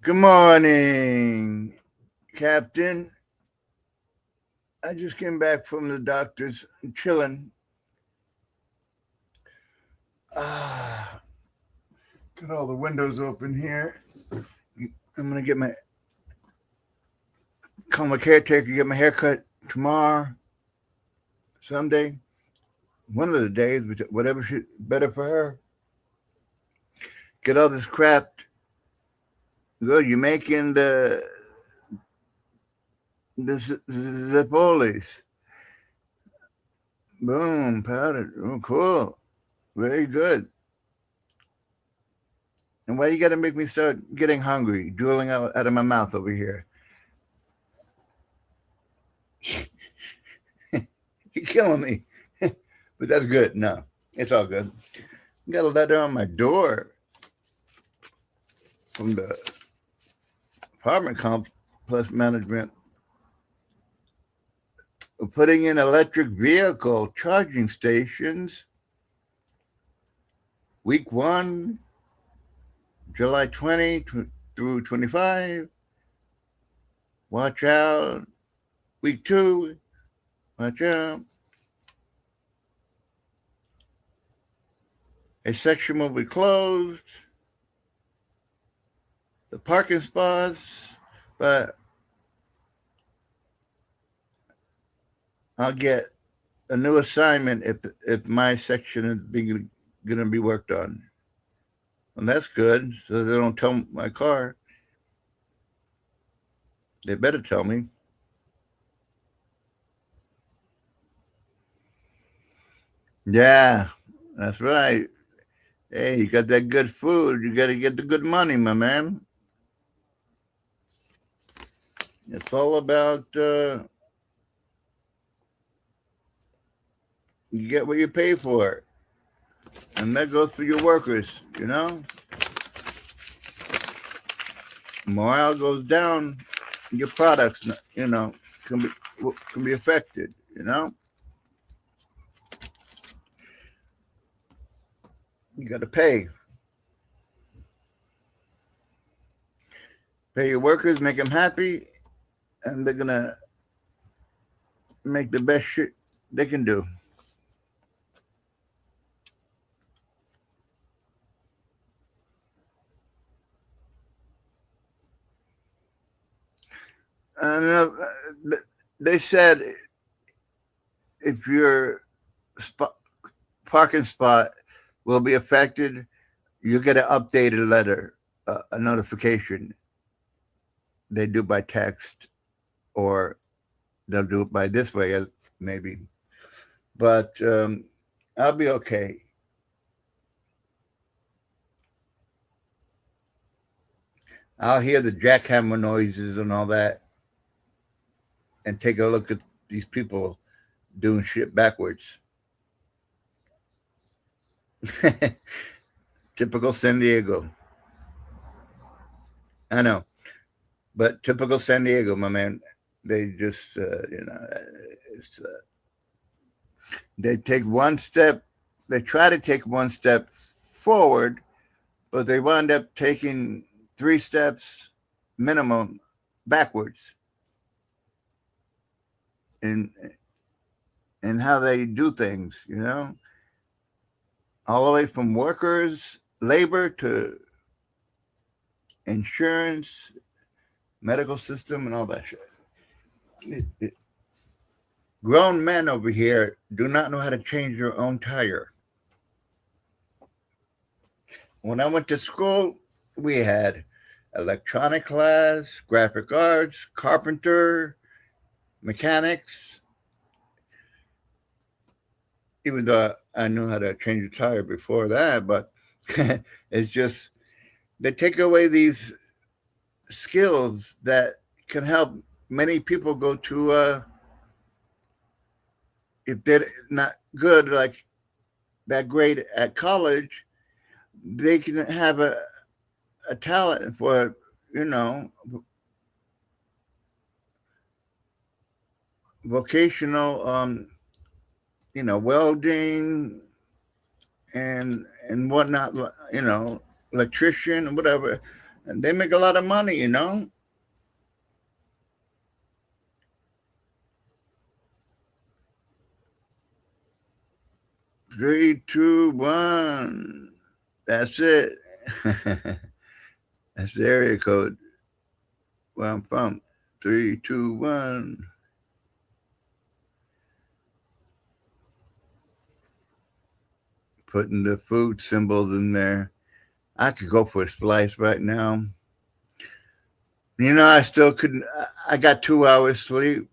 Good morning, Captain. I just came back from the doctor's. I'm chilling. Ah, got all the windows open here. I'm gonna get my call my caretaker, get my hair cut tomorrow, Sunday, one of the days, whatever better for her. Get all this crap. Good, you making the Zippolis. Boom, powder. Oh, cool. Very good. And why you gotta make me start getting hungry, drooling out of my mouth over here? You're killing me. But that's good. No, it's all good. Got a letter on my door from the apartment complex management putting in electric vehicle charging stations. Week 1, July 20 through 25. Watch out. Week 2, watch out. A section will be closed. The parking spots, but I'll get a new assignment if my section is going to be worked on. And that's good, so they don't tell my car. They better tell me. Yeah, that's right. Hey, you got that good food. You got to get the good money, my man. It's all about you get what you pay for. And that goes for your workers, Morale goes down, your products, can be affected. You got to pay your workers, make them happy, and they're gonna make the best shit they can do. And they said if your spot, parking spot will be affected, you get an updated letter, a notification. They do by text, or they'll do it by this way, maybe. But I'll be okay. I'll hear the jackhammer noises and all that, and take a look at these people doing shit backwards. Typical San Diego. I know, but typical San Diego, my man. They just, they take one step. They try to take one step forward, but they wind up taking 3 steps minimum backwards in how they do things. All the way from workers, labor to insurance, medical system, and all that shit. Grown men over here do not know how to change their own tire. When I went to school, we had electronic class, graphic arts, carpenter, mechanics. Even though I knew how to change a tire before that, but it's just they take away these skills that can help many people go to if they're not good like that great at college, they can have a talent for you know vocational welding and whatnot, electrician, whatever. And they make a lot of money, you know. 321. That's it. That's the area code where I'm from. 321. Putting the food symbols in there. I could go for a slice right now. You know, I still couldn't. I got 2 hours sleep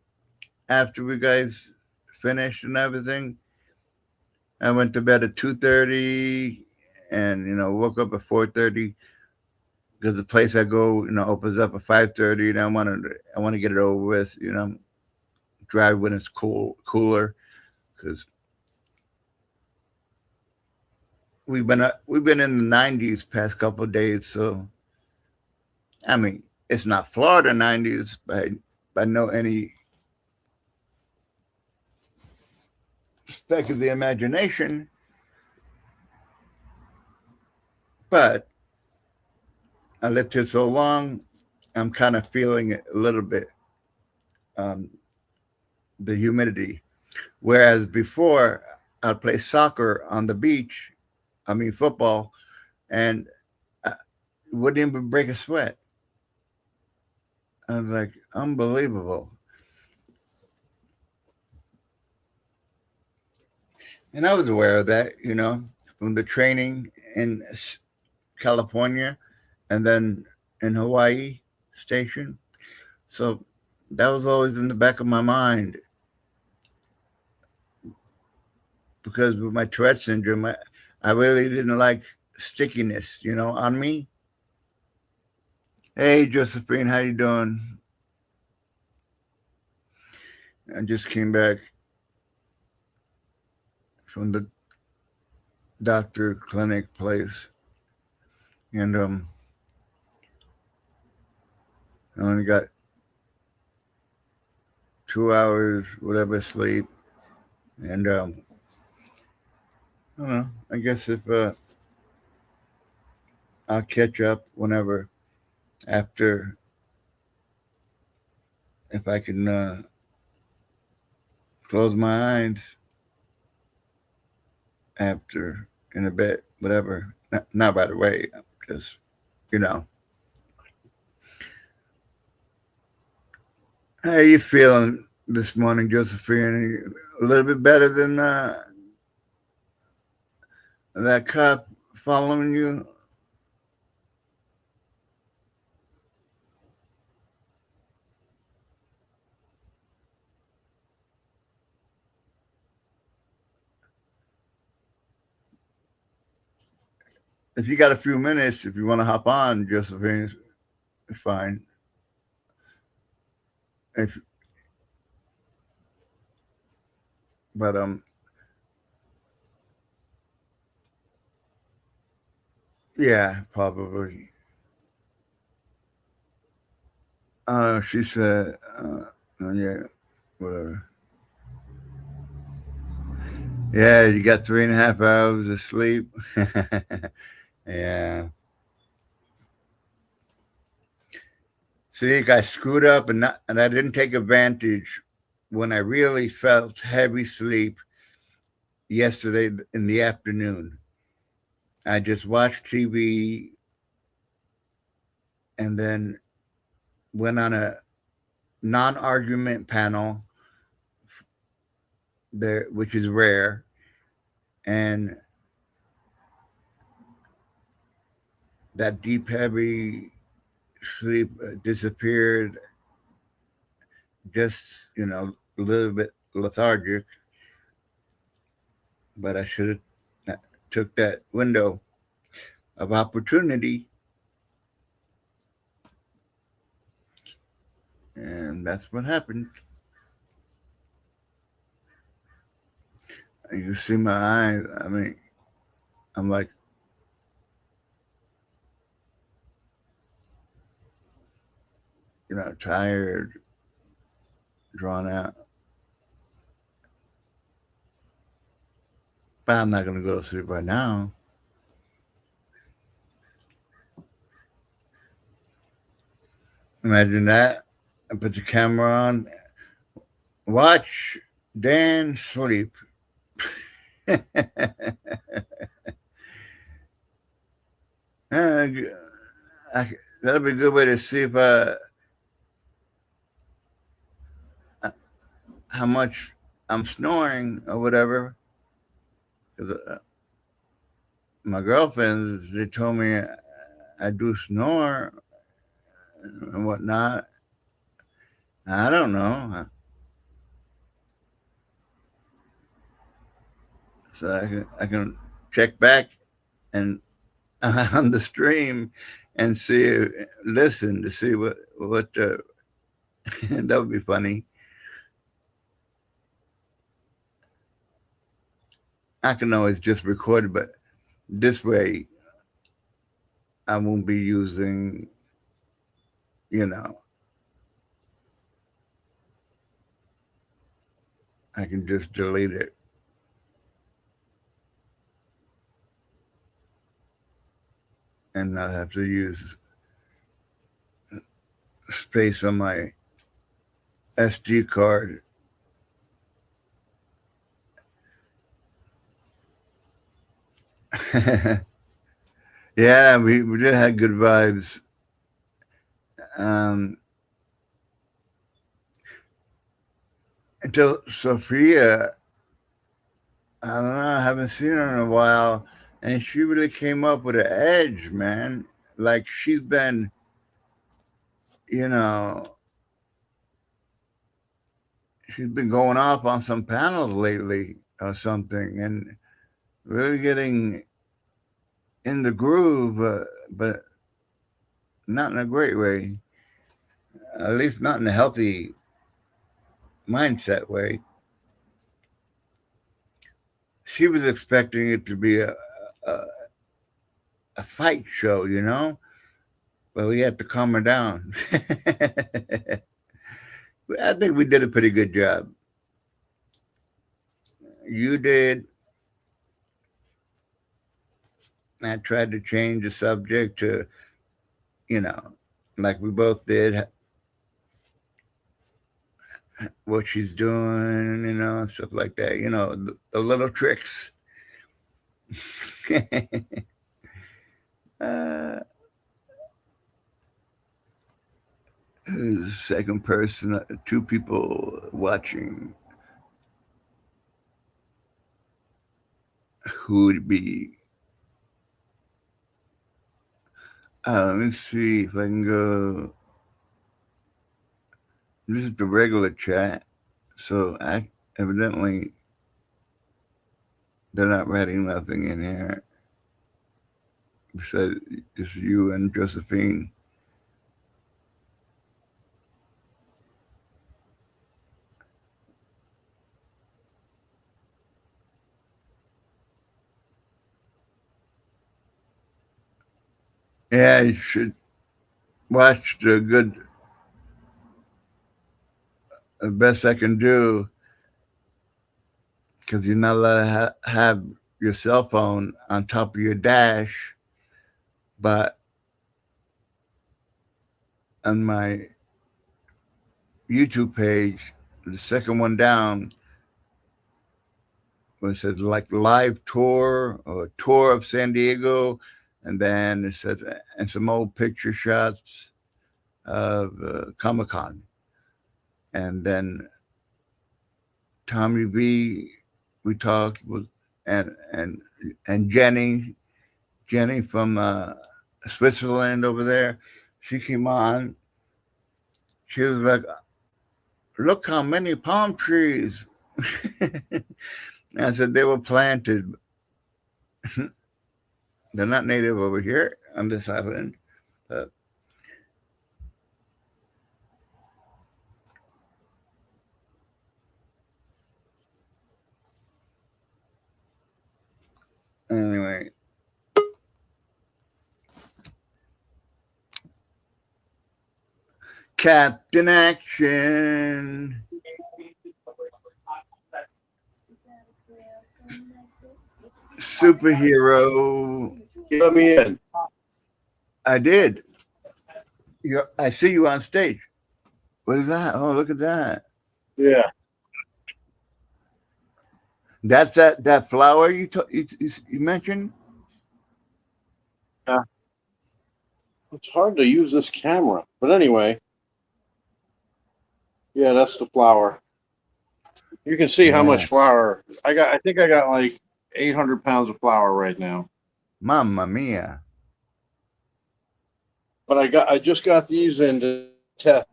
after we guys finished and everything. I went to bed at 2:30, and woke up at 4:30 because the place I go, opens up at 5:30, and I want to get it over with. Drive when it's cooler, because we've been in the 90s past couple of days. So I mean, it's not Florida 90s by no any speck of the imagination, but I lived here so long, I'm kind of feeling it a little bit, um, the humidity. Whereas before, I'd play soccer on the beach, I mean, football, and I wouldn't even break a sweat. I was like, unbelievable. And I was aware of that, from the training in California and then in Hawaii station. So that was always in the back of my mind, because with my Tourette syndrome, I really didn't like stickiness, on me. Hey, Josephine, how you doing? I just came back from the doctor clinic place, and I only got 2 hours, whatever, sleep, and I don't know. I guess if I'll catch up whenever, after, if I can close my eyes after, in a bit, whatever. Not right away, just you know. How you feeling this morning, Josephine? A little bit better than that cop following you? If you got a few minutes, if you want to hop on, Josephine, it's fine. If but yeah, probably. She said, yeah, whatever. Yeah, you got 3.5 hours of sleep. Yeah. See, I screwed up, and I didn't take advantage when I really felt heavy sleep yesterday in the afternoon. I just watched TV and then went on a non-argument panel there, which is rare, and that deep, heavy sleep disappeared. Just a little bit lethargic, but I should have took that window of opportunity, and that's what happened. You see my eyes. I mean, I'm like, tired, drawn out. But I'm not gonna go to sleep right now. Imagine that. I put the camera on. Watch Dan sleep. Uh, that'll be a good way to see if how much I'm snoring or whatever. 'Cause, my girlfriends, they told me I do snore and whatnot. I don't know. So I can check back and on the stream and see, listen to see what that would be funny. I can always just record it, but this way I won't be using, you know, I can just delete it and not have to use space on my SD card. Yeah, we did have good vibes. Um, until Sophia, I don't know, I haven't seen her in a while, and she really came up with an edge, man. Like she's been, you know, she's been going off on some panels lately or something, and really getting in the groove, but not in a great way. At least not in a healthy mindset way. She was expecting it to be a, a fight show, you know, but we had to calm her down. I think we did a pretty good job. You did. I tried to change the subject to, you know, like we both did, what she's doing, and stuff like that. The little tricks. uh, second person, two people watching. Who would be? Let me see if I can go. This is the regular chat, so evidently they're not writing nothing in here besides just you and Josephine. Yeah, you should watch the best I can do, because you're not allowed to have your cell phone on top of your dash. But on my YouTube page, the second one down, where it says like live tour or tour of San Diego, and then it says and some old picture shots of Comic Con, and then Tommy V. We talked with and Jenny from Switzerland over there. She came on. She was like, "Look how many palm trees." I said they were planted. They're not native over here on this island. But anyway, Captain Action. Superhero. You let me in. I did. I see you on stage. What is that? Oh, look at that. Yeah. That's that flower you mentioned. Yeah. It's hard to use this camera, but anyway, yeah, that's the flour. You can see how much Yes. flour I got. I think I got like 800 pounds of flour right now. Mamma mia. But I just got these in to test.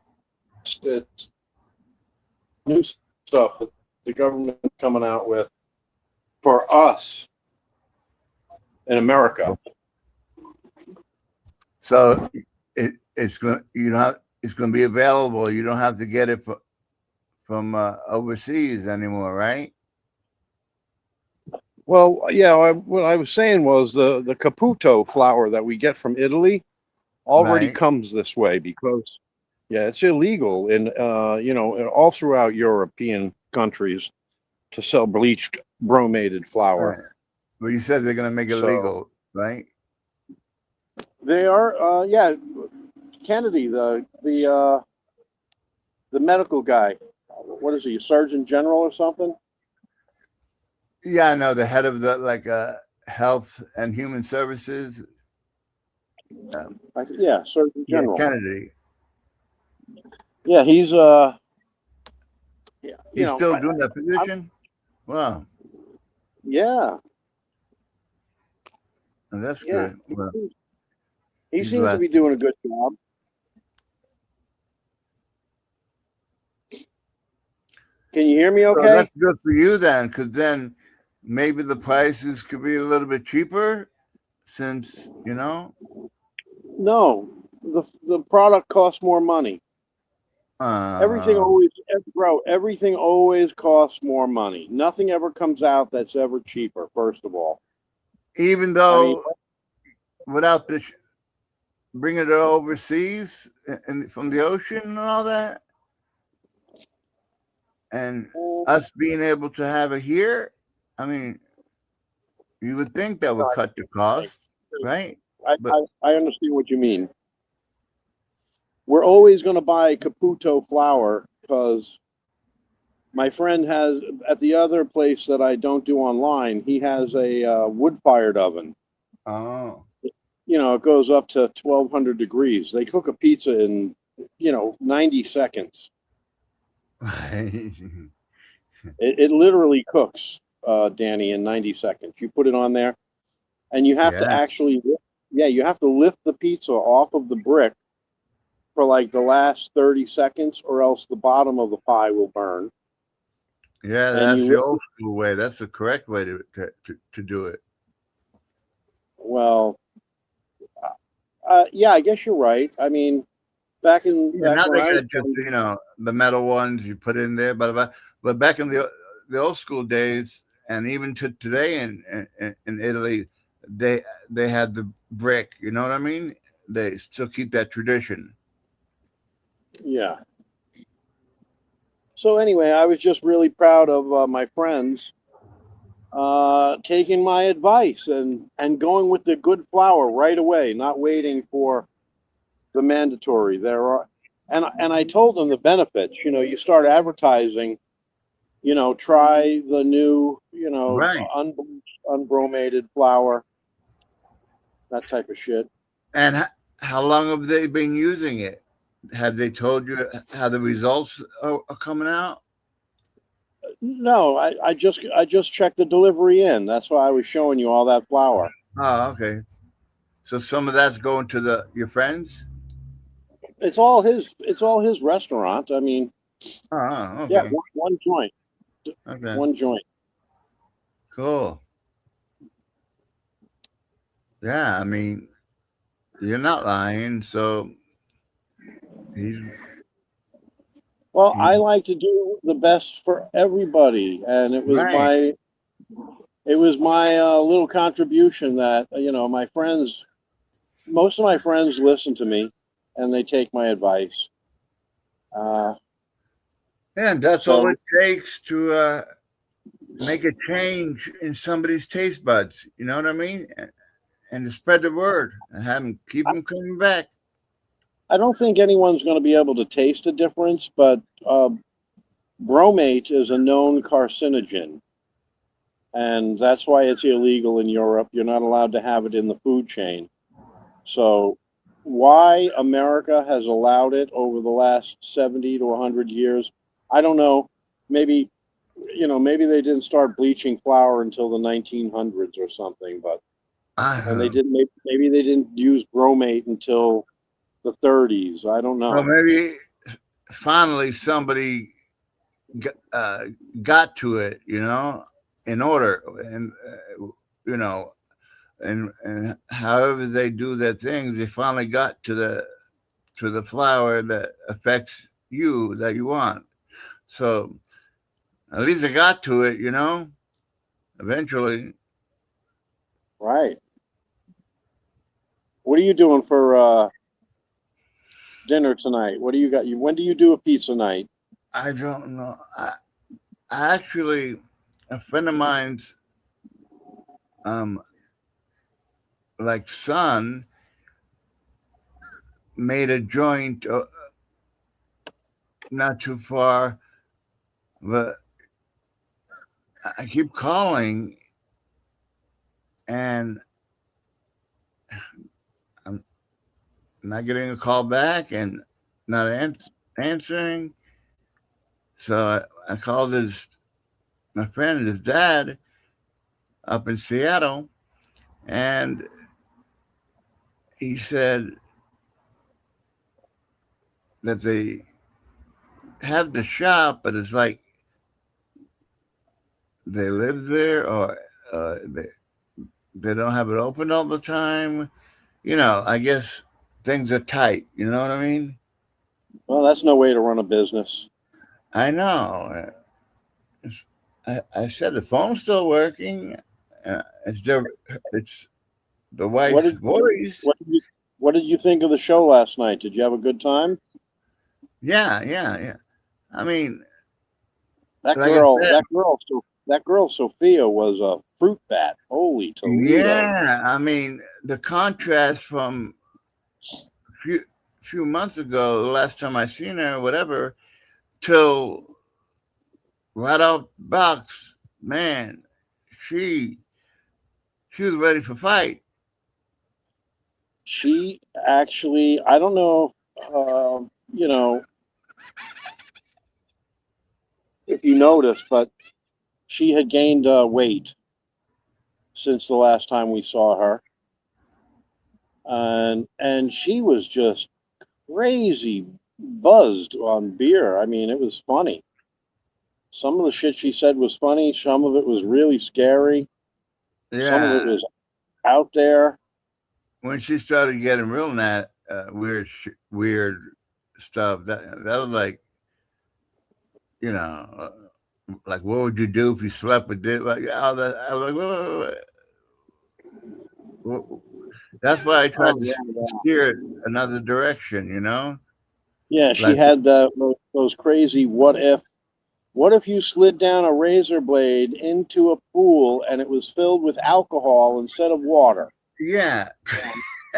It's new stuff that the government's coming out with for us in America. So it's going it's going to be available. You don't have to get it from overseas anymore, right? Well, yeah, what I was saying was the Caputo flour that we get from Italy already Right. comes this way because yeah, it's illegal in all throughout European countries to sell bleached bromated flour. Right. But you said they're going to make it So legal, right? they are yeah, Kennedy, the medical guy. What is he, a surgeon general or something? Yeah, I know the head of the health and human services. Yeah, surgeon Yeah, general. Kennedy. Yeah, he's yeah, He's still doing that position. Wow, yeah, that's yeah. good. Well, He he's seems to left. be doing a good job. Can you hear me So okay? that's good for you then, because then maybe the prices could be a little bit cheaper, since No, the product costs more money. Everything uh, always, bro. Everything always costs more money. Nothing ever comes out that's ever cheaper. First of all, even I mean, though without bringing it overseas and from the ocean and all that, and us being able to have it here, I mean, you would think that would cut the cost, right? I, But I, I understand what you mean. We're always going to buy Caputo flour because my friend has at the other place that I don't do online. He has a wood-fired oven. oh, It goes up to 1,200 degrees. They cook a pizza in 90 seconds. It literally cooks, Danny, in 90 seconds. You put it on there, and you have to yes, actually, yeah, you have to lift the pizza off of the brick for like the last 30 seconds, or else the bottom of the pie will burn. yeah, And that's you the lift old it, school way. That's the correct way to do it. well, yeah, I guess you're right. I mean, Yeah, back now when they I was got just the metal ones you put in there, but back in the old school days, and even to today in Italy, they they had the brick. You know what I mean? They still keep that tradition. yeah. So anyway, I was just really proud of my friends taking my advice and going with the good flour right away, not waiting for the mandatory. There are, and I told them the benefits. You start advertising. Try the new, Right. unbleached, unbromated flour, that type of shit. And how long have they been using it? Have they told you how the results are coming out? No, I just checked the delivery in. That's why I was showing you all that flour. Oh, okay. So some of that's going to the your friends. It's all his restaurant. I mean, Oh, yeah, okay, one joint, okay, one joint. cool. Yeah, I mean, you're not lying. So he's Well, he I like to do the best for everybody, and it was right. my it was my little contribution that my friends, most of my friends listen to me, and they take my advice. Uh, And that's all so it takes to make a change in somebody's taste buds. You know what I mean? And to spread the word and have them keep them coming back. I don't think anyone's going to be able to taste a difference, but bromate is a known carcinogen, and that's why it's illegal in Europe. You're not allowed to have it in the food chain. So, why America has allowed it over the last 70 to 100 years, I don't know. Maybe, maybe they didn't start bleaching flour until the 1900s or something, but and they I, didn't. Maybe they didn't use bromate until the 30s. I don't well, know. maybe finally somebody got to it, in order, and you know, and however they do their things, they finally got to the flower that affects you that you want. So at least they got to it, eventually. Right. What are you doing for dinner tonight? What do you got? When do you do a pizza night? I don't know. I actually, a friend of mine's, um, like son made a joint not too far, but I keep calling and I'm not getting a call back and not answering. So I called my friend, his dad, up in Seattle, and he said that they have the shop, but it's like they live there or they don't have it open all the time. I guess things are tight. You know what I mean? Well, that's no way to run a business. I know. I said the phone's still working. It's the What wife's did voice. what did you think of the show last night? Did you have a good time? Yeah, yeah, yeah. I mean, That like I girl, said, that girl Sophia was a fruit bat. Holy Toledo! yeah. I mean, the contrast from a few months ago, the last time I seen her, whatever, till right off box, man, she she was ready for fight. She actually, I don't know, you know, if you noticed, but she had gained weight since the last time we saw her, and she was just crazy buzzed on beer. I mean, it was funny. Some of the shit she said was funny. Some of it was really scary. Some of it Yeah, was out there. when she started getting real weird stuff, that was like, you know, like what would you do if you slept with this? Like all that. I was like, whoa. That's why I Oh tried to yeah, steer it another direction. yeah. She Like, had those crazy what if. What if you slid down a razor blade into a pool and it was filled with alcohol instead of water? yeah,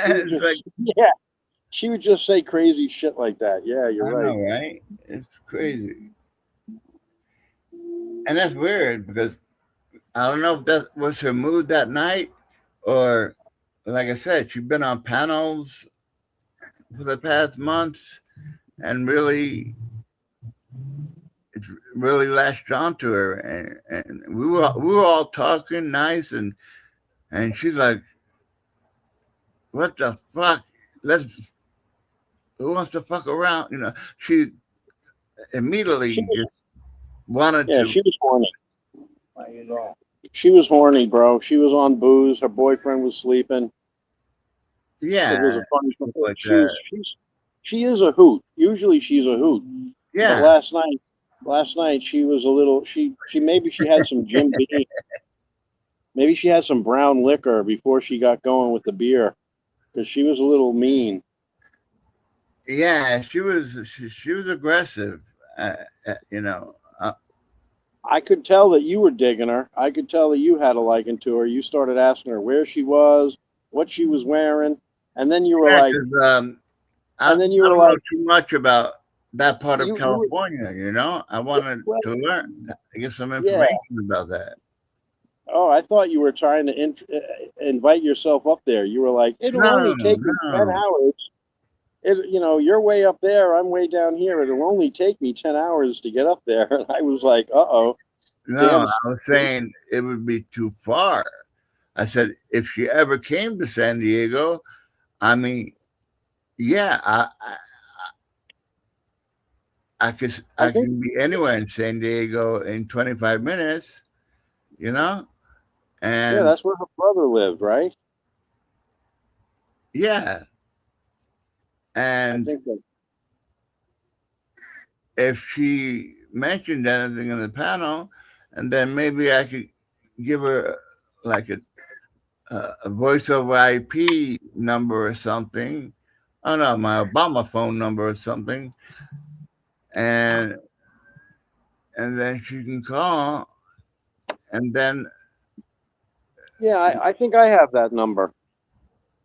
She would it's just, like yeah, she would just say crazy shit like that. Yeah, you're I right. know, right? It's crazy, and that's weird because I don't know if that was her mood that night or, like I said, she's been on panels for the past months and it's really latched onto her, and we were all talking nice, and she's like, "What the fuck? Let's who wants to fuck around?" She She immediately was, just wanted yeah, to. she was horny. She was horny, bro. She was on booze. Her boyfriend was sleeping. It was Yeah, a funny. stuff like that. She is a hoot. Usually she's a hoot, but Yeah, last night she was a little. She maybe she had some Jim Beam. Maybe she had some brown liquor before she got going with the beer because she was a little mean. yeah, she was aggressive. Uh, uh, you know, uh, I could tell that you were digging her. I could tell that you had a liking to her. You started asking her where she was, what she was wearing, and then you were yeah, like, because I And then you were don't know like, too much about that part of you California, you know? I wanted well, to learn, get some yeah. information about that. Oh, I thought you were trying to invite yourself up there. You were like, it'll No, only take me 10 no, hours. You're way up there. I'm way down here. It'll only take me 10 hours to get up there. And I was like, uh-oh, no. Dan's, I was saying it would be too far. I said, if she ever came to San Diego, I mean, yeah, I I think, can be anywhere in San Diego in 25 minutes, you know? yeah, And that's where her brother lived, right? yeah, I and think that, if she mentioned anything in the panel, and then maybe I could give her like a voice over IP number or something. Oh no, my Obama phone number or something, and then she can call, and then yeah, I think I have that number.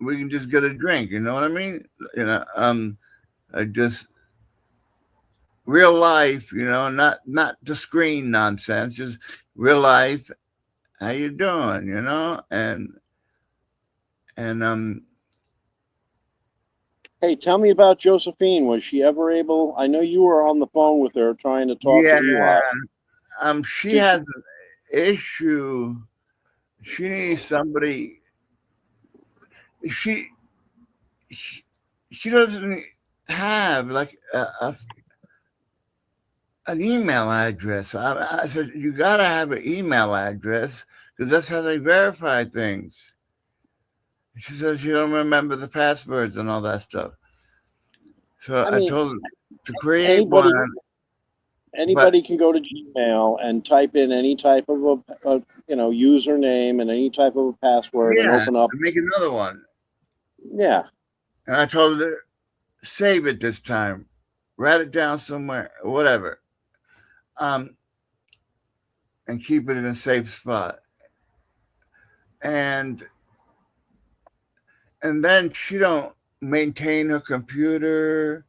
we can just get a drink. You know what I mean? You know, just real life. You know, not the screen nonsense. Just real life. How you doing? You know, and Hey, tell me about Josephine. Was she ever able? I know you were on the phone with her trying to talk to yeah, Eli. she Did has an issue. She needs somebody. She she, she doesn't have like an email address. I said you gotta have an email address because that's how they verify things. She says she don't remember the passwords and all that stuff. So I I mean, told her to create anybody one, but anybody can go to Gmail and type in any type of a username and any type of a password and yeah, open up. make another one. Yeah. And I told her save it this time, write it down somewhere, whatever, um, and keep it in a safe spot. And then she don't maintain her computer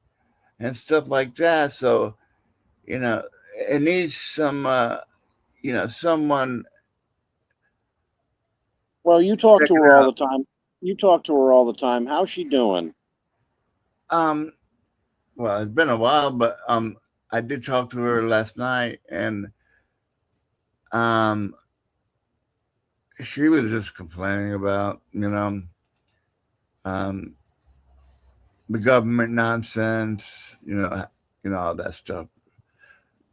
and stuff like that. So you know, it needs some, someone Well, you talk check to it her all out. the time. You talk to her all the time. How's she doing? Um, well, it's been a while, but I did talk to her last night, and um, she was just complaining about, um, the government nonsense, all that stuff,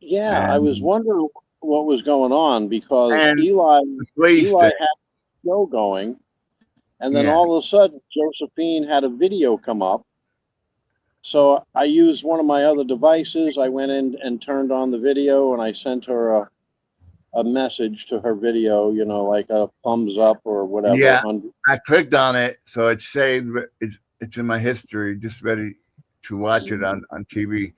Yeah, I was and wondering what was going on because and the police Eli thing. had a show going, and then Yeah, all of a sudden Josephine had a video come up. So I used one of my other devices. I went in and turned on the video, and I sent her a message to her video, like a thumbs up or whatever. yeah. I clicked on it, so it's saved. It's in my history, just ready to watch it on TV.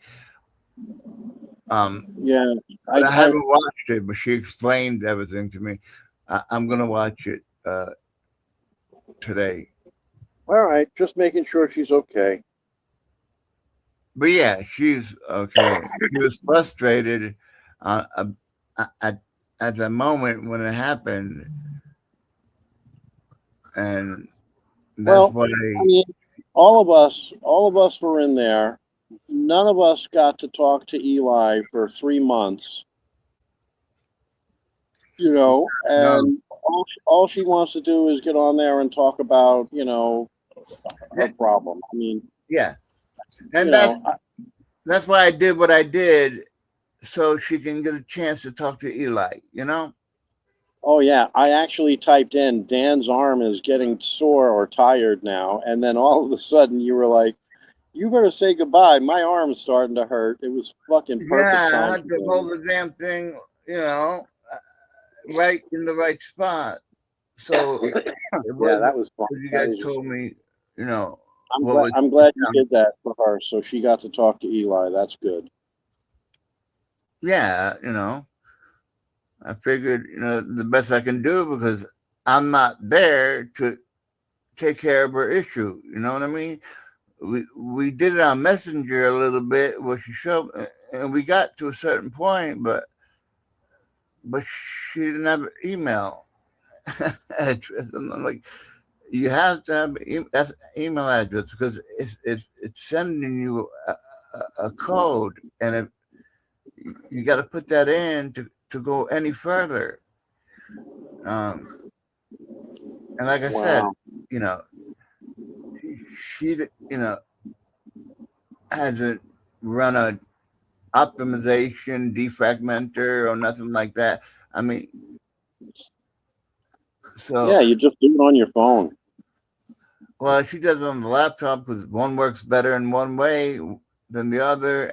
Um, Yeah, but I I haven't watched it. But she explained everything to me. I'm gonna watch it today. all right, just making sure she's okay. But yeah, she's okay. She was frustrated at the moment when it happened, and that's Well, what I mean, all of us were in there. None of us got to talk to Eli for 3 months, no, and all she wants to do is get on there and talk about, her problem. I mean, yeah, you and know, I, that's why I did what I did, so she can get a chance to talk to Eli. oh yeah, I actually typed in Dan's arm is getting sore or tired now, and then all of a sudden you were like, "You better say goodbye. My arm's starting to hurt." It was fucking perfect Yeah, I timing. had to hold the damn thing, right in the right spot. So it Yeah, wasn't that was fun. because you That guys was. told me, I'm what glad. was I'm glad you did that for her, so she got to talk to Eli. That's good. yeah, I figured, the best I can do because I'm not there to take care of her issue. You know what I mean? we did it on Messenger a little bit, where she showed, and we got to a certain point, but she didn't have an email address. And I'm like, you have to have that's email address because it's sending you a code, and you got to put that in to go any further. Um, and like I said, Wow. you know, she hasn't run a optimization defragmenter or nothing like that. I mean, so Yeah, you just do it on your phone. well, she does it on the laptop because one works better in one way than the other,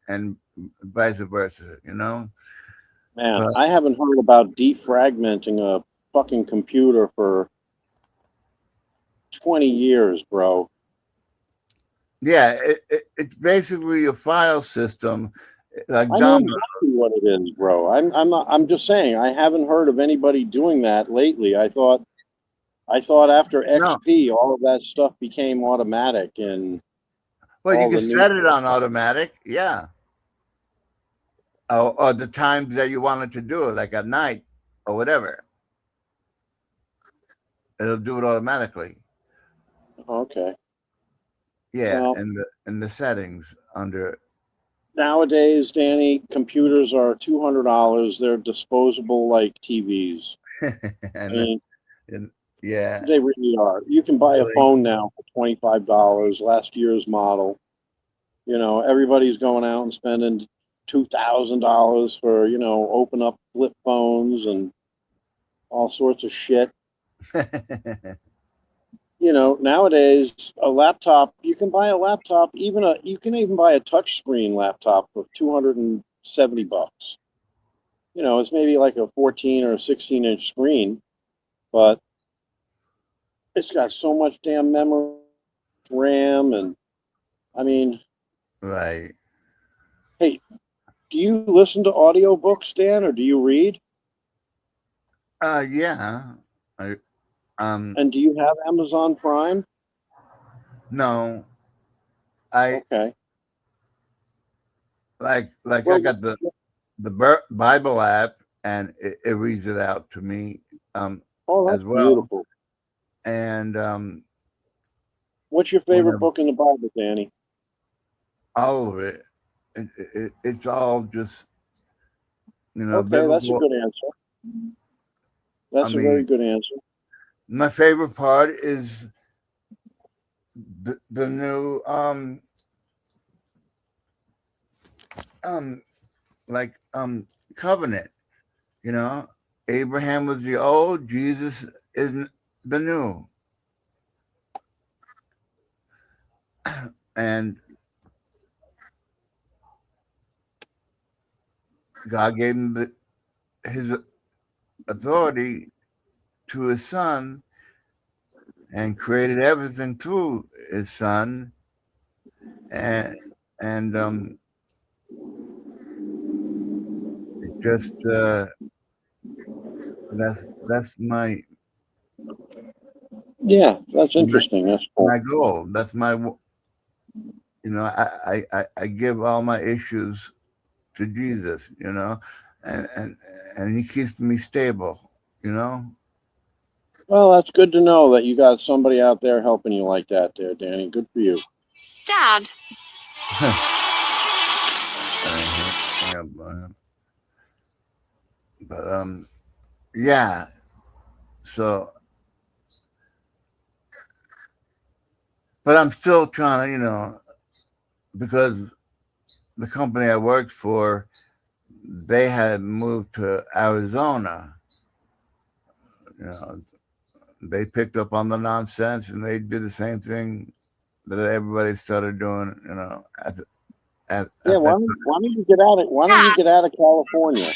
and vice versa. Man, But I haven't heard about defragmenting a fucking computer for 20 years, bro. yeah, it's basically a file system like I know Dom. exactly what it is, bro. I'm just saying I haven't heard of anybody doing that lately. I thought after No, XP all of that stuff became automatic and well, you all can the new set it on automatic, yeah, or the times that you want it to do it, like at night or whatever. It'll do it automatically. Okay. Yeah, Well, in the settings under. nowadays, Danny, computers are $200. They're disposable like TVs. I and, mean, and yeah, they really are. You can buy a really. phone now for $25, last year's model. You know, everybody's going out and spending $2,000 for, open up flip phones and all sorts of shit. Nowadays a laptop, you can buy a laptop, you can even buy a touchscreen laptop for $270. It's maybe like a 14 or 16-inch screen, but it's got so much damn memory, RAM, and I mean, Right. hey, do you listen to audiobooks, Dan, or do you read? Yeah. I, And do you have Amazon Prime? no, I Okay. like I Well, got the Bible app, and it reads it out to me oh, that's as well. beautiful. And What's your favorite whenever book in the Bible, Danny? all of it, it's all just Okay, that's a biblical. good answer. I That's a very mean, good answer. my favorite part is the new um like covenant. You know, Abraham was the old, Jesus is the new, and God gave him his authority to his son and created everything through his son, and and just that's Yeah, that's my interesting. That's cool. my goal. That's I give all my issues to Jesus, and he keeps me stable, you know. Well, that's good to know that you got somebody out there helping you like that there, Danny. Good for you. Dad. Yeah, but yeah. So, but I'm still trying to, because the company I worked for, they had moved to Arizona. You know, they picked up on the nonsense and they did the same thing that everybody started doing. Yeah, At that why don't you get out of why don't you Dad. get out of California?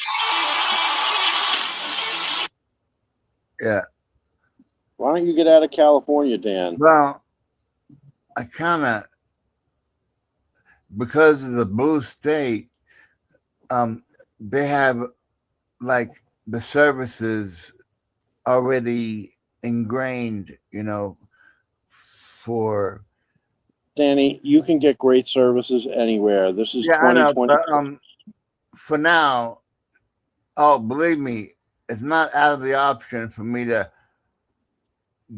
yeah. Why don't you get out of California, Dan? Well, I kind of, because of the blue state, they have like the services already ingrained, for Danny, you can get great services anywhere. This is Yeah, I know. 2020. But for now, oh, believe me, it's not out of the option for me to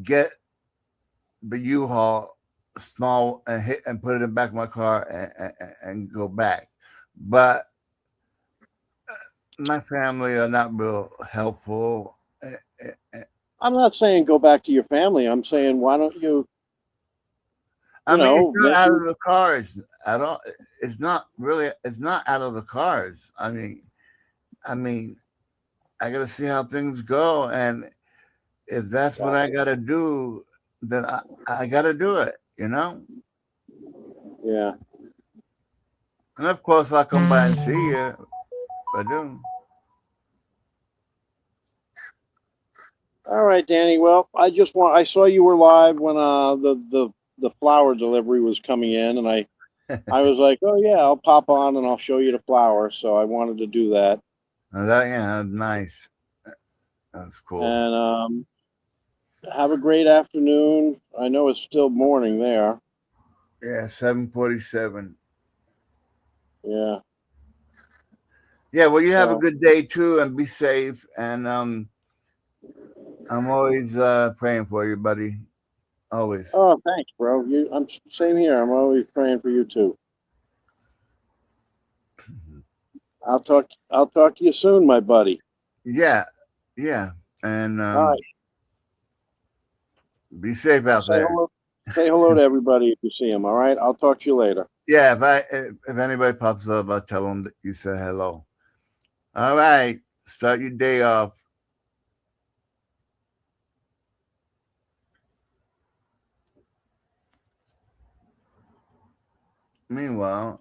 get the U-Haul small and hit and put it in the back of my car and go back. But my family are not real helpful. I'm not saying go back to your family. I'm saying why don't you, I mean, it's not maybe, out of the cards. I don't. It's not really. It's not out of the cards. I mean, I got to see how things go, and if that's what I got to do, then I got to do it. yeah. And of course, I'll come by and see you if I do. All right, Danny. Well, I saw you were live when the flower delivery was coming in, and I was like, oh yeah, I'll pop on and I'll show you the flower. So I wanted to do that. Yeah, nice. That's cool. And have a great afternoon. I know it's still morning there. Yeah, 7:47. Yeah. Yeah, well, you have a So, good day too, and be safe. And I'm always praying for you, buddy. Always. oh, thanks, bro. I'm same here. I'm always praying for you too. I'll talk to you soon, my buddy. Yeah, yeah, and All right. be safe out there. Say hello to everybody if you see them. All right. I'll talk to you later. Yeah, if anybody pops up, I'll tell them that you said hello. All right, start your day off. Meanwhile,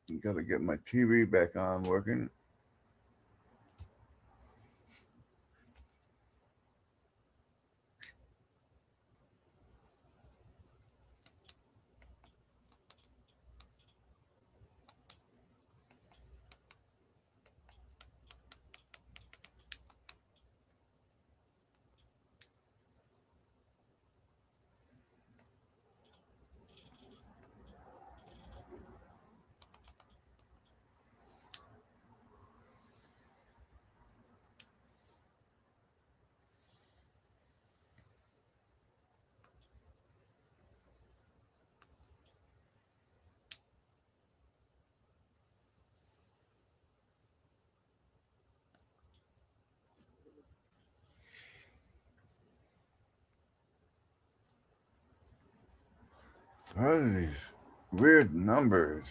you gotta get my TV back on working. What are these weird numbers?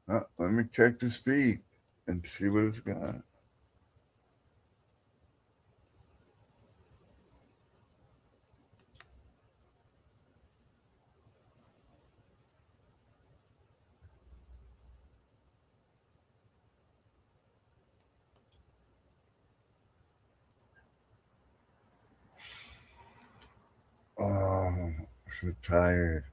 Let me check the speed and see what it's got. Oh, I'm so tired.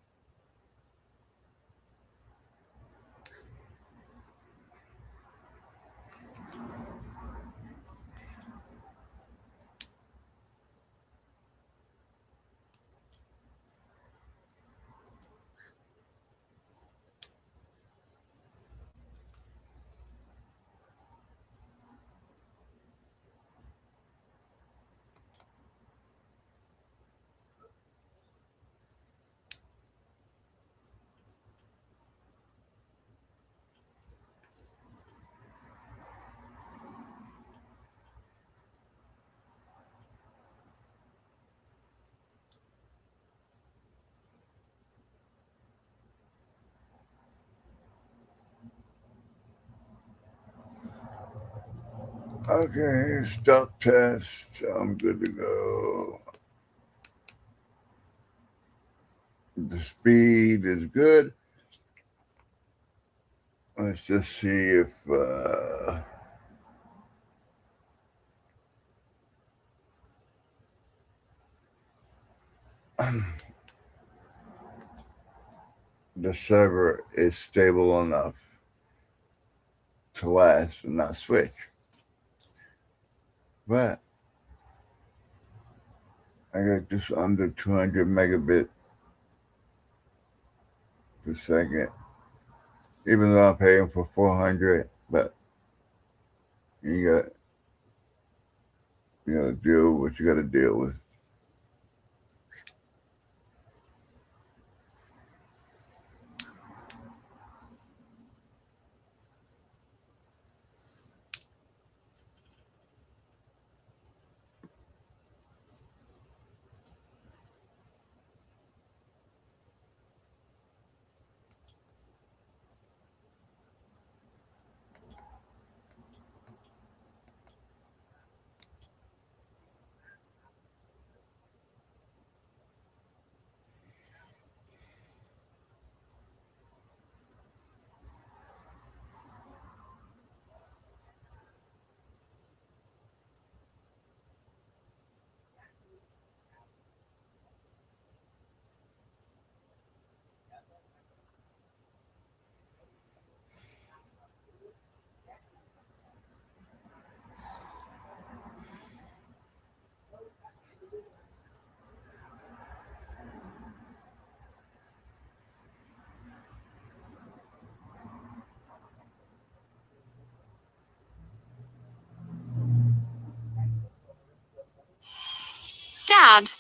Okay, stop test. I'm good to go. The speed is good. Let's just see if the server is stable enough to last and not switch. But I got just under 200 megabit per second, even though I'm paying for 400. But you got you got to deal with what you got to deal with. Dad.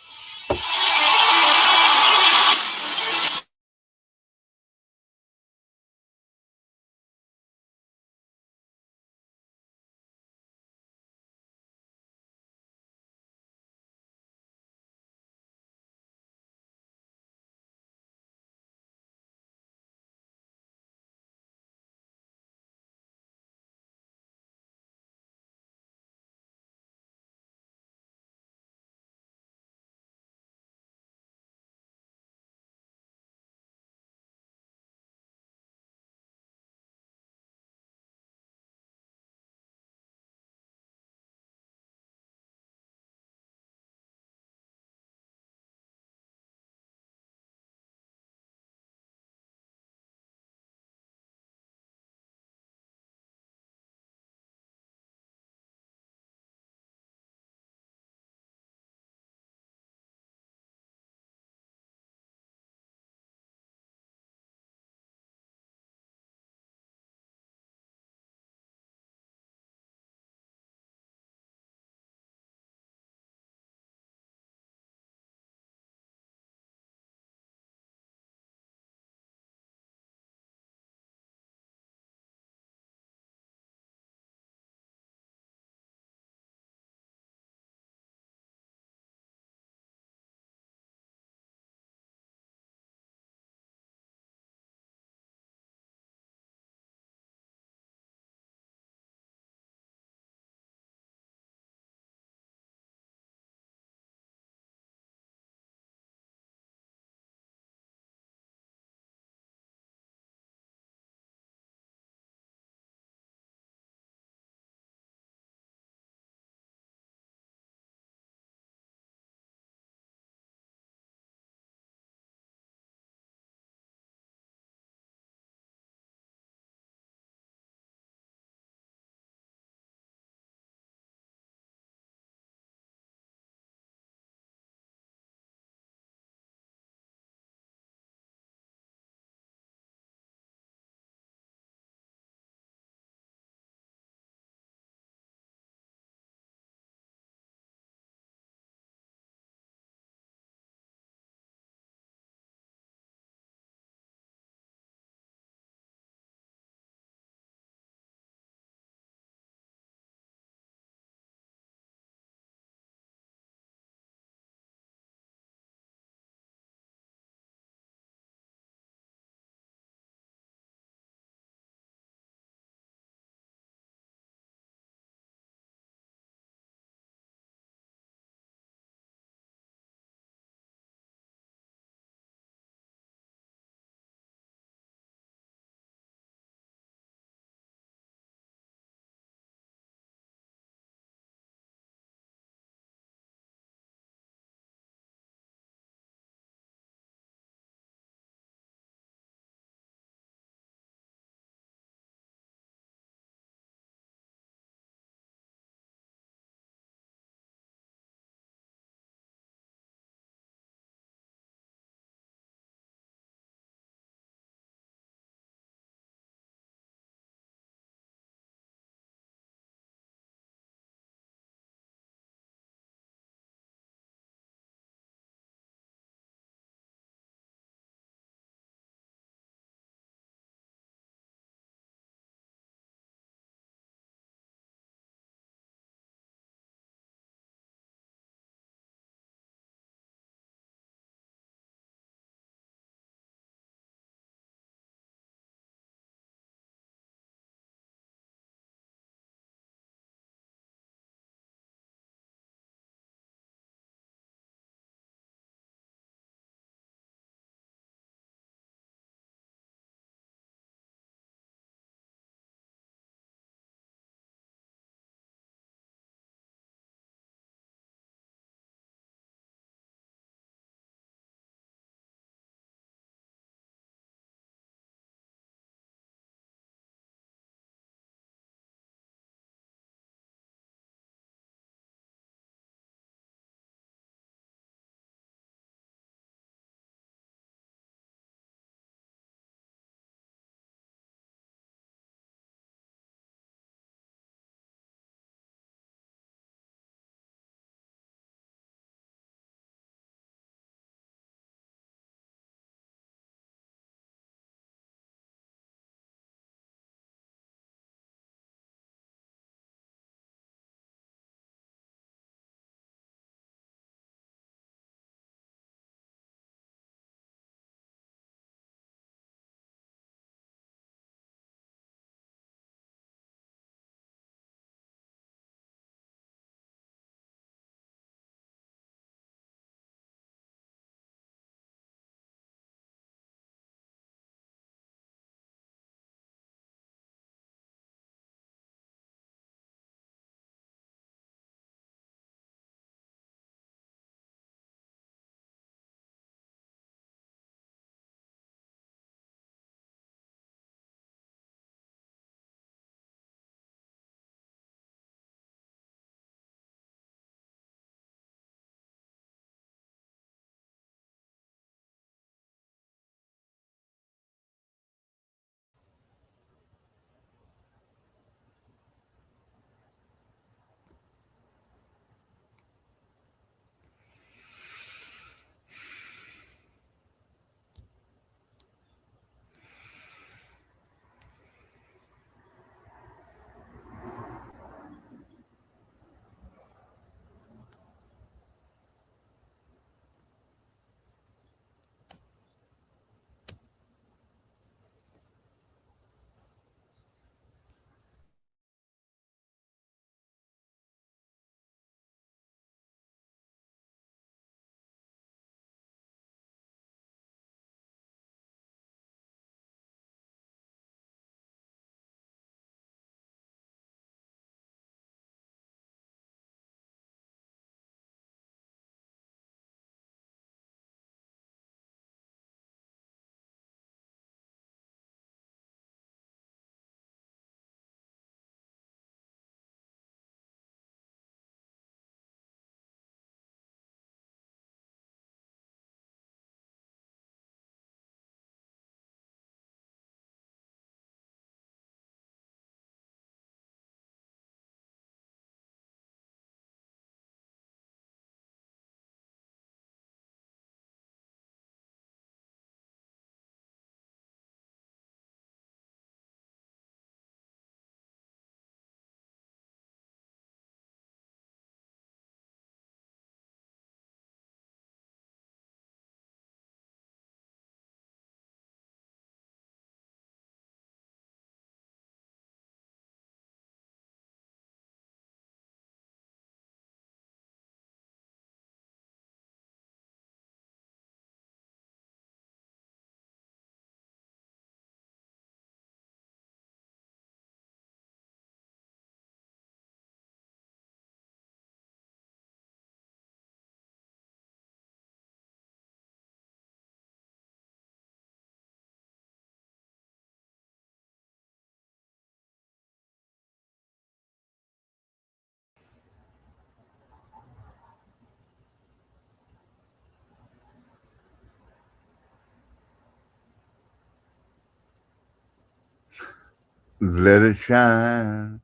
Let it shine.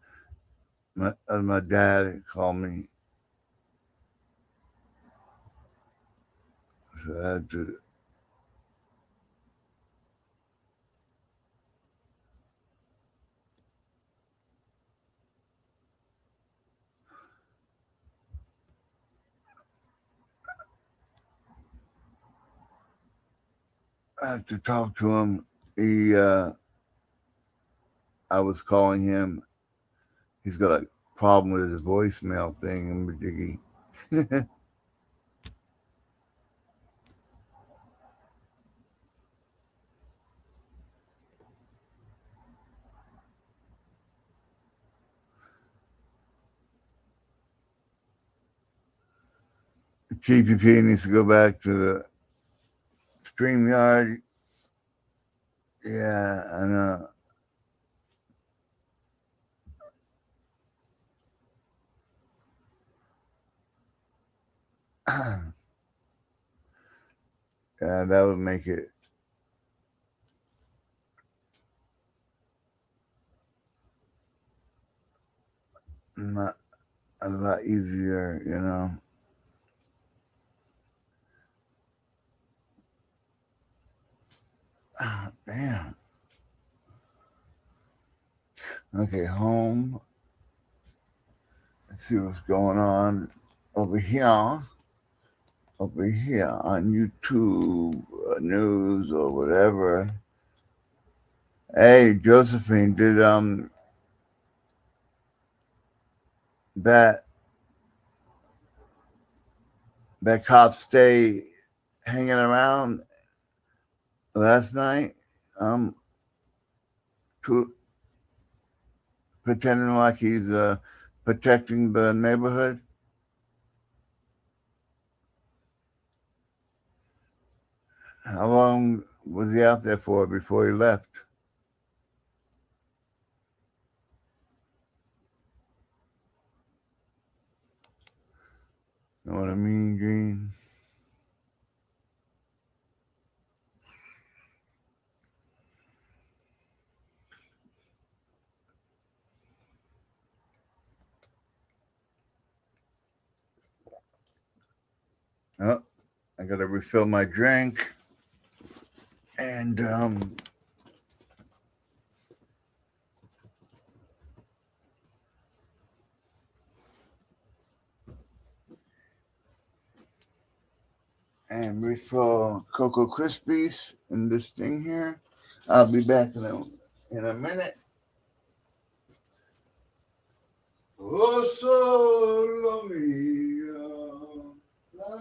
My dad called me. So I had to, I had to talk to him. He, I was calling him. He's got a problem with his voicemail thing in Majiggy. TPP needs to go back to the StreamYard. Yeah, I know. Yeah, that would make it not a lot easier, you know. Damn. Okay, home. Let's see what's going on over here. Over here on YouTube news or whatever. Hey, Josephine, did that that cop stay hanging around last night? To, pretending like he's protecting the neighborhood. How long was he out there for before he left? Know what I mean, Green? Oh, I gotta refill my drink. And refill Cocoa Krispies in this thing here. I'll be back in a minute. Oh, solo mio, la,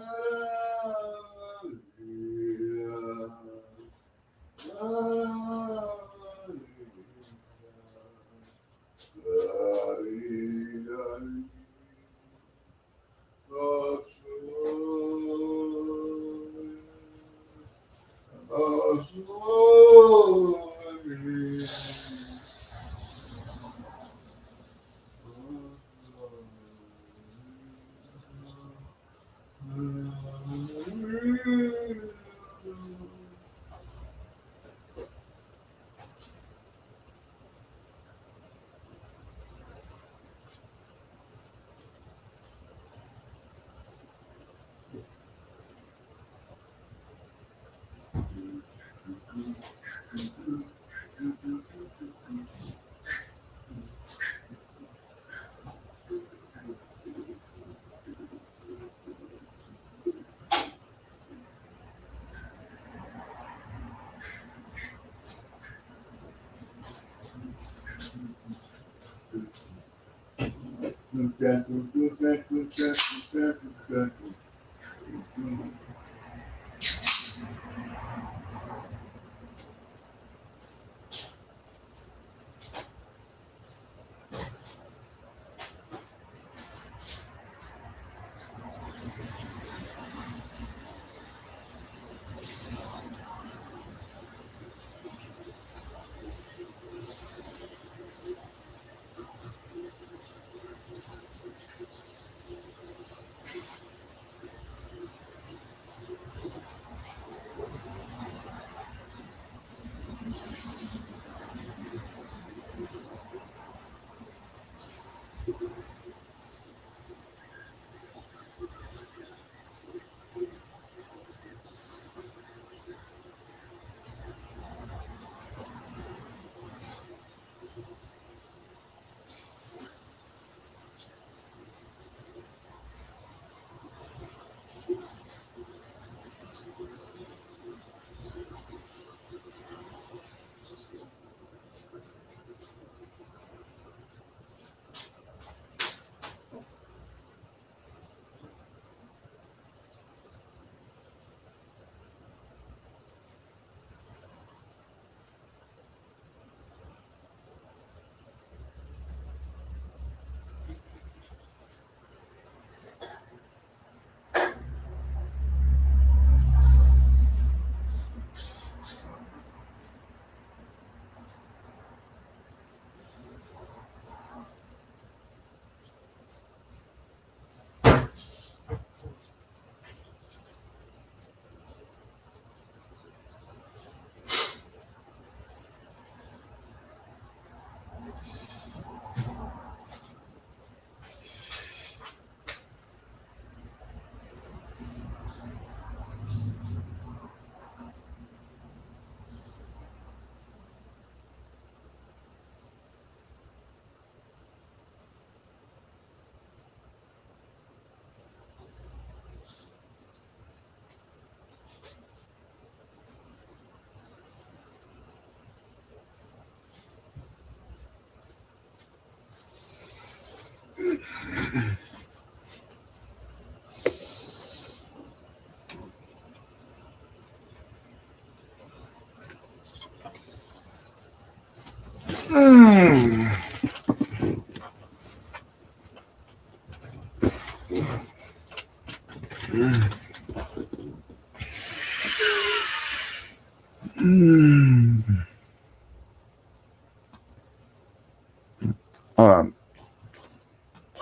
Um,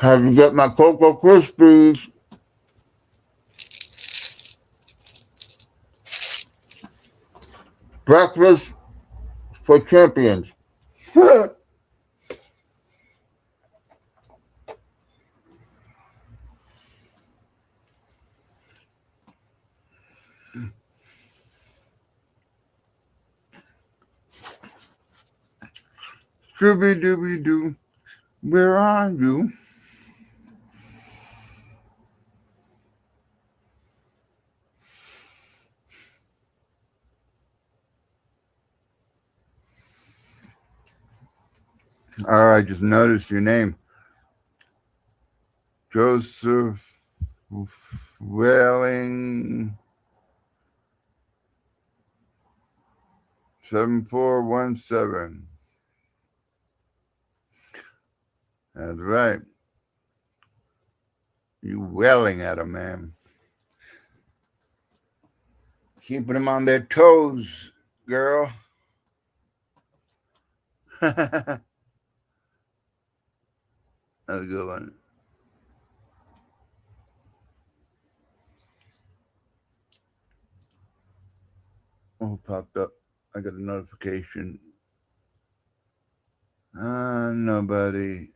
have to get my Cocoa Krispies. Breakfast for champions. Scooby Dooby Doo, where are you? I just noticed your name. Joseph Welling 7417. That's right. You welling at them, man. Keeping them on their toes, girl. That's a good one. Oh, popped up. I got a notification. Nobody.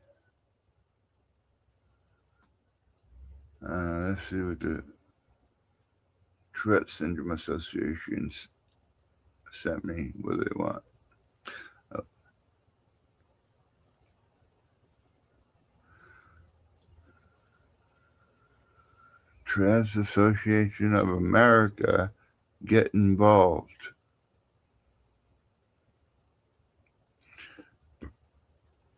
Let's see what the Tourette Syndrome Associations sent me. What do they want? Oh. Tourette Association of America, get involved.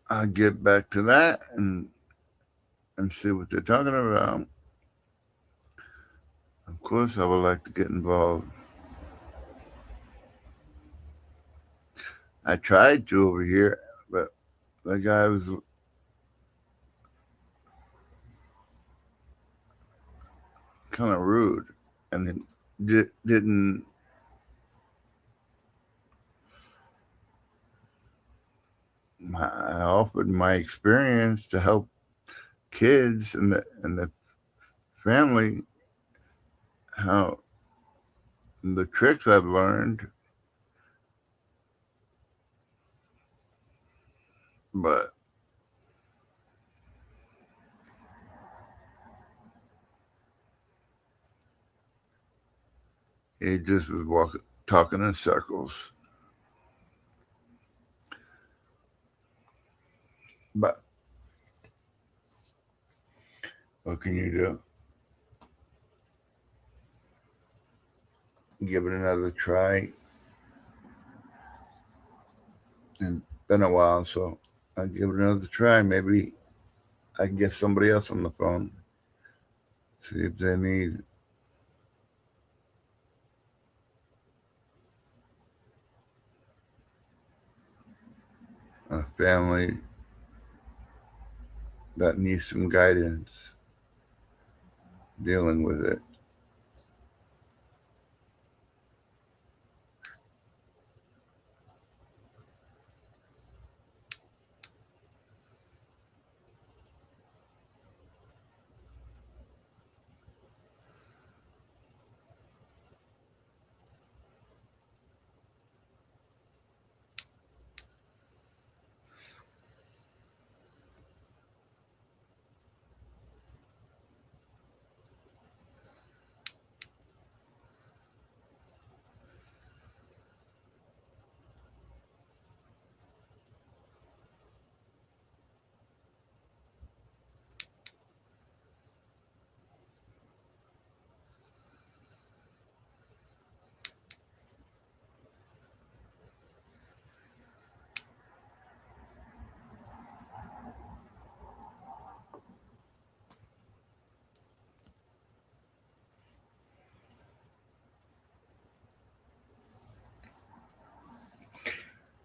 I'll get back to that and see what they're talking about. Of course, I would like to get involved. I tried to over here, but the guy was kind of rude and didn't. I offered my experience to help kids and the family, how the tricks I've learned, but he just was talking in circles. But what can you do? Give it another try. And it's been a while, so I'll give it another try. Maybe I can get somebody else on the phone. See if they need a family that needs some guidance dealing with it.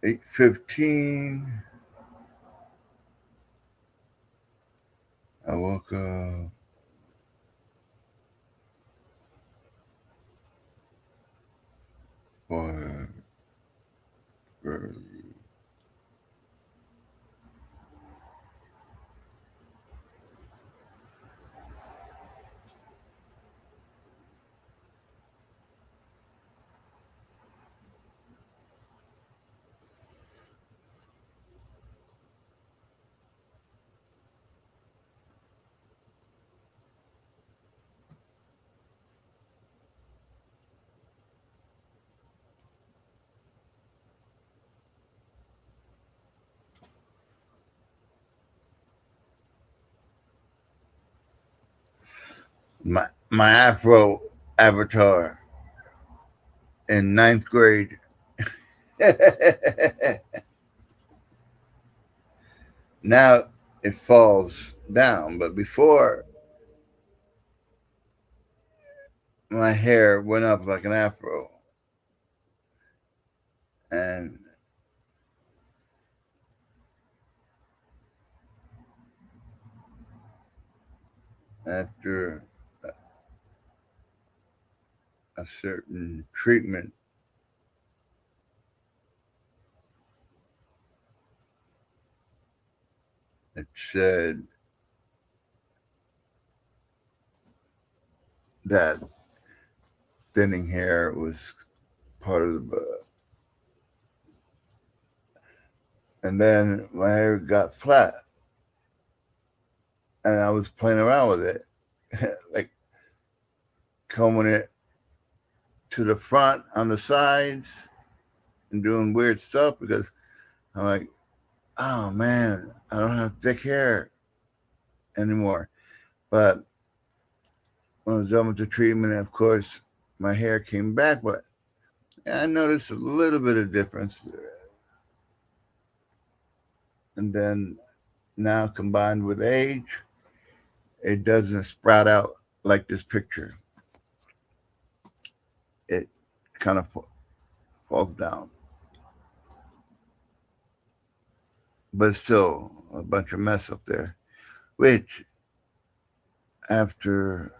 8:15. I woke up. For my Afro avatar in ninth grade. Now it falls down, but before my hair went up like an afro, and after a certain treatment, it said that thinning hair was part of the. And then my hair got flat, and I was playing around with it, like combing it to the front on the sides and doing weird stuff because I'm like, oh man, I don't have thick hair anymore. But when I was done with the treatment, of course, my hair came back, but I noticed a little bit of difference. And then now combined with age, it doesn't sprout out like this picture. It kind of falls down, but it's still a bunch of mess up there. Which, after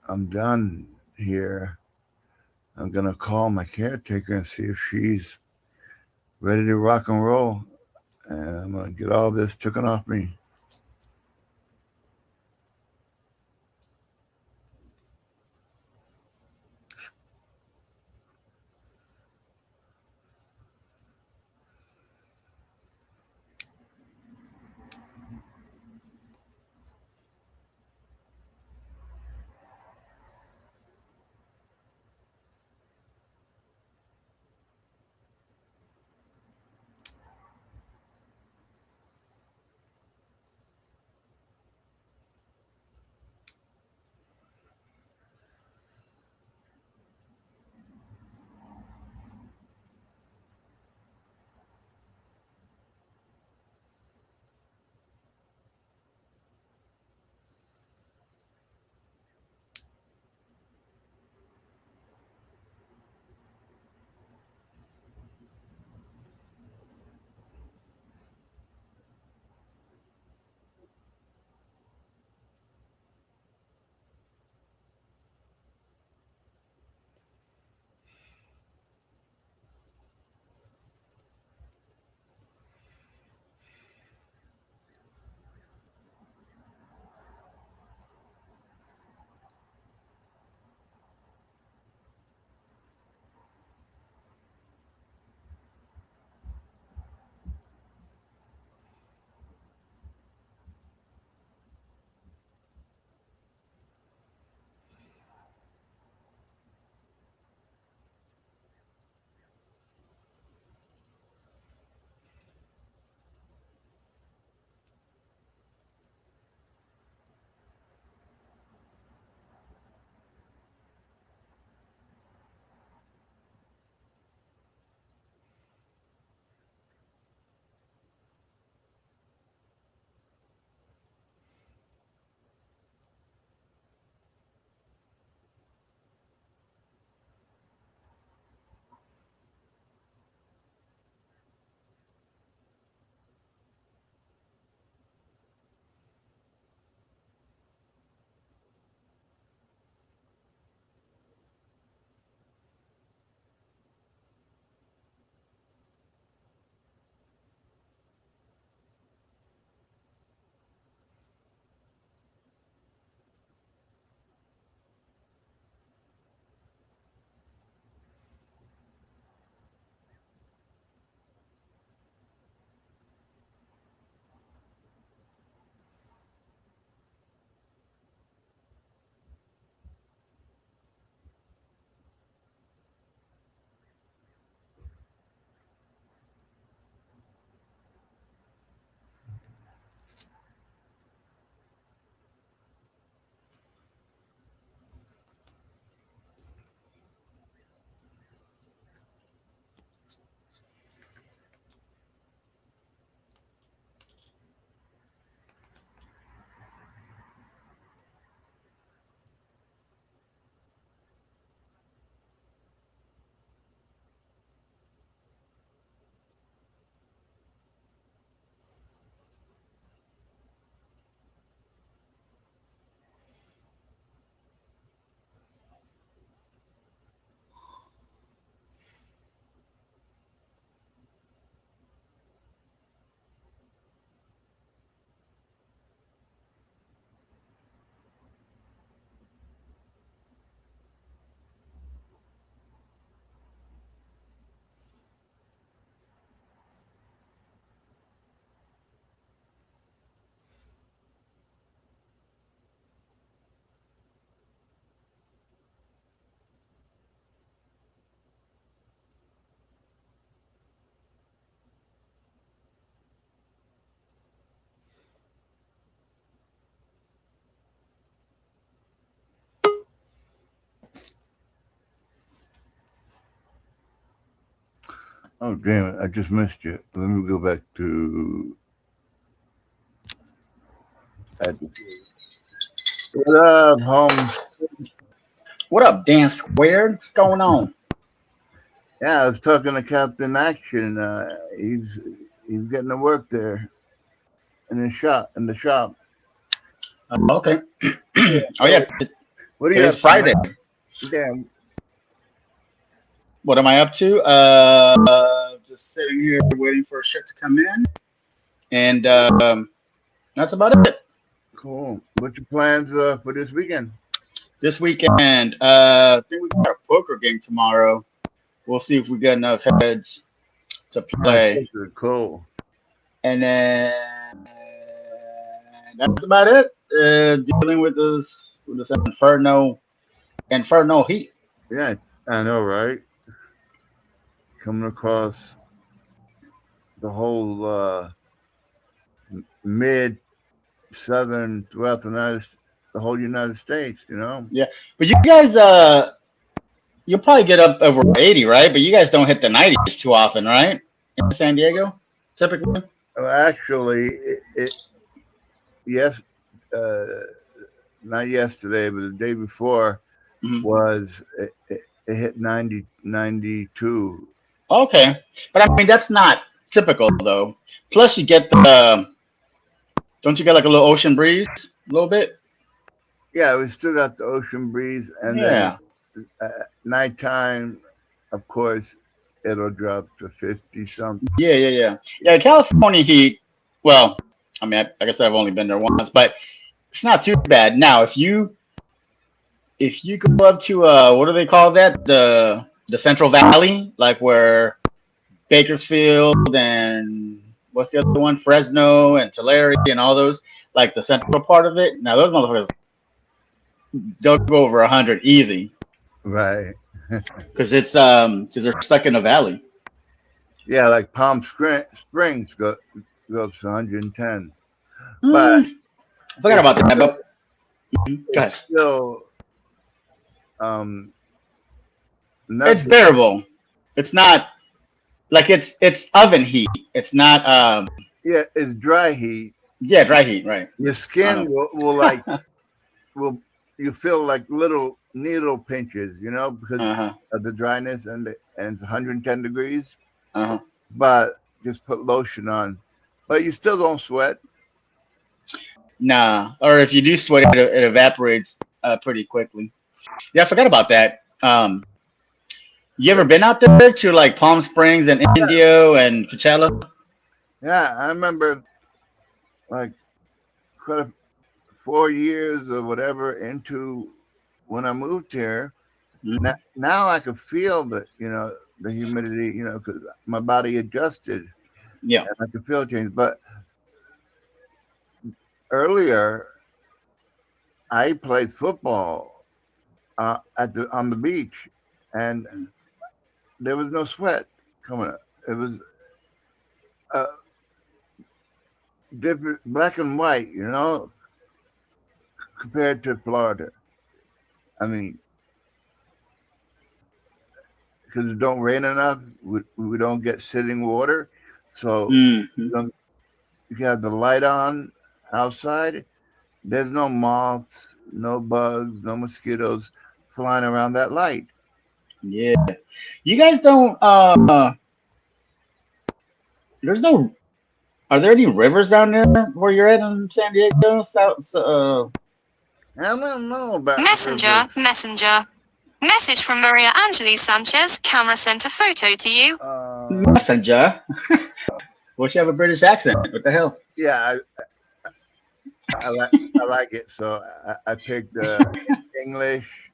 I'm done here, I'm gonna call my caretaker and see if she's ready to rock and roll, and I'm gonna get all this taken off me. Oh, damn it. I just missed you. Let me go back to. At the, what up, Holmes? What up, Dan Squared? What's going on? Yeah, I was talking to Captain Action. He's getting to work there in the shop. Okay. Yeah. Oh yeah, What are it you is up to, Friday. man? Damn. What am I up to? Just sitting here waiting for a ship to come in, and that's about it. Cool. What's your plans for this weekend? This weekend, I think we got a poker game tomorrow. We'll see if we get enough heads to play, Cool. and then that's about it. Dealing with this inferno heat. Yeah, I know, right? Coming across the whole mid southern throughout the whole United States, you know. Yeah, but you guys, you'll probably get up over 80, right? But you guys don't hit the 90s too often, right? In San Diego, typically. Well, actually, yes, not yesterday, but the day before Mhm. was it hit 92. Okay, but I mean that's not typical though. Plus, you get the don't you get like a little ocean breeze, a little bit? Yeah, we still got the ocean breeze, and Yeah, then nighttime, of course, it'll drop to 50 something. yeah. California heat. Well, I mean, like I said, I've only been there once, but it's not too bad. Now, if you go up to what do they call that? The Central Valley, like where Bakersfield and what's the other one? Fresno and Tulare and all those, like the central part of it. Now those motherfuckers they'll go over 100 easy Right. because they're stuck in a valley. Yeah, like Springs goes to 110. But I forgot about that. But go ahead. it's still um It's nothing. bearable. It's not like it's oven heat. It's not Yeah, it's dry heat. yeah, dry heat, right? Your skin Uh-huh. will you feel like little needle pinches, you know, because Uh-huh. of the dryness and it's 110 degrees. Uh-huh. But just put lotion on, but you still don't sweat. Nah. Or if you do sweat, it evaporates pretty quickly. Yeah, I forgot about that. You ever been out there to like Palm Springs and Indio and Coachella? Yeah, I remember like quite 4 years or whatever into when I moved here. Mhm. Now I could feel the humidity, because my body adjusted Yeah. and I could feel it change. But earlier, I played football on the beach, and there was no sweat coming up. It was uh, different, black and white, compared to Florida. I mean, because it don't rain enough, we don't get sitting water, so Hmm. you have the light on outside. There's no moths, no bugs, no mosquitoes flying around that light. Yeah. You guys don't there's no are there any rivers down there where you're at in San Diego? South I don't know about Messenger, rivers. messenger. Message from Maria Angeles Sanchez. Camera sent a photo to you. Messenger. Well, she have a British accent. What the hell? Yeah, I like it. So I picked English,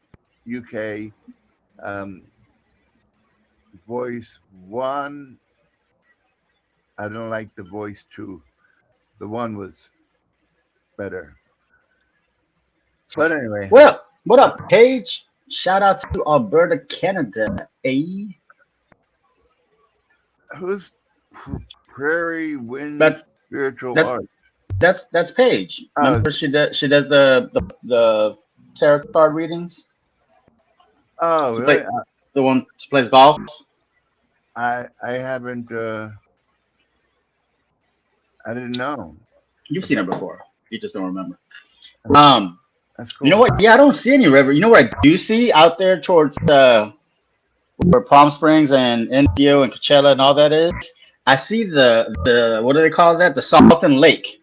UK, voice one. I don't like the voice two. The one was better. But anyway, What up? What up, Paige? Shout out to Alberta, Canada. Eh? who's Prairie Wind That's Spiritual that's Arts? that's Paige. Remember she does the tarot card readings. Oh, She really? play the one she plays golf. I haven't. I didn't know. You've seen it before. You just don't remember. That's cool. You know what? Yeah, I don't see any river. You know what I do see out there towards where Palm Springs and Indio and Coachella and all that is? I see the what do they call that? The Salton Lake.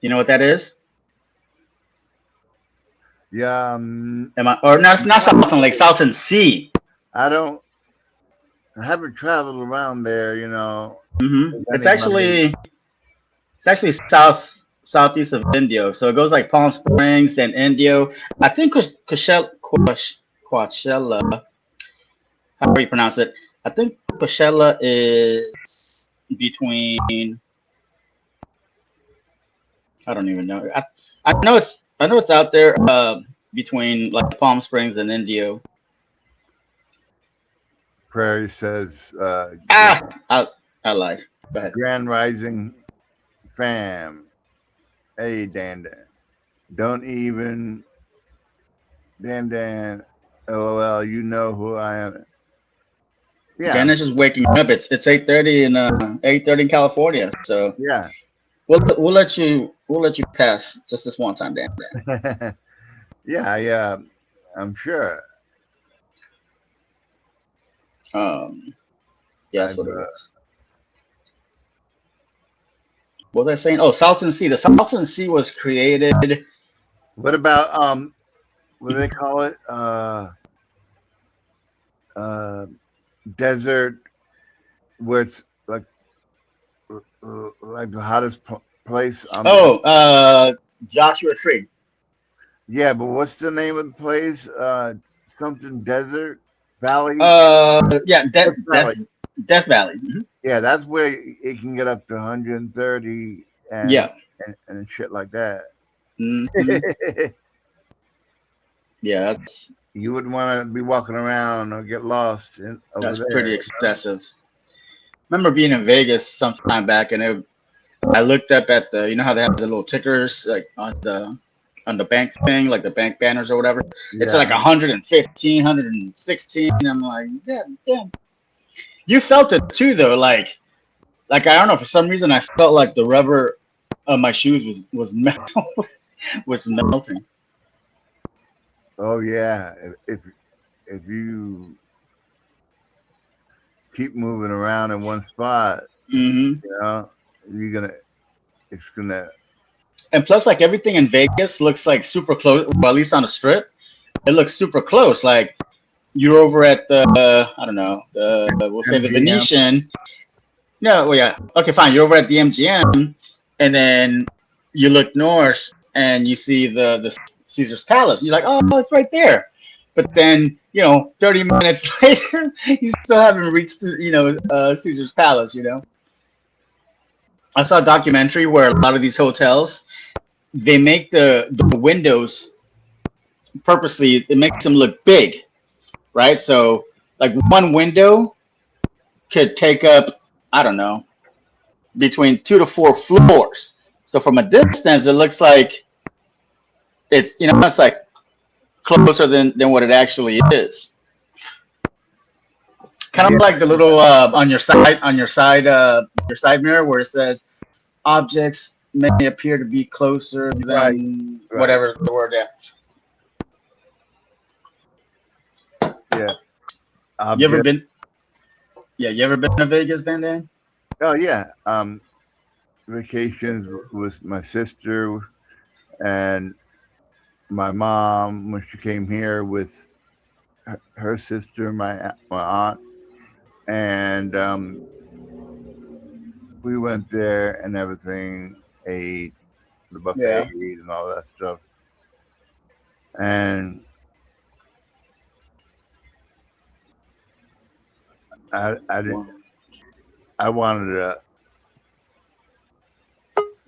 You know what that is? Yeah. Or not Salton Lake, Salton Sea. I haven't traveled around there. You know. Mm-hmm. It's actually southeast of Indio. So it goes like Palm Springs, then Indio. I think Coachella. How do you pronounce it? I think Coachella is between. I don't even know. I know it's out there between like Palm Springs and Indio. Prairie says. I lied. Go ahead. Grand Rising fam. Hey, Dan. Don't even. Dan. LOL. You know who I am. Yeah. Dennis is waking up. It's 8:30 in 8:30 in California. So Yeah. we'll let you pass just this one time, Dan. Yeah. I'm sure. Yeah, that's what it was. What was I saying? Oh, Salton Sea. The Salton Sea was created. What about what do they call it? Desert, where it's like the hottest place. Joshua Tree. Yeah, but what's the name of the place? Something Desert Valley. Yeah, Death Valley. Mm-hmm. Yeah, that's where it can get up to 130 and Yeah. and shit like that. Mm-hmm. Yeah, You wouldn't want to be walking around or get lost over that's there. pretty excessive. Remember being in Vegas some time back, and I looked up at the, you know how they have the little tickers like on the bank thing, like the bank banners or whatever. Yeah. It's like 115, 116. And I'm like, yeah, damn. You felt it too, though. Like I don't know, for some reason I felt like the rubber of my shoes was melting. Oh yeah, if you keep moving around in one spot, Mm-hmm. you know, it's gonna. And plus, like everything in Vegas looks like super close. Well, at least on the strip, it looks super close. Like you're over at the I don't know, we'll say the MGM. Venetian. No, well, yeah, okay, fine. You're over at the MGM, and then you look north and you see the Caesar's Palace. You're like, oh, it's right there. But then, 30 minutes later, you still haven't reached, Caesar's Palace. I saw a documentary where a lot of these hotels, they make the windows purposely, it makes them look big, right? So like one window could take up, I don't know, between 2 to 4 floors. So from a distance, it looks like it's, it's like closer than what it actually is. Kind of like the little on your side mirror where it says objects may appear to be closer than Right. whatever the word is. Yeah. You ever been? Yeah, you ever been to Vegas, Dan? Oh yeah. Vacations with my sister and my mom when she came here with her sister, my aunt, and we went there and everything, ate the buffet and all that stuff, and I wanted to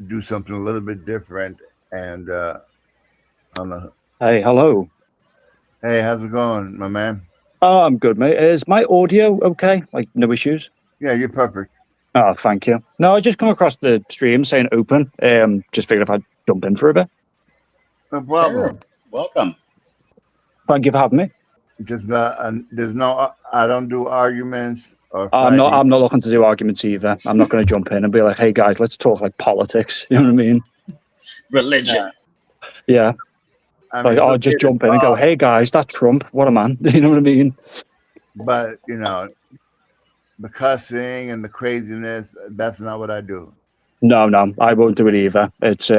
do something a little bit different, and I don't know. Hey, hello. Hey, how's it going, my man? Oh, I'm good, mate. Is my audio okay? Like, no issues? Yeah, you're perfect. Oh, thank you. No, I just come across the stream saying open. Just figured if I'd jump in for a bit. No problem. Sure. Welcome. Thank you for having me. Just there's no. I don't do arguments or I'm fighting. not looking to do arguments either. I'm not going to jump in and be like, "Hey guys, let's talk like politics." You know what I mean? Religion. Yeah. I Like, it's I'll okay just to jump in and go, talk, "Hey guys, that's Trump. What a man!" You know what I mean? but the cussing and the craziness. That's not what I do. No, I won't do it either. It's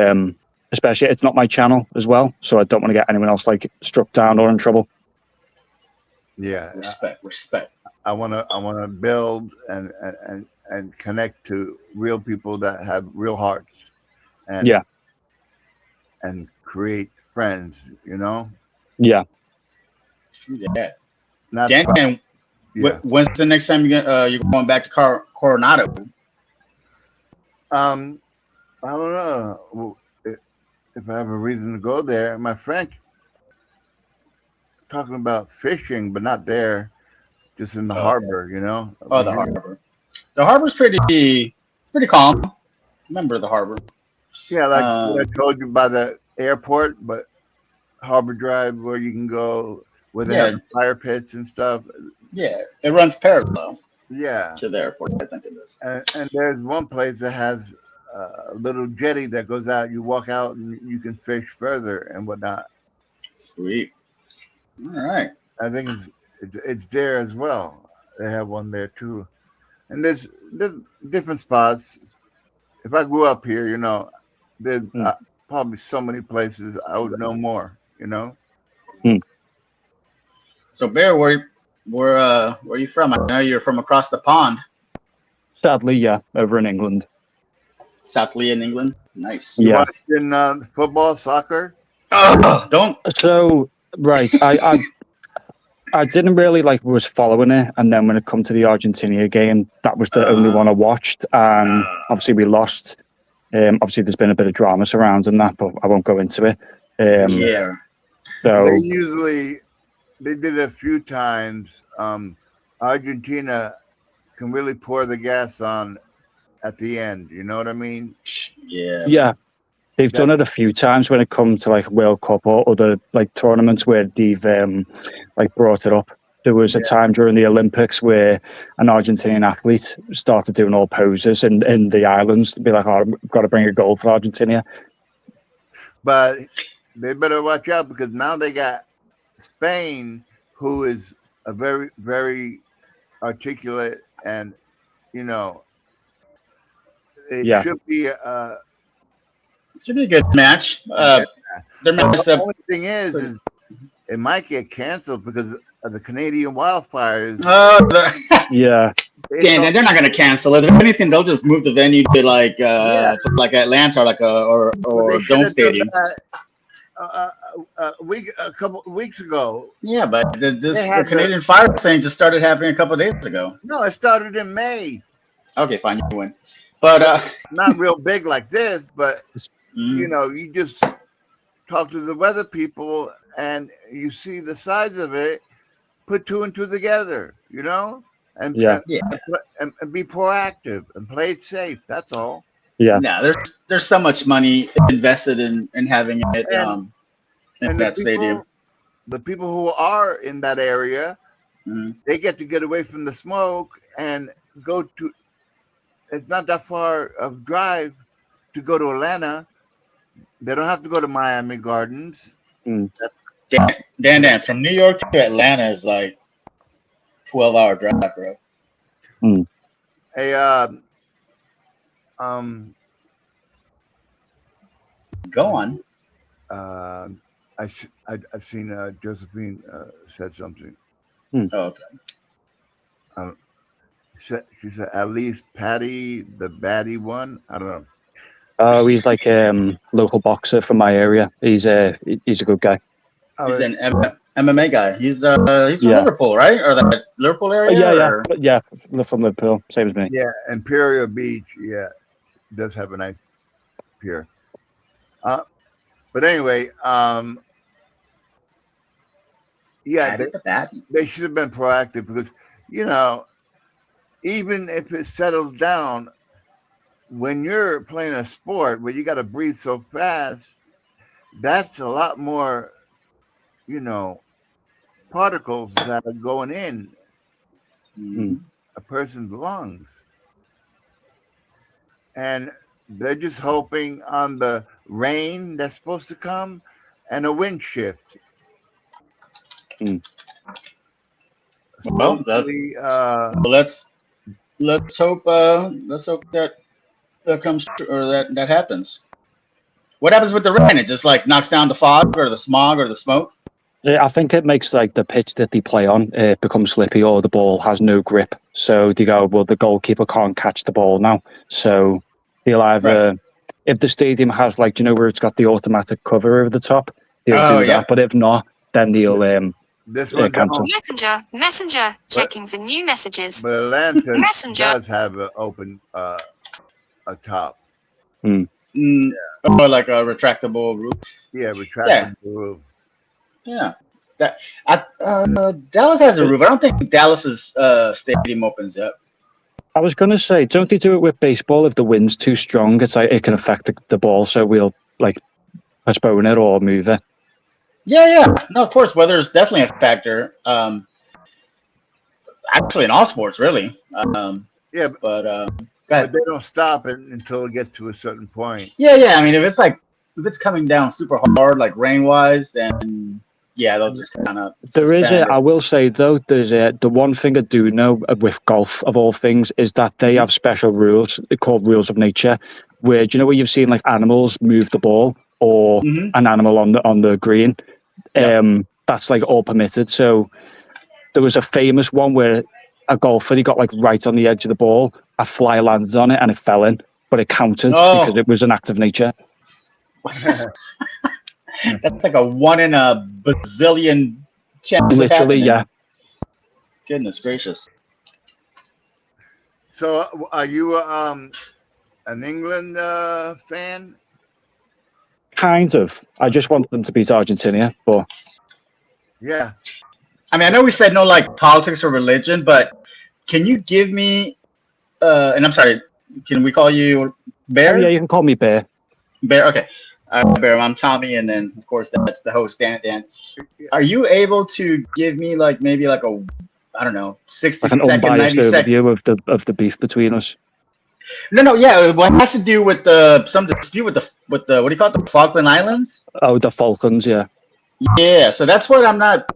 especially it's not my channel as well, so I don't want to get anyone else like struck down or in trouble. Yeah, Respect. I wanna build and connect to real people that have real hearts, and Yeah. and create friends. Yeah. Yeah. Not Dan, fight. Yeah. when's the next time you're going back to Coronado? I don't know if I have a reason to go there. My friend talking about fishing, but not there, just in the harbor. Oh, the harbor. The harbor's pretty calm. Remember the harbor? Yeah, like what I told you by the airport, but Harbor Drive where you can go where they have the fire pits and stuff. Yeah, it runs parallel Yeah, to the airport. I think it is. and there's one place that has a little jetty that goes out. You walk out and you can fish further and whatnot. Sweet. All right. I think it's there as well. They have one there too, and there's different spots. If I grew up here, there's probably so many places I would know more. So Bear, where are you from? I know you're from across the pond. Sadly, yeah, over in England. Southly in England. Nice. Yeah. In football, soccer. Oh, don't. So right, I didn't really was following it, and then when it come to the Argentina game, that was the only one I watched, and obviously we lost. Obviously, there's been a bit of drama surrounding that, but I won't go into it. Yeah. So They did it a few times. Argentina can really pour the gas on at the end. You know what I mean? Yeah. Yeah. They've done it a few times when it comes to World Cup or other tournaments where they've brought it up. There was a time during the Olympics where an Argentinian athlete started doing all poses in the islands to be like, "Oh, I've got to bring a gold for Argentina." But they better watch out because now they got Spain, who is a very, very articulate, and it should be It should be a good match. Their match the only thing is it might get canceled because of the Canadian wildfires. Yeah. Dan, they're not going to cancel it. If anything, they'll just move the venue to to Atlanta or Dome Stadium. A couple weeks ago. Yeah, but the Canadian Fire thing just started happening a couple of days ago. No, it started in May. Okay, fine, you win. But not real big like this, but you just talk to the weather people and you see the size of it, put two and two together, and and be proactive and play it safe. That's all. Yeah. No, there's so much money invested in having it in that stadium. The people who are in that area, they get to get away from the smoke and go to. It's not that far of drive to go to Atlanta. They don't have to go to Miami Gardens. Dan, from New York to Atlanta is 12-hour drive, bro. Hey, go on. I've seen Josephine said something. Oh, okay. She said at least Patty, the baddie one. I don't know. Oh, he's local boxer from my area. He's a good guy. He's an MMA guy. He's from Liverpool, right? Or the Liverpool area? Yeah, from Liverpool, same as me. Yeah, Imperial Beach. Yeah, does have a nice pier. But anyway, they should have been proactive because even if it settles down, when you're playing a sport where you got to breathe so fast, that's a lot more, particles that are going in Mm. a person's lungs. And they're just hoping on the rain that's supposed to come and a wind shift. Well, Supposedly, Well, let's hope that comes true, or that happens. What happens with the rain? It just like knocks down the fog or the smog or the smoke. Yeah, I think it makes like the pitch that they play on become slippy, or the ball has no grip. So they go, well, the goalkeeper can't catch the ball now. So they'll either, if the stadium has like, do you know where it's got the automatic cover over the top, they'll do yeah. that. But if not, then they'll this one cancel. don't. Messenger, checking for new messages. But a lantern Messenger. does have an open a top. Or like a retractable roof. Yeah, retractable roof. Yeah, Dallas has a roof. I don't think Dallas's stadium opens up. I was going to say, don't they do it with baseball? If the wind's too strong, it's like it can affect the ball. So we'll like postpone it or move it. Yeah. No, of course, weather is definitely a factor. Actually, in all sports, really. Yeah, But go but ahead. they don't stop it until it gets to a certain point. Yeah. I mean, if it's coming down super hard, like rain wise, then yeah, they'll just kind of. There is I will say though, there's the one thing I do know with golf of all things is that they have special rules. They're called rules of nature, where do you know where you've seen like animals move the ball or an animal on the green? That's like all permitted. So there was a famous one where a golfer, he got like right on the edge of the ball, a fly landed on it and it fell in, but it counted because it was an act of nature. That's like a 1 in a bazillion chance. Literally, yeah. Goodness gracious. So, are you an England fan? Kind of. I just want them to beat Argentina, but Yeah. I mean, I know we said no like politics or religion, but can you give me? And I'm sorry, can we call you Bear? yeah, you can call me Bear. Bear, okay. Bear, I'm Tommy, and then of course that's the host, Dan. Are you able to give me like maybe like a, I don't know, 60 Like an second, unbiased 90 second? overview of the beef between us. No, yeah. What has to do with some dispute with the what do you call it, the Falkland Islands? Oh, the Falcons, yeah. Yeah, so that's what I'm not.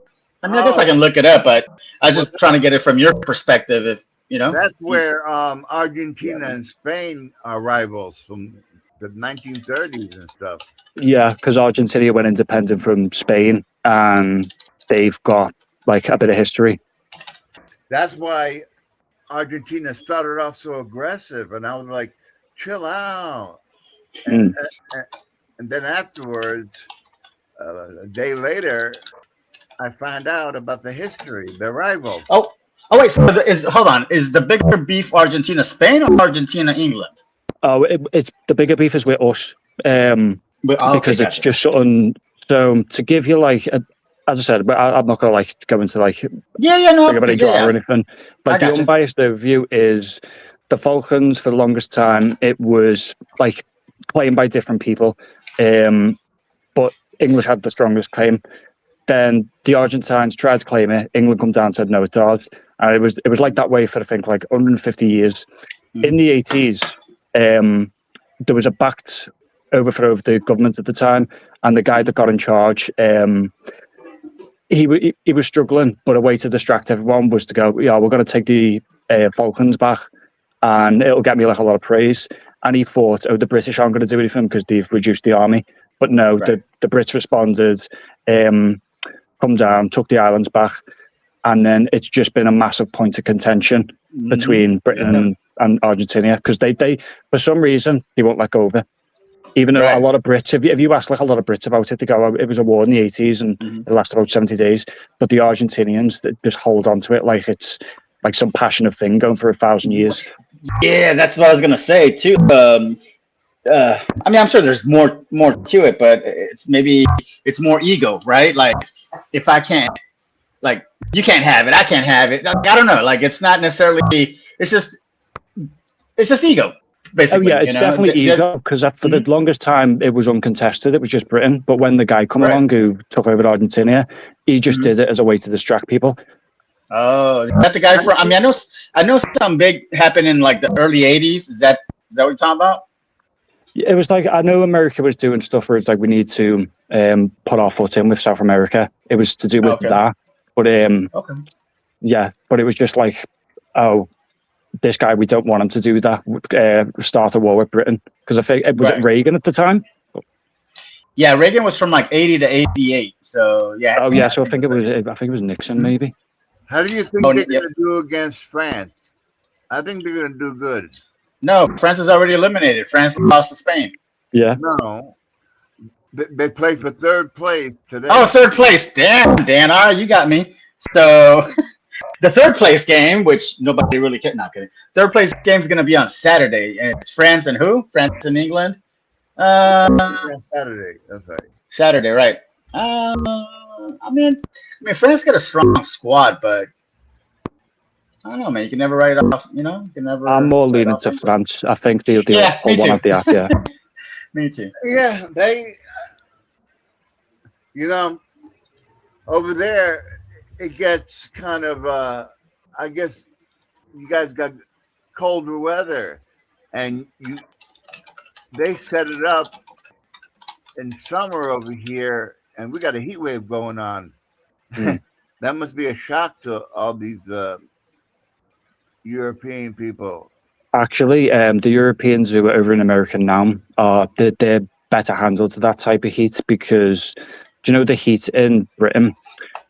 I mean, I guess I can look it up, but I'm just trying to get it from your perspective. If you know, That's where Argentina and Spain are rivals from the 1930s and stuff. Yeah, because Argentina went independent from Spain and they've got like a bit of history. That's why Argentina started off so aggressive, and I was like, chill out. And then afterwards, a day later, I found out about the history, the rivals. Oh wait. So hold on. Is the bigger beef Argentina Spain or Argentina England? Oh, it's the bigger beef is with us. Because it's just something. So to give you like, as I said, but I'm not gonna like go into like no, bring up any drama or anything. But the unbiased overview is the Falcons for the longest time. It was like claimed by different people, but English had the strongest claim. Then the Argentines tried to claim it. England come down and said no, it's ours. And it was like that way for I think like 150 years. In the 80s, there was a backed overthrow of the government at the time, and the guy that got in charge, he was struggling, but a way to distract everyone was to go, yeah, we're going to take the Falklands back, and it'll get me like a lot of praise. And he thought, oh, the British aren't going to do anything because they've reduced the army. But no, the Brits responded, come down, took the islands back, and then it's just been a massive point of contention between Britain and Argentina, because they for some reason they won't let go of it. Even though a lot of Brits, if you ask like a lot of Brits about it, they go, oh, it was a war in the 80s and it lasted about 70 days. But the Argentinians they just hold on to it like it's like some passionate thing going for 1,000 years. Yeah, that's what I was gonna say too. I mean, I'm sure there's more to it, but it's more ego, right? Like, if I can't, like, you can't have it, I can't have it. I don't know. Like, it's not necessarily. It's just ego. basically. yeah, it's you know? definitely Th- th- ego because for the longest time it was uncontested. It was just Britain. But when the guy come Right. along who took over Argentina, he just Mhm. did it as a way to distract people. Oh, is that the guy from? I mean, I know something big happened in like the early '80s. Is that what you're talking about? It was like I know America was doing stuff where it's like we need to put our foot in with South America. It was to do with Okay. that, but Okay. yeah, but it was just like, oh, this guy, we don't want him to do that. Start a war with Britain because I think it was Right. Reagan at the time. Yeah, Reagan was from like '80 to '88. So yeah. Oh yeah, so I think it was Nixon maybe. How do you think Oh, they're yep. going to do against France? I think they're going to do good. No, France is already eliminated. France lost to Spain. Yeah, No, they play for third place today. Oh, third place. Damn, Dan. All right, you got me. So the third place game, which nobody really cared. Not kidding. Third place game is going to be on Saturday, and it's France and who? France and England. Yeah, Saturday. That's right. Saturday, right? I mean, France got a strong squad, but I don't know, man. You can never write it off. You know, you can never. I'm more write it leaning off to anything. France. I think they'll Yeah, pull me one too. out the app. Yeah, Me too. Yeah, you know, over there, it gets kind of, I guess you guys got colder weather and they set it up in summer over here and we got a heat wave going on. Mm. That must be a shock to all these European people. actually, the Europeans who are over in America now they're better handled to that type of heat because do you know the heat in Britain?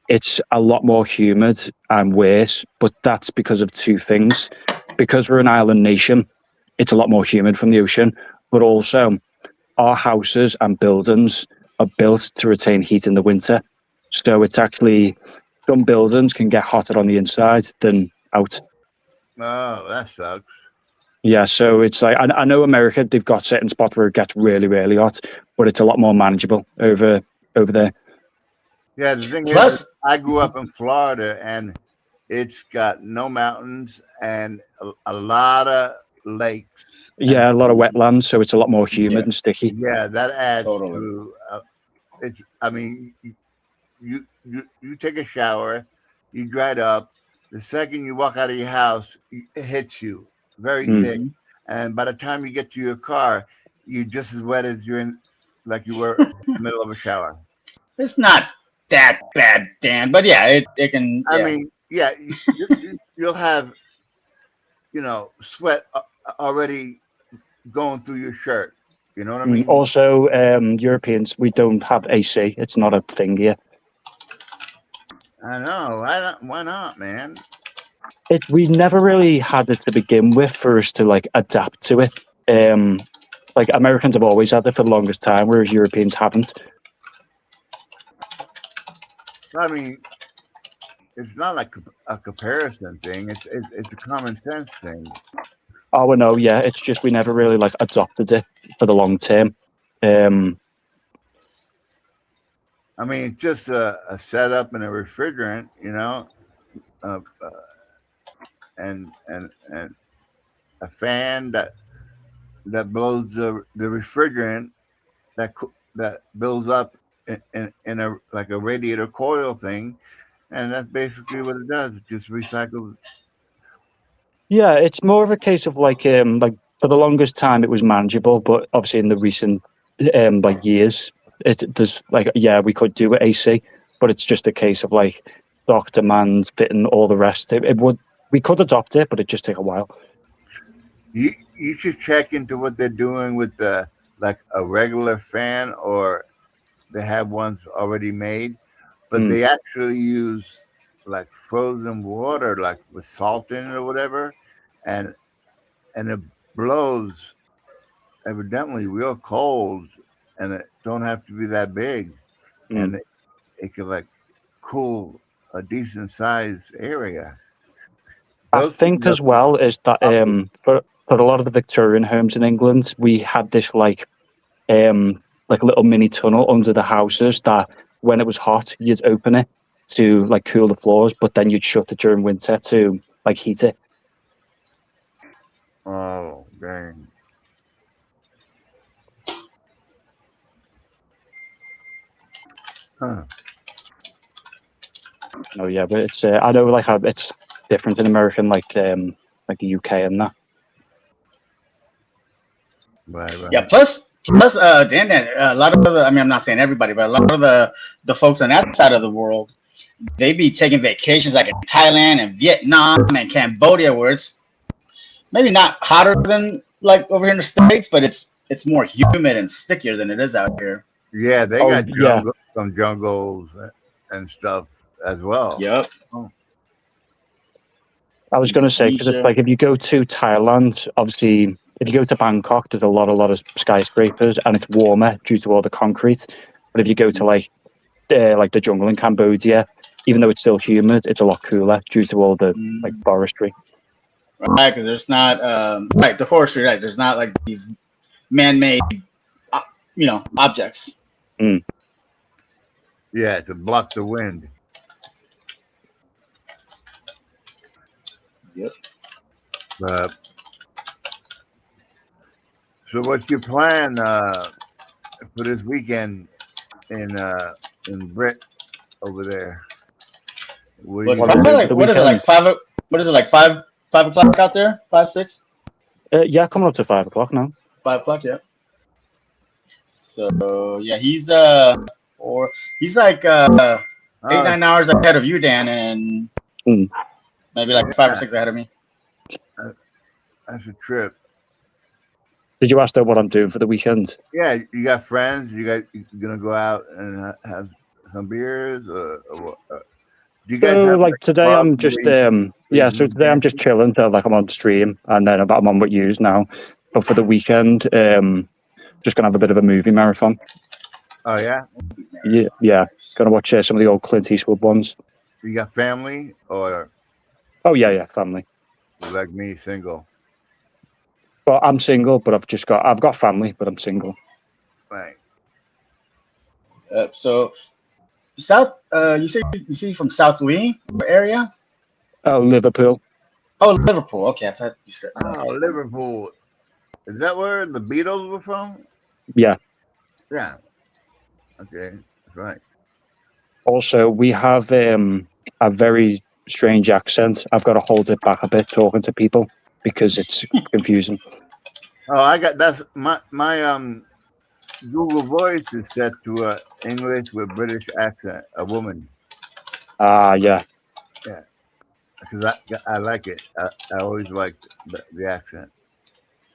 It's a lot more humid and worse, but that's because of two things. Because we're an island nation, it's a lot more humid from the ocean, but also our houses and buildings are built to retain heat in the winter. So it's actually, some buildings can get hotter on the inside than out. Oh, that sucks. Yeah, so it's like, I know America, they've got certain spots where it gets really, really hot, but it's a lot more manageable over there. Yeah, the thing Plus- is, I grew up in Florida and it's got no mountains and a lot of lakes. Yeah, a And lot of wetlands, so it's a lot more humid Yeah. and sticky. yeah, that adds Totally. to it's. I mean, you take a shower, you dry it up. The second you walk out of your house, it hits you very Mm. thick, and by the time you get to your car, you're just as wet as you're in, like you were in the middle of a shower. It's not that bad, Dan, but yeah, it can. I Yeah. mean, yeah, you'll have, sweat already going through your shirt. You know what I mean? Also, Europeans, we don't have AC. It's not a thing here. I know. Why not, man? We never really had it to begin with for us to like adapt to it. Like Americans have always had it for the longest time, whereas Europeans haven't. I mean, it's not like a comparison thing. It's a common sense thing. Oh, I know, yeah. It's just we never really like adopted it for the long term. I mean, it's just a setup and a refrigerant, and a fan that blows the refrigerant that builds up in a like a radiator coil thing, and that's basically what it does. It just recycles. Yeah, it's more of a case of like for the longest time it was manageable, but obviously in the recent like years, there's like we could do it AC, but it's just a case of like stock demand fitting all the rest. We could adopt it, but it just take a while. You should check into what they're doing with the like a regular fan, or they have ones already made, but they actually use like frozen water, like with salt in it or whatever, and it blows evidently real cold, and it don't have to be that big, and it can like cool a decent sized area. I think as well is that for a lot of the Victorian homes in England, we had this like little mini tunnel under the houses that when it was hot, you'd open it to like cool the floors, but then you'd shut it during winter to like heat it. Oh, dang. Huh. No, yeah, but it's I know like how it's different in American like the UK and that. Right, right. Yeah. Plus, Dan, a lot of the. I mean, I'm not saying everybody, but a lot of the folks on that side of the world, they be taking vacations like in Thailand and Vietnam and Cambodia, where it's maybe not hotter than like over here in the States, but it's more humid and stickier than it is out here. Yeah, they Oh, got yeah. some jungles and stuff as well. Yep. I was going to say because it's like if you go to Thailand, obviously, if you go to Bangkok, there's a lot of skyscrapers and it's warmer due to all the concrete. But if you go to like the jungle in Cambodia, even though it's still humid, it's a lot cooler due to all the like forestry. Right, because there's not right the forestry. Right, there's not like these man-made, objects. Yeah, to block the wind. Yep. So what's your plan for this weekend in Brit over there? What What's do you- probably like, the what is it like weekend. 5? What is it like 5 o'clock out there? 5, 6, Yeah, coming up to 5 o'clock now. 5 o'clock. Yeah. So yeah, he's like 8-9 hours ahead of you, Dan, and maybe like 5 or 6 ahead of me. That's a trip. Did you ask though what I'm doing for the weekend? Yeah, you got friends. You gonna go out and have some beers, or what? Do you guys So have like today I'm clubs just where yeah, so today I'm just chilling till like I'm on stream and then I'm on with yous now. But for the weekend, just gonna have a bit of a movie marathon. Oh yeah, Yeah, gonna watch some of the old Clint Eastwood ones. you got family or Oh yeah, family. like me, single? But I'm single, but I've got family, but I'm single. Right. So South, you say from South Lee area? Oh, Liverpool. Oh, Liverpool. Okay, I thought you said. Oh, Liverpool. Is that where the Beatles were from? Yeah. Yeah. Okay, that's right. Also, we have a very strange accent. I've got to hold it back a bit talking to people because it's confusing. Oh, that's my Google Voice is set to English with British accent, a woman, Yeah. because I like it. I always liked the accent.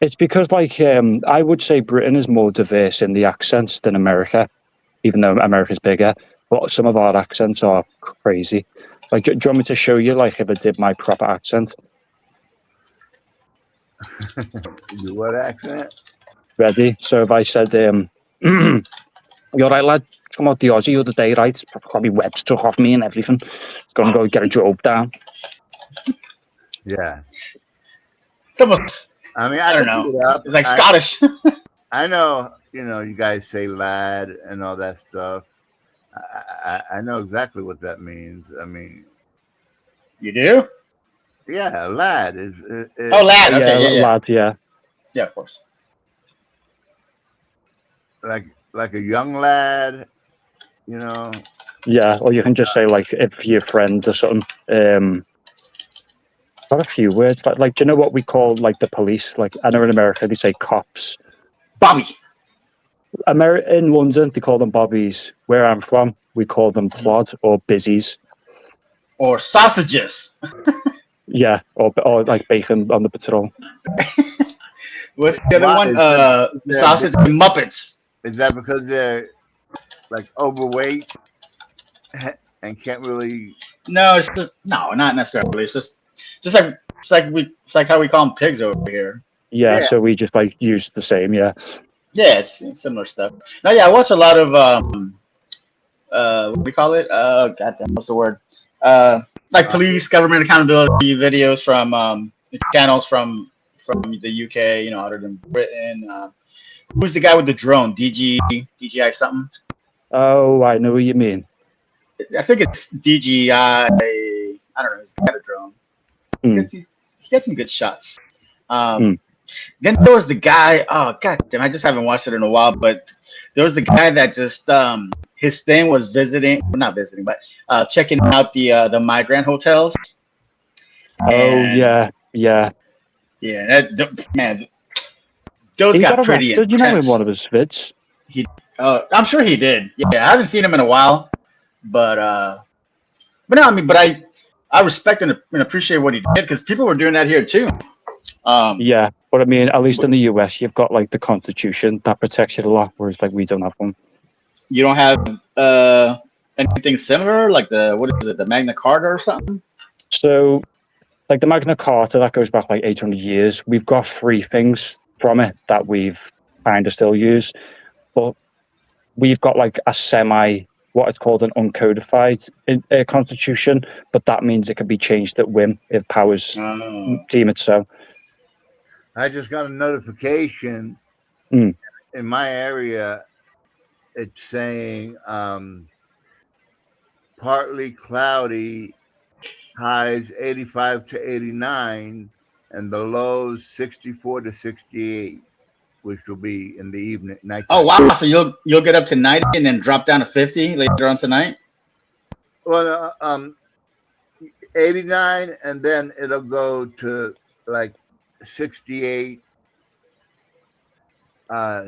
It's because, like, I would say Britain is more diverse in the accents than America, even though America's bigger. But some of our accents are crazy. Like, do you want me to show you, like, if I did my proper accent? You what accent? Ready? So if I said, you're right, lad, come out the Aussie the other day, right? Probably web stuck off me and everything. It's going to go get a job down. Yeah. It's almost, I mean, I I don't can know. pick it up. It's like Scottish. I know, you guys say lad and all that stuff. I know exactly what that means. I mean, You do? yeah, lad is. Oh, lad. Okay, yeah. Lad, yeah. Yeah, of course. like a young lad, you know. Yeah, or you can just say, like, if you're friends or something. Got a few words. Like, do you know what we call, like, the police? Like, I know in America they say cops. Bobby. In London, they call them bobbies. Where I'm from, we call them plod or busies. Or sausages. Yeah, or like bacon on the patrol. What's the other Why one? is that- Sausage and Muppets. Is that because they're like overweight and can't really? No, it's just no, not necessarily. It's like how we call them pigs over here. Yeah, Yeah. so we just like use the same. Yeah, Yeah, it's similar stuff. No, yeah, I watch a lot of what do we call it? Goddamn, what's the word? Like police, government accountability videos from channels from the UK, other than Britain. Who's the guy with the drone? DJI something? Oh, I know what you mean. I think it's DJI. I don't know. He's got a drone. He gets some good shots. Then there was the guy. Oh god damn! I just haven't watched it in a while. But there was a guy that just his thing was visiting, well, not visiting, but checking out the migrant hotels. Oh And, yeah, yeah. yeah, man, those He got got pretty arrested, intense. in one of his vids. I'm sure he did. Yeah, I haven't seen him in a while, but no, I mean, but I respect and appreciate what he did because people were doing that here too. Yeah, but I mean, at least in the US, you've got like the Constitution that protects you a lot, whereas like we don't have one. You don't have anything similar, like what is it, the Magna Carta or something? So, like the Magna Carta, that goes back like 800 years. We've got 3 things from it that we've kind of still use, but we've got like a what it's called an uncodified constitution, but that means it can be changed at whim if powers deem it so. I just got a notification Mm. in my area. It's saying partly cloudy, highs 85 to 89, and the lows 64 to 68, which will be in the evening, night. Oh wow! So you'll get up to 90 and then drop down to 50 later on tonight. Well, 89, and then it'll go to like 68,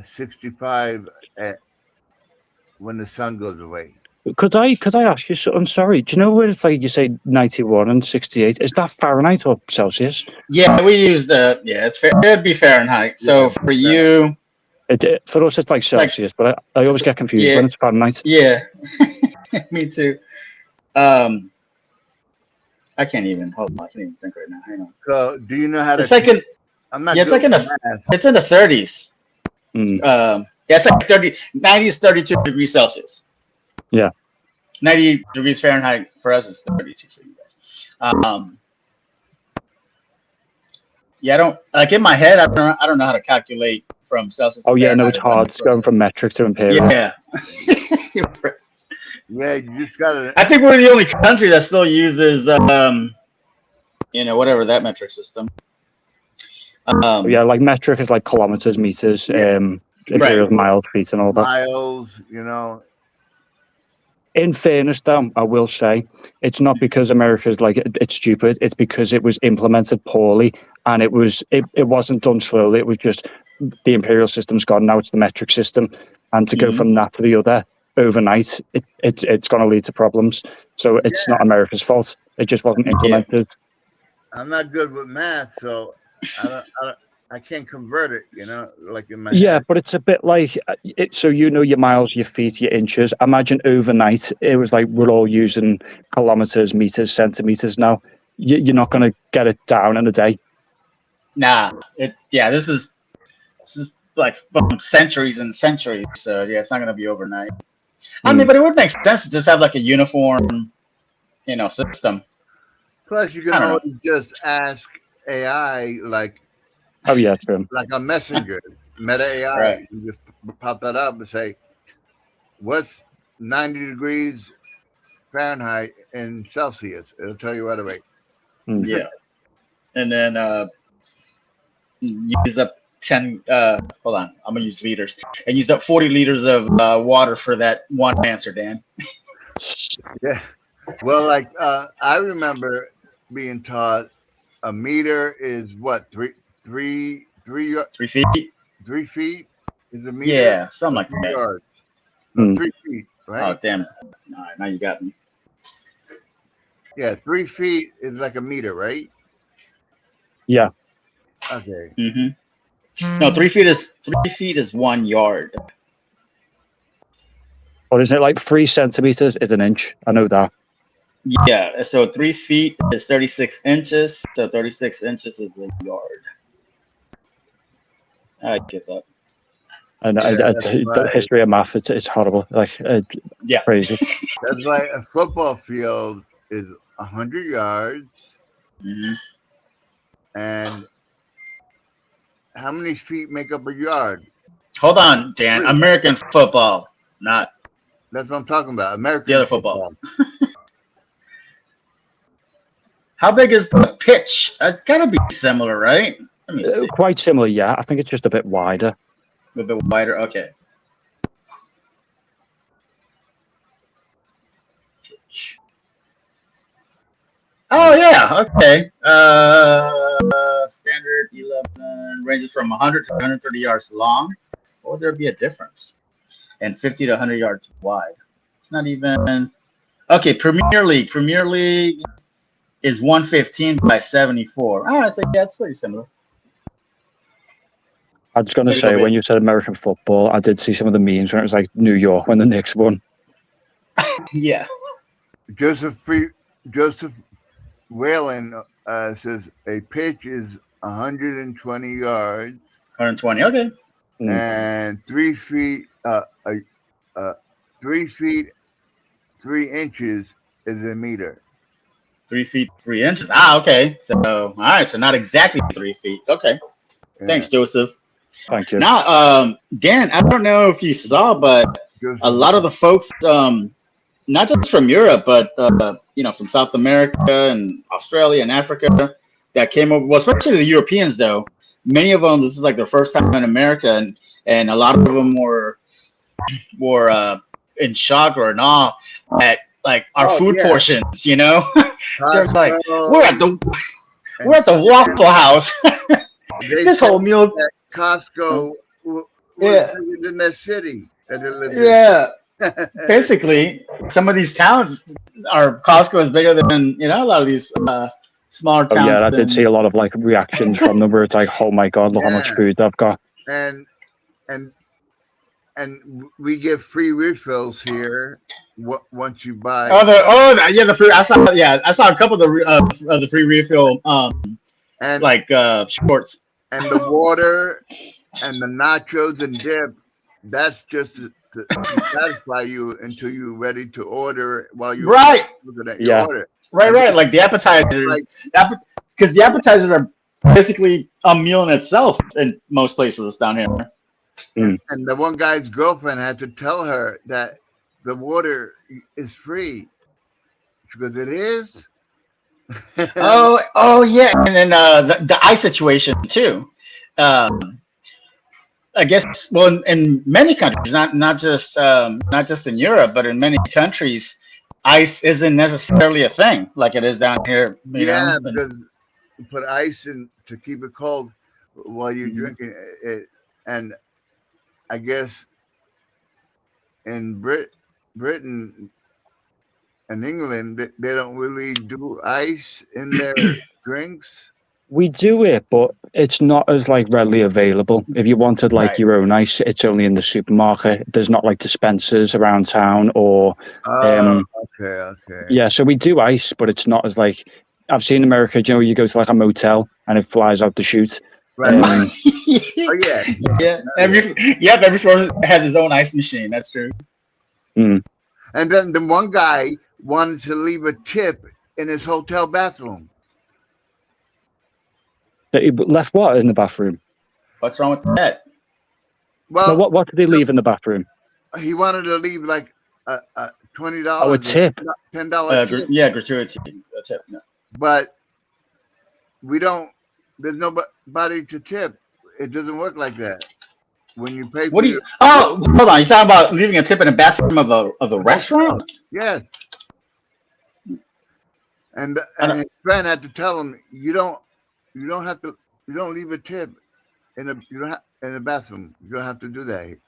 65 when the sun goes away. Could I ask you something? Sorry, do you know where it's like you say 91 and 68? Is that Fahrenheit or Celsius? Yeah, we use it's fair. It'd be Fahrenheit. So for you, for us it's like Celsius, but I always get confused when it's Fahrenheit. Yeah, me too. I can't even hold on. I can't even think right now. Hang on. So, do you know how to? It's like I'm not. Yeah, it's like it's in the 30s. Mm. Yeah, it's like 90 is 32 degrees Celsius. Yeah. 90 degrees Fahrenheit for us is 32 for you guys. Yeah, I don't like in my head. I don't know how to calculate from Celsius. Oh yeah, no, it's hard. It's going from metric to imperial. Yeah. Yeah, you just gotta. I think we're the only country that still uses, whatever that metric system. Yeah, like metric is like kilometers, meters, imperial miles, feet, and all that. Miles, In fairness, though, I will say it's not because America's like it's stupid. It's because it was implemented poorly, and it wasn't done slowly. It was just the imperial system's gone. Now it's the metric system, and to go from that to the other overnight, it's going to lead to problems. So it's not America's fault. It just wasn't implemented. I'm not good with math, so I can't convert it, like in my Yeah, head. but it's a bit like so your miles, your feet, your inches. Imagine overnight it was like we're all using kilometers, meters, centimeters now. You're not going to get it down in a day. Nah, this is like from centuries and centuries. So yeah, it's not going to be overnight. I mean, but it would make sense to just have like a uniform, system. Plus, you can always just ask AI like. Oh yeah, true. Like a messenger, Meta AI. Right. You just pop that up and say, "What's 90 degrees Fahrenheit in Celsius?" It'll tell you right away. Yeah, and then use up 10. Hold on, I'm gonna use liters. And use up 40 liters of water for that one answer, Dan. Yeah. Well, like I remember being taught a meter is what 3 feet. 3 feet is a meter. Yeah, something like 3 that. yards. No, 3 feet, Oh right? damn! All right, now you got me. Yeah, 3 feet is like a meter, right? Yeah. Okay. Mm-hmm. No, 3 feet is 1 yard. Or is it like 3 centimeters is an inch? I know that. Yeah, so 3 feet is 36 inches. So 36 inches is a yard. I get that. And the history of math, it's horrible. Like, crazy. That's like a football field is 100 yards. Mm-hmm. And how many feet make up a yard? Hold on, Dan. American football, not. That's what I'm talking about. American the other football. How big is the pitch? It's gotta be similar, right? Let me see. Quite similar, yeah. I think it's just a bit wider. A bit wider. Okay. Oh yeah, okay. Standard 11 ranges from 100 to 130 yards long. Or there be a difference? And 50 to 100 yards wide. It's not even. Okay, Premier League. Premier League is 115 by 74. Oh, it's like yeah, it's pretty similar. I was going to Maybe a say, little when you said American football, I did see some of the memes when it was like New York when the Knicks won. Yeah. Joseph Whalen says a pitch is 120 yards 120. Okay. and 3 feet. 3 feet 3 inches is a meter. 3 feet 3 inches. Ah, okay. So all right. So not exactly 3 feet. Okay. Yeah. Thanks, Joseph. Thank you. Now, Dan, I don't know if you saw, but Joseph, a lot of the folks, not just from Europe, but from South America and Australia and Africa, that came over. Well, especially the Europeans, though. Many of them, this is like their first time in America, and a lot of them were in shock or in awe at like our food portions. They're like, we're at the Waffle House. This whole meal. Costco Yeah. in their city that they live Yeah. Basically, some of these towns are Costco is bigger than a lot of these smaller Oh, towns. yeah, I did see a lot of like reactions from them where it's like, oh my God, look how much Yeah. food I've got. and we give free refills here once you buy. The free. I saw a couple of the free refill and shorts. and the water and the nachos and dip, that's just to satisfy you until you're ready to order while you're Right. looking at your Yeah. order. Right. Like the appetizers, because the appetizers are basically a meal in itself in most places down here. And the one guy's girlfriend had to tell her that the water is free. She goes, "It is." Oh yeah, and then the ice situation too. I guess in many countries, not just in Europe, but in many countries, ice isn't necessarily a thing like it is down here. Yeah, because you put ice in to keep it cold while you're drinking it, and I guess in Britain and England, they don't really do ice in their drinks. We do it, but it's not as like readily available. If you wanted like Right. your own ice, it's only in the supermarket. There's not like dispensers around town or Okay. yeah. So we do ice, but it's not as like I've seen in America. You go to like a motel and it flies out the chute. Right. Um, Oh yeah. Yeah. Every floor has his own ice machine. That's true. And then the one guy wanted to leave a tip in his hotel bathroom. He left what in the bathroom? What's wrong with that? Well, So what did he leave in the bathroom? he wanted to leave like a $20. Oh, a tip. $10 tip. Yeah, gratuity. That's it. No. But we don't. There's nobody to tip. It doesn't work like that. When you pay for What do you? Oh, hold on. You're talking about leaving a tip in the bathroom of a restaurant? Yes. And his friend had to tell him, you don't leave a tip in the bathroom. You don't have to do that.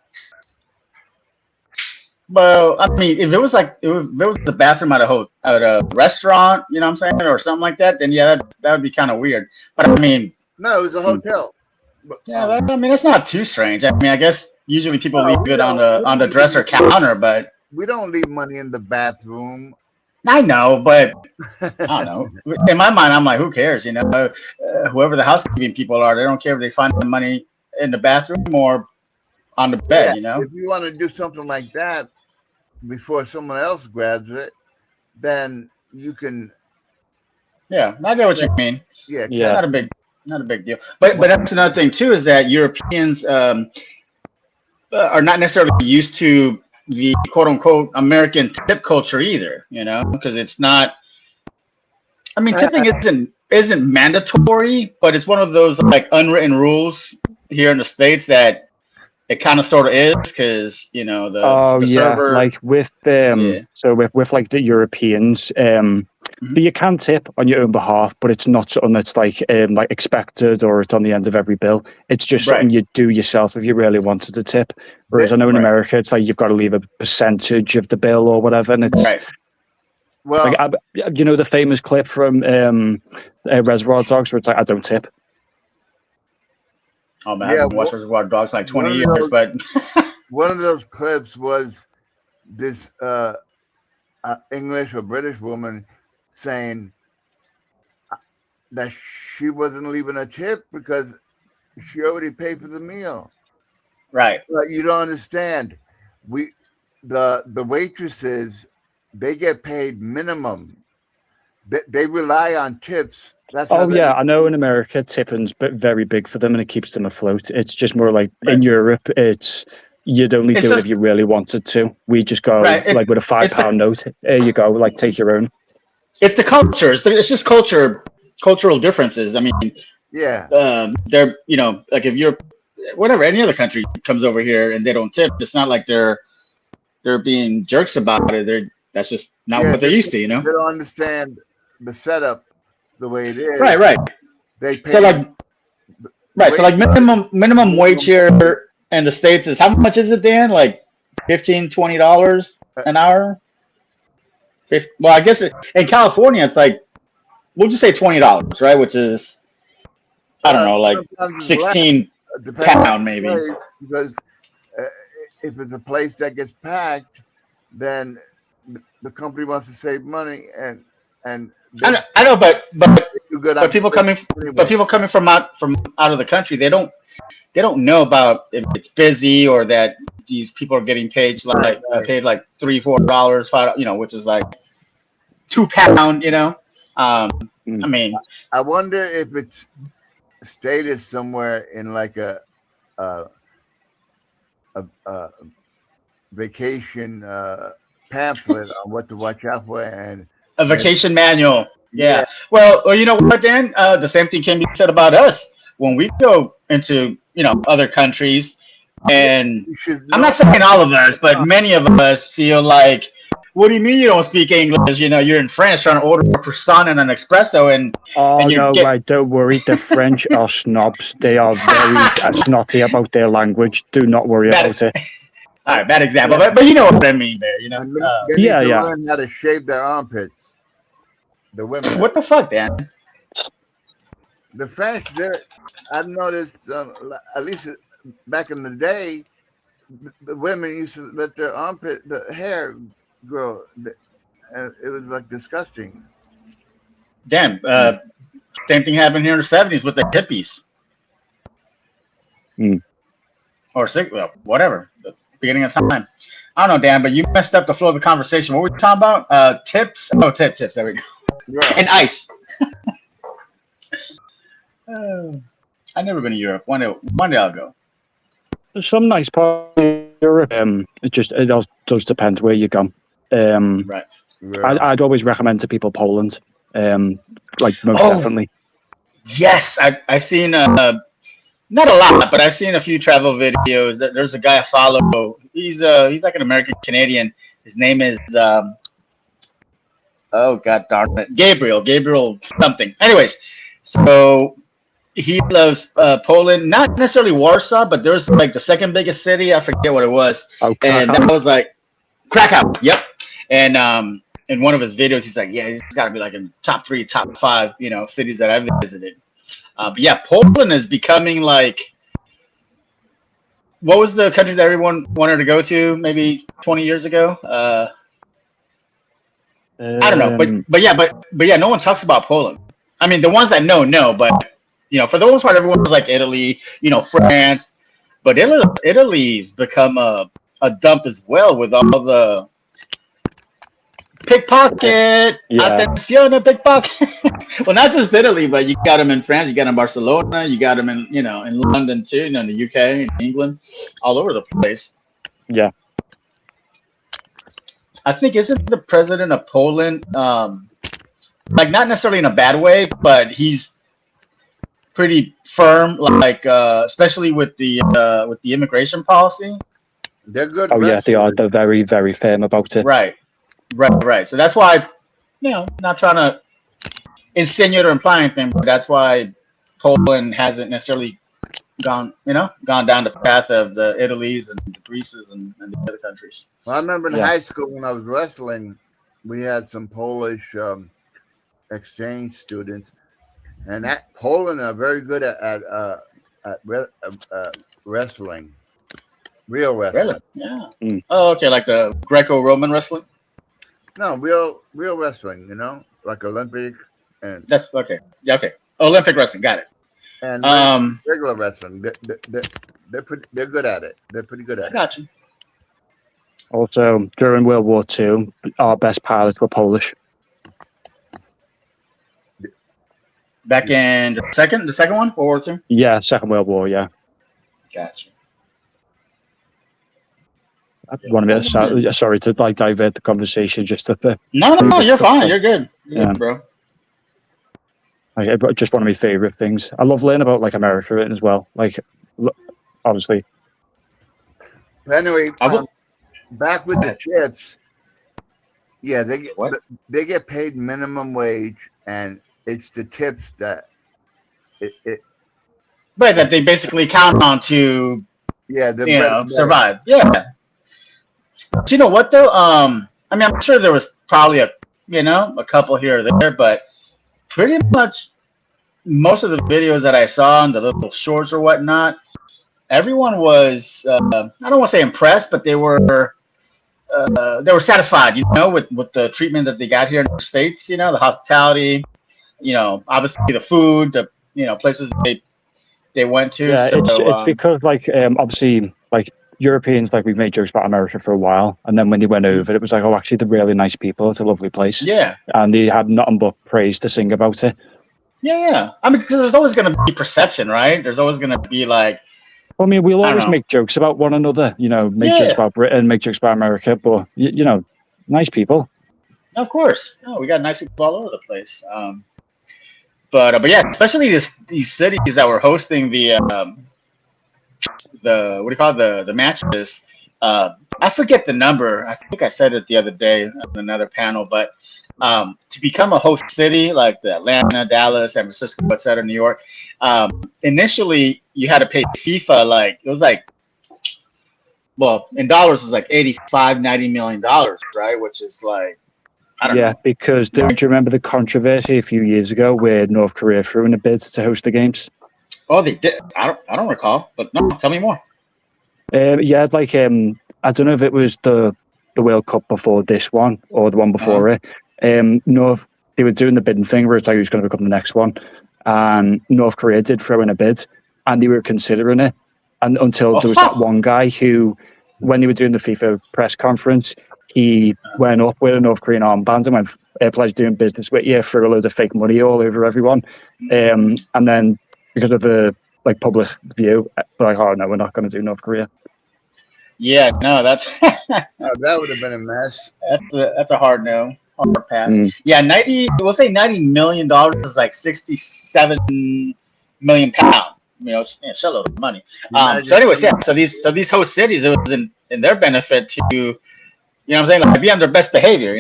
Well, I mean, if it was the bathroom at a restaurant, you know what I'm saying, or something like that, then yeah, that would be kind of weird. But I mean, No, it was a hotel. But, yeah, I mean, it's not too strange. I mean, I guess usually people No, leave it on the dresser counter, but we don't leave money in the bathroom. I know, but I don't know. In my mind, I'm like, who cares? Whoever the housekeeping people are, they don't care if they find the money in the bathroom or on the bed. If you want to do something like that before someone else grabs it, then you can. Yeah, I get what you mean. Yeah. It's not a big deal. But that's another thing too, is that Europeans are not necessarily used to the quote unquote American tip culture either, because it's not. I mean, tipping isn't mandatory, but it's one of those like unwritten rules here in the States that it kind of sort of is because you know the Oh the yeah, server. like with Yeah. so with like the Europeans, but you can tip on your own behalf, but it's not something that's like expected or it's on the end of every bill. It's just something Right. you do yourself if you really wanted to tip. Whereas I know in Right. America, it's like you've got to leave a percentage of the bill or whatever, and it's Right. Well, like you know the famous clip from Reservoir Dogs where it's like I don't tip. Oh man, I yeah, haven't watched Reservoir Dogs in like one 20 of years, those but one of those clips was this English or British woman saying that she wasn't leaving a tip because she already paid for the meal. right. But you don't understand. The waitresses, they get paid minimum. They rely on tips. That's how Oh yeah, I know in America tipping's very big for them and it keeps them afloat. It's just more like in Europe, it's you'd only It's do it if just you really wanted to. We just go right. like with a £5 note. There you go, like take your own. It's the culture. It's just cultural differences. I mean, yeah. they're you know like if you're whatever any other country comes over here and they don't tip, it's not like they're being jerks about it. That's just not Yeah, what they're used to, you know. They don't understand the setup the way it is. Right. They pay So like right. So like minimum wage here in the States is how much is it, Dan? Like $15-$20 an hour. Well, I guess in California it's like we'll just say $20, right? Which is I don't know, like sometimes it's less, 16 depending on pound the maybe. place, because if it's a place that gets packed, then the company wants to save money and I know, but do good but people coming from out of the country, they don't know about if it's busy or that these people are getting paid like paid like $3-4, $5, you know, which is like £2, you know. I mean, I wonder if it's stated somewhere in like a vacation pamphlet on what to watch out for and a vacation manual. Yeah. Well, you know what, Dan? The same thing can be said about us when we go into other countries, and I'm not saying all of us, but many of us feel like, what do you mean you don't speak English? You know, you're in France trying to order a croissant and an espresso, and right, don't worry. The French are snobs. They are very snotty about their language. Do not worry about it. All right, bad example, but you know what I mean there. You know, they need to learn how to shave their armpits. The women. What the fuck, Dan? The French, I've noticed, at least back in the day, the women used to let their the hair grow. It was like disgusting. Damn. Same thing happened here in the 70s with the hippies. Or whatever. The beginning of time. I don't know, Dan, but you messed up the flow of the conversation. What were we talking about? Tips? Oh, tips. There we go. Right. And ice. I've never been to Europe. One day I'll go. There's some nice parts of Europe. It does depend where you go. Right. I'd always recommend to people Poland. Like most definitely. Yes, I've seen not a lot, but I've seen a few travel videos. There's a guy I follow. He's like an American Canadian. His name is oh god darn it, Gabriel something. Anyways, so he loves Poland, not necessarily Warsaw, but there's like the second biggest city. I forget what it was, and that was like Krakow. Yep, and in one of his videos, he's like, yeah, he's got to be like in top 3, top 5, cities that I've visited. But yeah, Poland is becoming like, what was the country that everyone wanted to go to maybe 20 years ago? I don't know, but yeah, no one talks about Poland. I mean, the ones that know, but for the most part, everyone was like Italy, France, but Italy's become a dump as well with all the pickpocket, attenzione, pickpocket. Well, not just Italy, but you got them in France, you got them in Barcelona, you got them in in London too, in the UK, in England, all over the place. Yeah. I think isn't the president of Poland like not necessarily in a bad way, but he's pretty firm, like especially with the immigration policy. They're good. Oh yeah, they are. wrestlers. They're very, very firm about it. Right. So that's why, not trying to insinuate or imply anything, but that's why Poland hasn't necessarily gone down the path of the Italies and the Greeces and the other countries. Well, I remember in Yeah. high school when I was wrestling, we had some Polish exchange students, and that Poland are very good at wrestling, real wrestling. Really? Yeah. Mm. Oh, okay, like the Greco-Roman wrestling. No, real wrestling. Like Olympic and That's okay. Yeah, okay. Olympic wrestling, got it. regular wrestling. They're good at it. They're pretty good I at it. got you. Also, during World War II, our best pilots were Polish. Back in the second one, World War II. Yeah, Second World War. Yeah. Gotcha. One of it. Sorry to divert the conversation just a bit. No, you're fine. You're good. You're Yeah. good, bro. Just one of my favorite things. I love learning about America as well. Obviously. But anyway, I will- back with the chips. Yeah, What? they get paid minimum wage, and it's the tips that Right, that they basically count on to the survive. Yeah. But you know what though? I mean, I'm sure there was probably a couple here or there, but pretty much most of the videos that I saw and the little shorts or whatnot, everyone was I don't want to say impressed, but they were satisfied, with the treatment that they got here in the States. The hospitality, obviously the food, the places they went to. Yeah, so, it's because obviously Europeans, we've made jokes about America for a while, and then when they went over, it was like, oh, actually they're really nice people. It's a lovely place. yeah. And they had nothing but praise to sing about it. Yeah. I mean, because there's always going to be perception, right? There's always going to be like, I mean, we'll I don't always know. make jokes about one another, make Yeah. jokes about Britain, make jokes about America, but nice people. of course, we got nice people all over the place. But yeah, especially these cities that were hosting the what do you call it, the matches. I forget the number. I think I said it the other day on another panel, but to become a host city like the Atlanta, Dallas, San Francisco, etc., New York, initially you had to pay FIFA in dollars it was like $85-90 million, right? Which is like, I don't know. Because don't you remember the controversy a few years ago where North Korea threw in a bid to host the games? Oh, they did. I don't recall, but no, tell me more. I don't know if it was the World Cup before this one or the one before it. North, they were doing the bidding thing where it's like who's going to become the next one, and North Korea did throw in a bid, and they were considering it, and until there was that one guy who, when they were doing the FIFA press conference, he went up with a North Korean armband and went, "Pleasure doing business with you," threw a load of fake money all over everyone, and then because of the public view, oh no, we're not going to do North Korea. Yeah, no, that's that would have been a mess. that's a hard no, hard pass. Mm. Yeah, $90 million is like 67 million pounds. It's a shitload of money. So anyways, yeah. So these host cities, it was in their benefit to, what I'm saying, be on their best behavior. I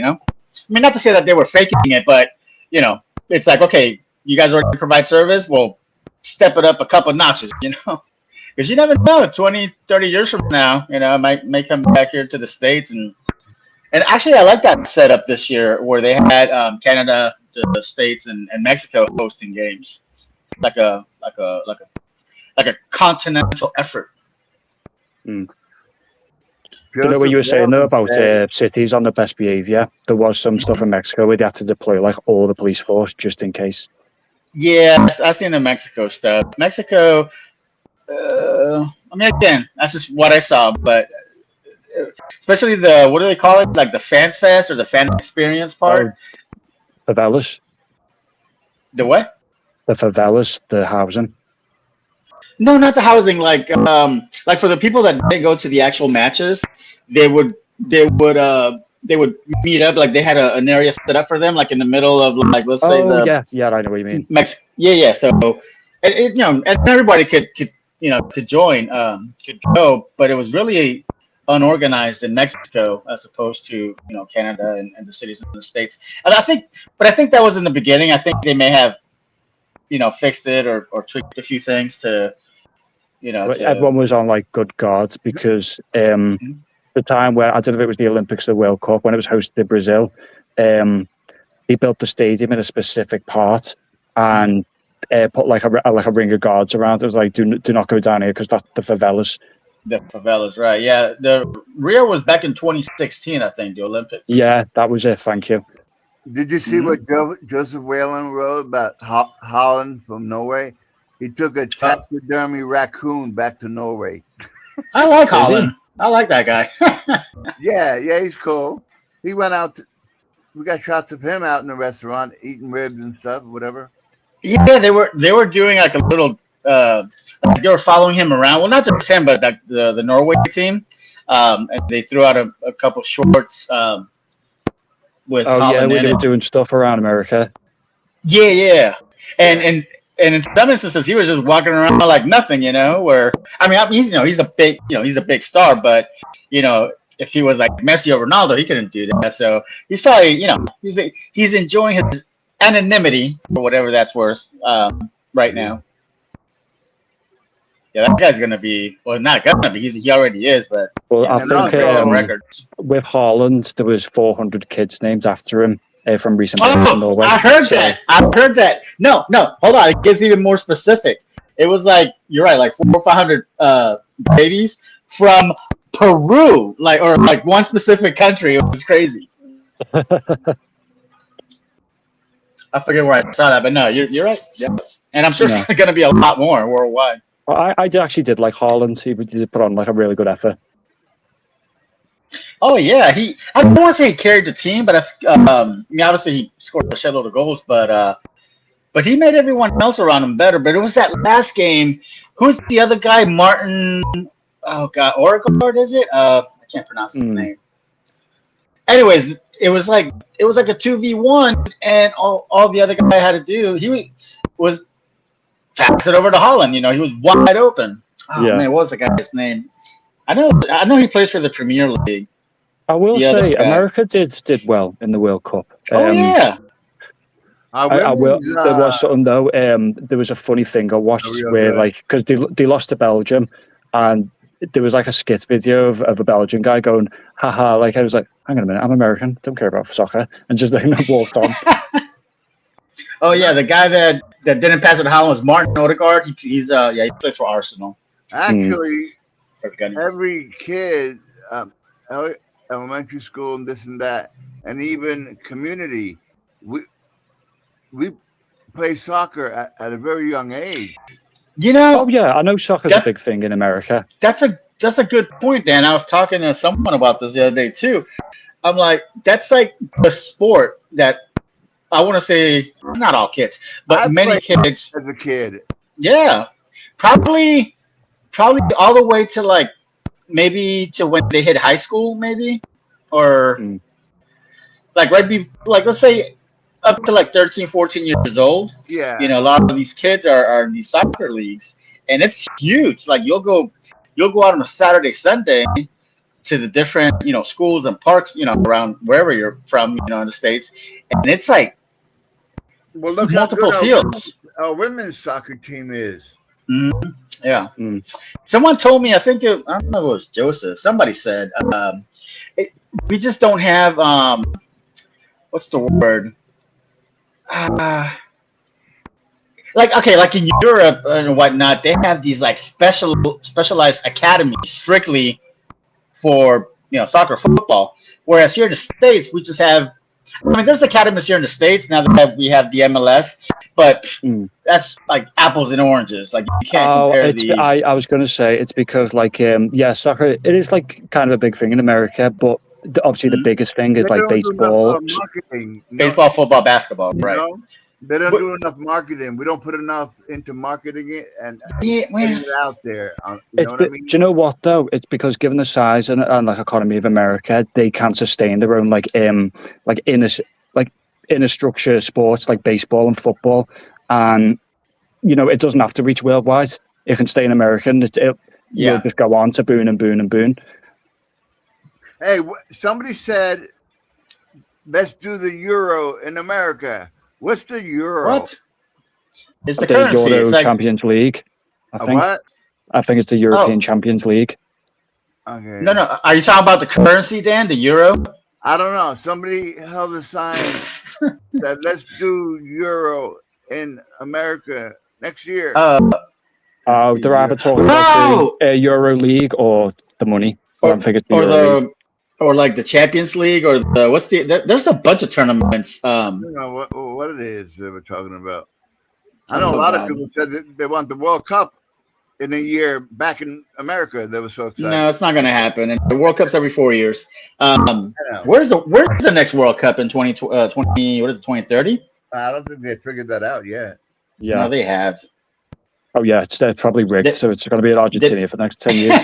mean, not to say that they were faking it, but it's like, okay, you guys already provide service. Well, step it up a couple notches. Because you never know, 20, 30 years from now, may come back here to the States. And actually, I like that setup this year where they had Canada, the States, and Mexico hosting games. Like a continental effort. You know what you were saying though about cities on the best behavior? There was some stuff in Mexico where they had to deploy all the police force just in case. Yeah, I've seen the Mexico stuff. Mexico, I mean, again, that's just what I saw, but especially what do they call it? Like the fan fest or the fan experience part? Favelas. The what? The favelas, the housing. No, not the housing. Like for the people that didn't go to the actual matches, they would meet up. Like they had an area set up for them, like in the middle of let's say yeah, I know what you mean. Yeah. So and everybody could join, could go, but it was really unorganized in Mexico as opposed to Canada and the cities in the States. And I think that was in the beginning. I think they may have fixed it or tweaked a few things to everyone was on like good guards because the time where I don't know if it was the Olympics or the World Cup when it was hosted in Brazil, he built the stadium in a specific part and put like a ring of guards around. It was like, do not go down here because that's the favelas. The favelas, right? Yeah, the Rio was back in 2016, I think, the Olympics. Yeah, that was it. Thank you. Did you see what Joseph Whalen wrote about Holland from Norway? He took a taxidermy raccoon back to Norway. I like Holland. I like that guy. Yeah, he's cool. He went out. We got shots of him out in the restaurant eating ribs and stuff, whatever. Yeah, they were doing like a little. They were following him around. Well, not just him, but the Norway team. And they threw out a couple shorts with. Oh Holland yeah, in they were it. doing stuff around America. Yeah, and in some instances he was just walking around like nothing, Where I mean, he's a big star, but if he was like Messi or Ronaldo, he couldn't do that. So he's probably he's enjoying his anonymity for whatever that's worth right now. Yeah, that guy's gonna be not gonna be. He already is, but Well, I think records. with Haaland there was 400 kids named after him from recent times in Norway. I heard that. No, hold on. It gets even more specific. It was like you're right, like 400 or 500 babies from Peru, or one specific country. It was crazy. I forget where I saw that, but no, you're right. Yeah, and I'm sure it's going to be a lot more worldwide. I actually did like Haaland. He did put on like a really good effort. Oh yeah, I don't want to say he carried the team, but I mean, obviously he scored a shitload of goals, but he made everyone else around him better. But it was that last game. Who's the other guy? Martin. Oh God, Odegaard, is it? I can't pronounce his name. Anyways, it was like a 2v1, and all the other guy had to do was pass it over to Haaland. He was wide open. Oh man, what was the guy's name? I know he plays for the Premier League. I will say America did well in the World Cup. Yeah. I will. There was something though. There was a funny thing I watched where because they lost to Belgium, and there was like a skit video of a Belgian guy going, haha, I was like, hang on a minute, I'm American, don't care about soccer, and just walked on. Oh yeah, the guy that didn't pass it to Haaland was Martin Odegaard. He plays for Arsenal. Actually, every kid, elementary school and this and that, and even community, we play soccer at a very young age. Oh yeah, I know soccer's a big thing in America. That's a good point, Dan. I was talking to someone about this the other day too. I'm like, that's like the sport that I want to say, not all kids, but many kids as a kid. Yeah, probably all the way to maybe to when they hit high school, maybe, or let's say up to 13, 14 years old. Yeah. A lot of these kids are in these soccer leagues, and it's huge. You'll go out on a Saturday, Sunday to the different, schools and parks, around wherever you're from, in the States. And it's look multiple fields. Our women's soccer team is. Mm-hmm. Yeah. Someone told me, I don't know if it was Joseph. Somebody said, we just don't have, what's the word? Like in Europe and whatnot, they have these specialized academies strictly for soccer, football. Whereas here in the States, we just have. I mean, there's academies here in the States now that we have the MLS, but that's like apples and oranges. You can't compare I was going to say it's because soccer it is kind of a big thing in America, but obviously the biggest thing is baseball, baseball, football, basketball, right? They don't do enough marketing. We don't put enough into marketing it and getting it out there. You know what I mean? Do you know what though? It's because given the size and economy of America, they can't sustain their own inner structure sports like baseball and football, and it doesn't have to reach worldwide. It can stay in American. You'll just go on to boon and boon and boon. Hey, somebody said, let's do the Euro in America. What's the Euro? What? It's the The currency. Euro It's like, Champions League. I think. What? I think it's the European Champions League. Okay. no. Are you talking about the currency, Dan? The euro? I don't know. Somebody held a sign that let's do Euro in America next year. They're either talking about the Euro League or the money. I don't think it's the Euro League. Or like the Champions League or there's a bunch of tournaments. I don't know what it is that we're talking about. I know Oh, a lot God. of people said that they want the World Cup in a year back in America. They were so excited. No, it's not going to happen. And the World Cup's every 4 years. know. Where's the next World Cup in 2020? What is it, 2030? I don't think they figured that out yet. Yeah. No, they have. Oh, yeah. It's probably rigged, so it's going to be in Argentina for the next 10 years.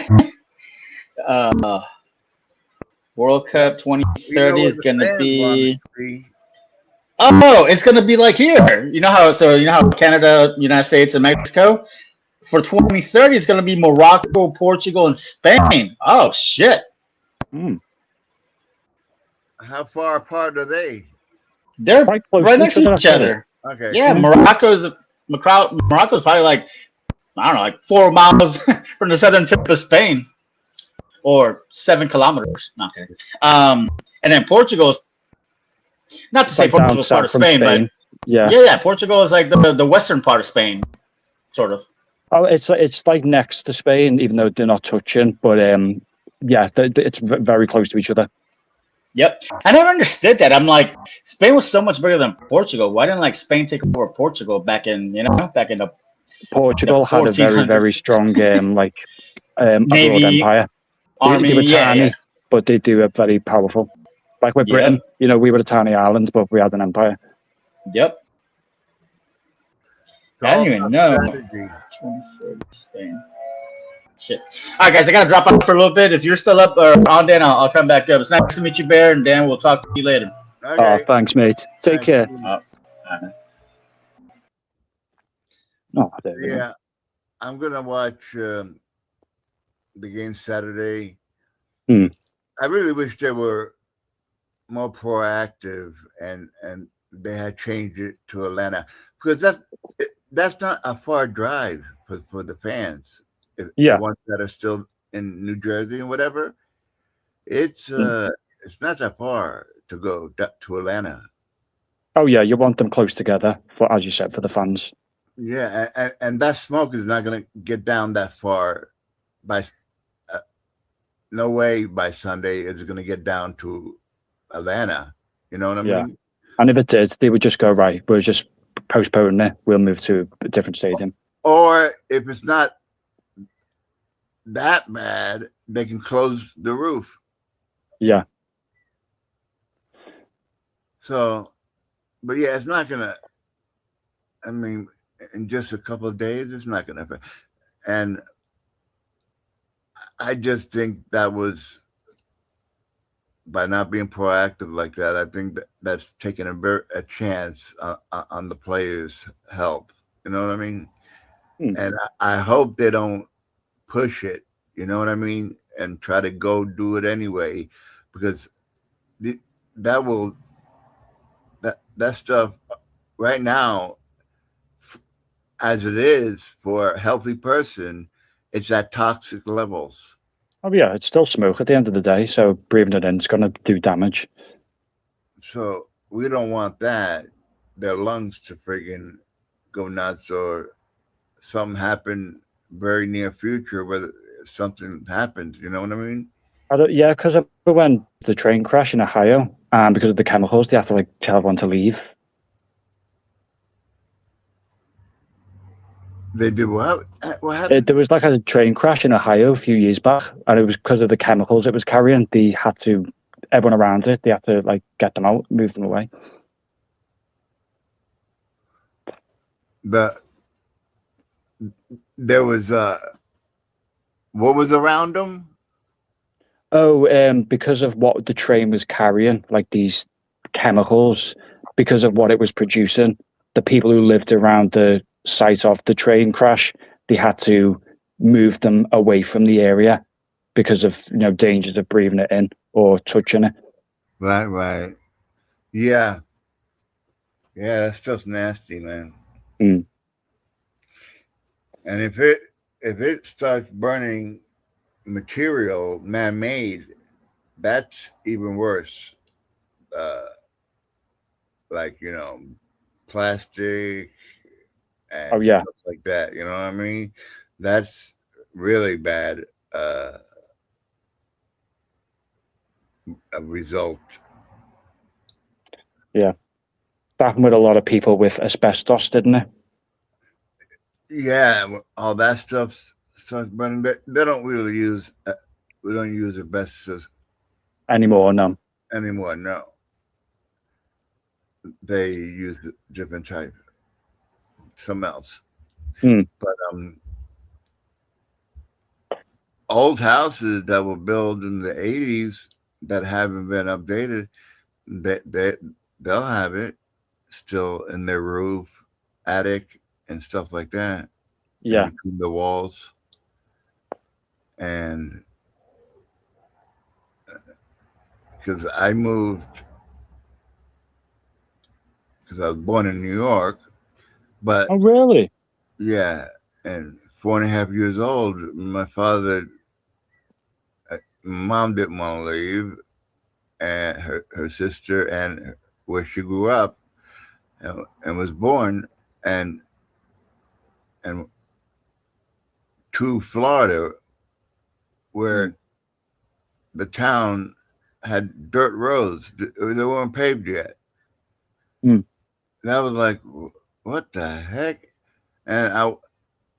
World Cup 2030 is going to be. be. Oh, it's going to be like here. You know how Canada, United States, and Mexico. For 2030, it's going to be Morocco, Portugal, and Spain. Oh shit! How far apart are they? They're Quite close right to next each to other, each other. Okay. Yeah, Morocco's probably like, I don't know, like 4 miles from the southern tip of Spain, or 7 kilometers. Not kidding. And then Portugal's not to say Like down Portugal's part of south from Spain, but yeah. Portugal is like the western part of Spain, sort of. Oh, it's like next to Spain, even though they're not touching. But it's very close to each other. Yep, I never understood that. I'm like, Spain was so much bigger than Portugal. Why didn't like Spain take over Portugal back in the Portugal had a very 1400s. strong abroad Navy, empire. army? They were tiny, Yeah. but they do it very powerful. Like with Yeah. Britain, we were a tiny island, but we had an empire. Yep. It's I all didn't even about know. strategy. 2030 Spain. Shit. All right, guys, I gotta drop off for a little bit. If you're still up or on, Dan, I'll come back up. It's nice to meet you, Bear, and Dan, we'll talk to you later. Okay. Oh, thanks, mate. Take care. Oh, there we go. Yeah, I'm gonna watch the game Saturday. I really wish they were more proactive and they had changed it to Atlanta, because that's not a far drive for the fans. The ones that are still in New Jersey and whatever. It's not that far to go to Atlanta. Oh yeah, you want them close together for, as you said, for the fans. Yeah, and that smoke is not going to get down that far by no way by Sunday is it going to get down to Atlanta. You know what I mean? And if it did, they would just go, right, we'll just postpone it. We'll move to a different stadium. Or if it's not that bad, they can close the roof. Yeah. So, but yeah, it's not going to, I mean, in just a couple of days, it's not going to affect. And I just think that was, by not being proactive like that, I think that's taking a chance on the players' health. You know what I mean? And I hope they don't push it. You know what I mean? And try to go do it anyway, because that stuff right now, as it is for a healthy person, it's at toxic levels. Oh yeah, it's still smoke at the end of the day, so breathing it in is going to do damage. So we don't want that, their lungs to friggin' go nuts, or something happen very near future where something happens. You know what I mean? Yeah, because when the train crashed in Ohio, because of the chemicals, they had to tell everyone to leave. They did what? What happened? There was a train crash in Ohio a few years back, and it was because of the chemicals it was carrying. They had to, everyone around it, they had to get them out, move them away. There was what was around them? Oh, because of what the train was carrying, these chemicals, because of what it was producing, the people who lived around the site of the train crash, they had to move them away from the area because of dangers of breathing it in or touching it. Right. Yeah. Yeah, that stuff's nasty, man. Mm. And if it starts burning material, man-made, that's even worse. Like plastic and Oh yeah. stuff like that. You know what I mean? That's really bad. A result. Yeah. That happened with a lot of people with asbestos, didn't it? Yeah, all that stuff starts burning. They don't really use. We don't use asbestos Anymore, no. anymore. No, they use a different type, some else. Hmm. But old houses that were built in the 80s that haven't been updated, they'll have it still in their roof, attic, and stuff like that. Yeah. In between the walls. And because I moved, because I was born in New York, but Oh really? yeah, and 4.5 years old, my mom didn't want to leave, and her sister and where she grew up and was born, and to Florida, where the town had dirt roads. They weren't paved yet. Mm. And I was like, what the heck? And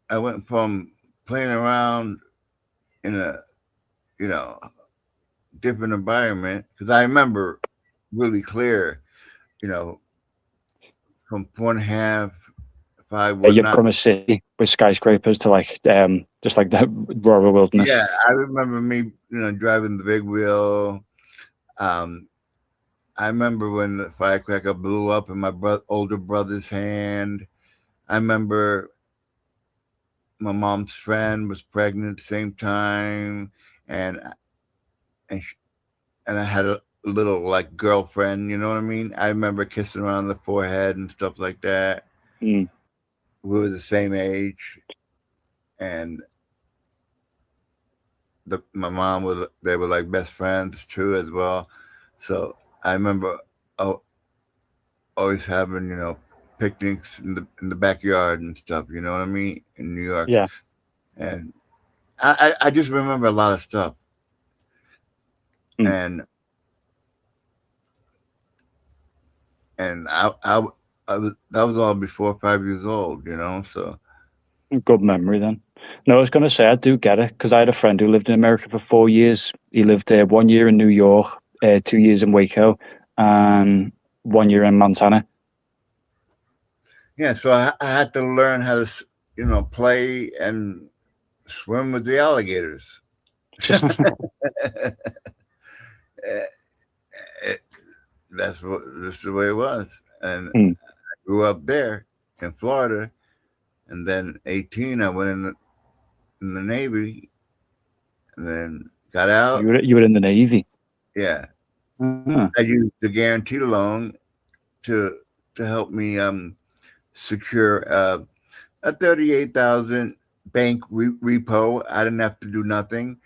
I went from playing around in a, different environment, because I remember really clear, from 4.5, 5, Yeah, you're whatnot. from a city with skyscrapers to just like the rural wilderness. Yeah, I remember me, driving the big wheel. I remember when the firecracker blew up in my older brother's hand. I remember my mom's friend was pregnant at the same time, and I had a little like girlfriend. You know what I mean? I remember kissing her on the forehead and stuff like that. Mm. We were the same age, and my mom they were like best friends too as well. So I remember always having picnics in the backyard and stuff. You know what I mean? In New York. Yeah. And I just remember a lot of stuff. Mm. And I was, that was all before 5 years old. So Good memory then. No, I was going to say I do get it, because I had a friend who lived in America for 4 years. He lived there 1 year in New York, 2 years in Waco, and 1 year in Montana. yeah, so I had to learn how to play and swim with the alligators. That's the way it was. And I grew up there in Florida, and then 18 I went in the Navy, and then got out. You were in the Navy. Yeah. Uh-huh. I used the guarantee loan to help me secure a 38,000 bank repo. I didn't have to do nothing.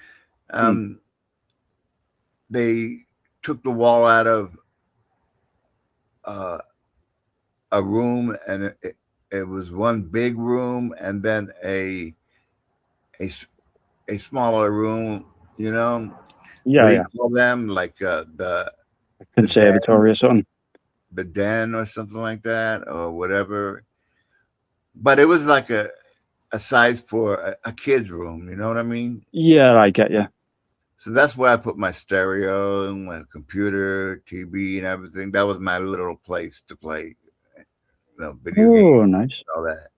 They took the wall out of a room, and it was one big room, and then a smaller room. Yeah, what do you yeah. call them? Like the Conservatory or something. the den or something like that, or whatever. But it was like a size for a kid's room. You know what I mean? Yeah, I get you. So that's where I put my stereo and my computer, TV, and everything. That was my little place to play, video games, Oh, nice. all that.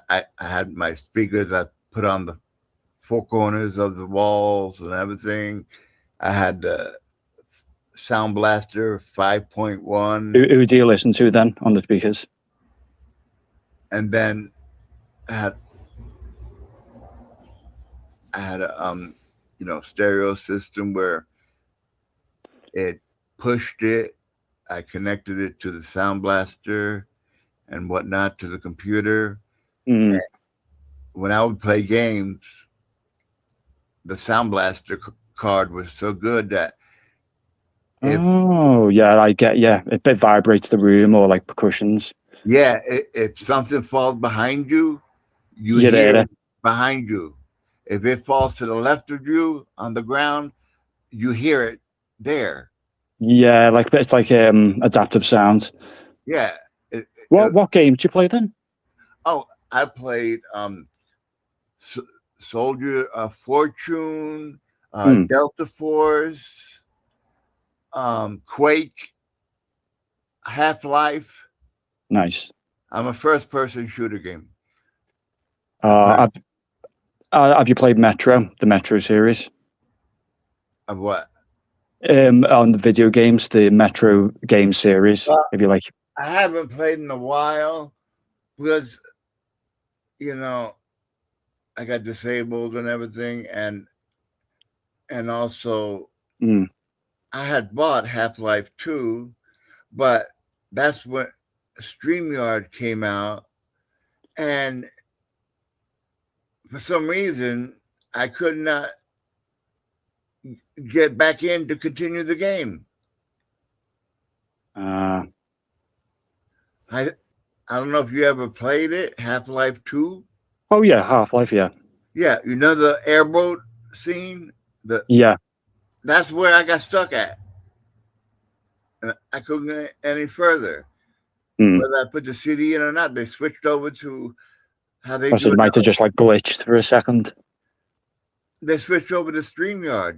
I had my speakers I put on the four corners of the walls and everything. I had the Sound Blaster 5.1. Who do you listen to then on the speakers? and then I had a stereo system where it pushed it. I connected it to the Sound Blaster and whatnot to the computer. Mm. When I would play games, the Sound Blaster card was so good that if Oh, yeah, I get, yeah. It vibrates the room or like percussions. if something falls behind you, you You hear hear it behind you. If it falls to the left of you on the ground, you hear it there. Yeah, like it's like adaptive sound. Yeah. It- What game did you play then? oh, I played Soldier of Fortune, Hmm. Delta Force, Quake, Half-Life. Nice. I'm a first-person shooter game. Have you played Metro, the Metro series? Of what? On the video games, the Metro game series. If you like, I haven't played in a while because I got disabled and everything, and also Mm. I had bought Half-Life 2, but that's when StreamYard came out, and for some reason I could not get back in to continue the game. I don't know if you ever played it, Half-Life 2. Oh yeah, Half-Life. Yeah, Yeah, the airboat scene. yeah. That's where I got stuck at. And I couldn't get any further. Mm. Whether I put the CD in or not, they switched over to how they So do it it. might have just like glitched for a second. they switched over to StreamYard,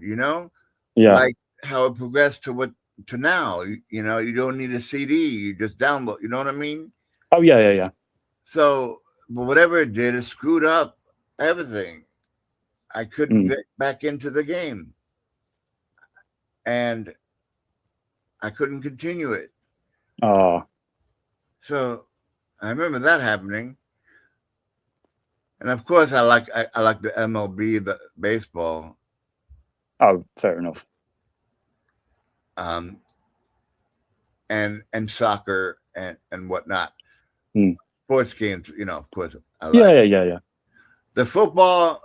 Yeah. like how it progressed to now. You don't need a CD, you just download, you know what I mean? Oh yeah. So, but whatever it did, it screwed up everything. I couldn't get back into the game, and I couldn't continue it. Oh, So I remember that happening. And of course, I like the MLB, the baseball, oh, fair enough. and soccer and whatnot. Sports games, of course. I like. Yeah. The football,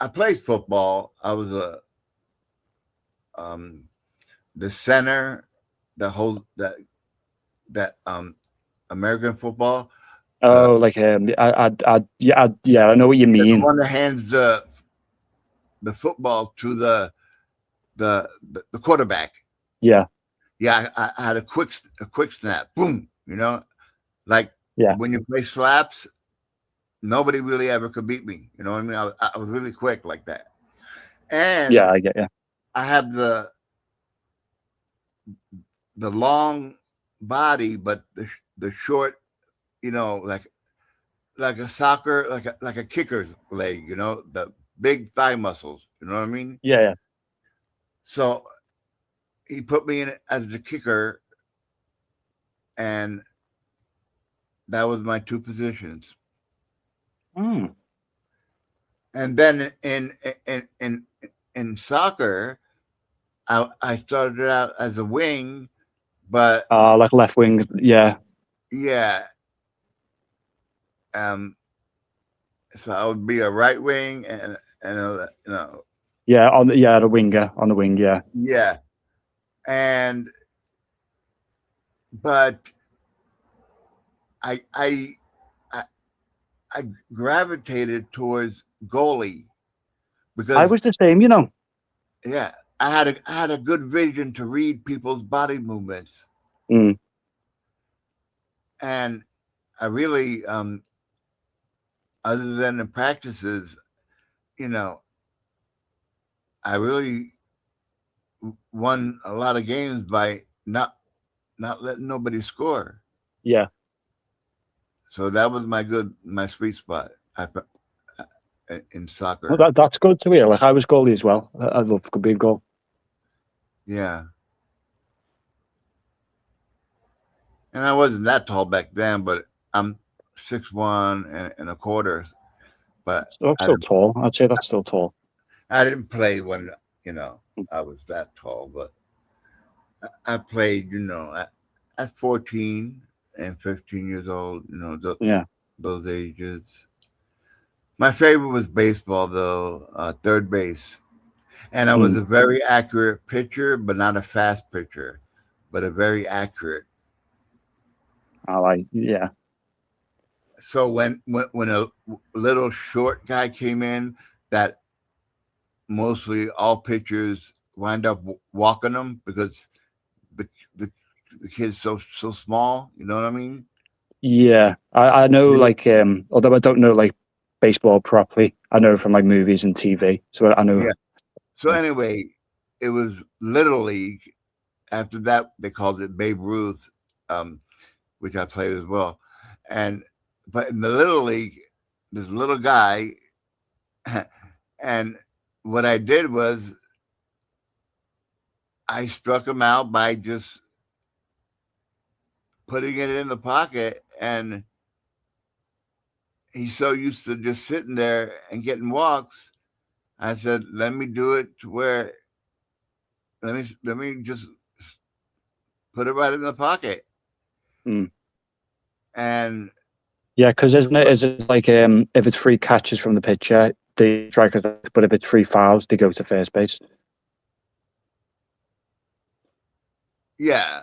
I played football. I was the center, the whole that American football. Oh, like I know what you The mean. one that hands the football to the quarterback. Yeah. Yeah, I had a quick snap, boom. Like when you play slaps, nobody really ever could beat me. You know what I mean? I was really quick like that. And Yeah, I get you. I have the long body, but the short, like a soccer, like a kicker's leg, the big thigh muscles. You know what I mean? Yeah. So he put me in as the kicker, and that was my two positions. Mm. And then in soccer, I started out as a wing, but Like left wing. Yeah. yeah. So I would be a right wing and Yeah, the winger on the wing. Yeah. yeah, but I gravitated towards goalie because I was the same, yeah, I had a good vision to read people's body movements, Mm. and I really other than the practices, I really won a lot of games by not letting nobody score. Yeah. So that was my sweet spot in soccer. Well, that's good to hear. Like I was goalie as well. I love being goal. Yeah. And I wasn't that tall back then, but I'm 6'1" and a quarter, but So that's still tall. I'd say that's still tall. I didn't play when I was that tall, but I played at 14 and 15 years old. Yeah. Those ages. My favorite was baseball, though, third base. And I was a very accurate pitcher, but not a fast pitcher, but a very accurate. Yeah. So when a little short guy came in, that mostly all pitchers wind up walking them because the kid's so small. You know what I mean? Yeah. I know, like, although I don't know, like, baseball properly, I know from, like, movies and TV. So I know. Yeah. So anyway, it was Little League. After that, they called it Babe Ruth, which I played as well. But in the Little League, this little guy, and what I did was I struck him out by just putting it in the pocket, and he's so used to just sitting there and getting walks. I said, let me do it to where let me just put it right in the pocket. And yeah, because is it like if it's 3 catches from the pitcher, they strike it, but if it's 3 fouls, they go to first base. yeah,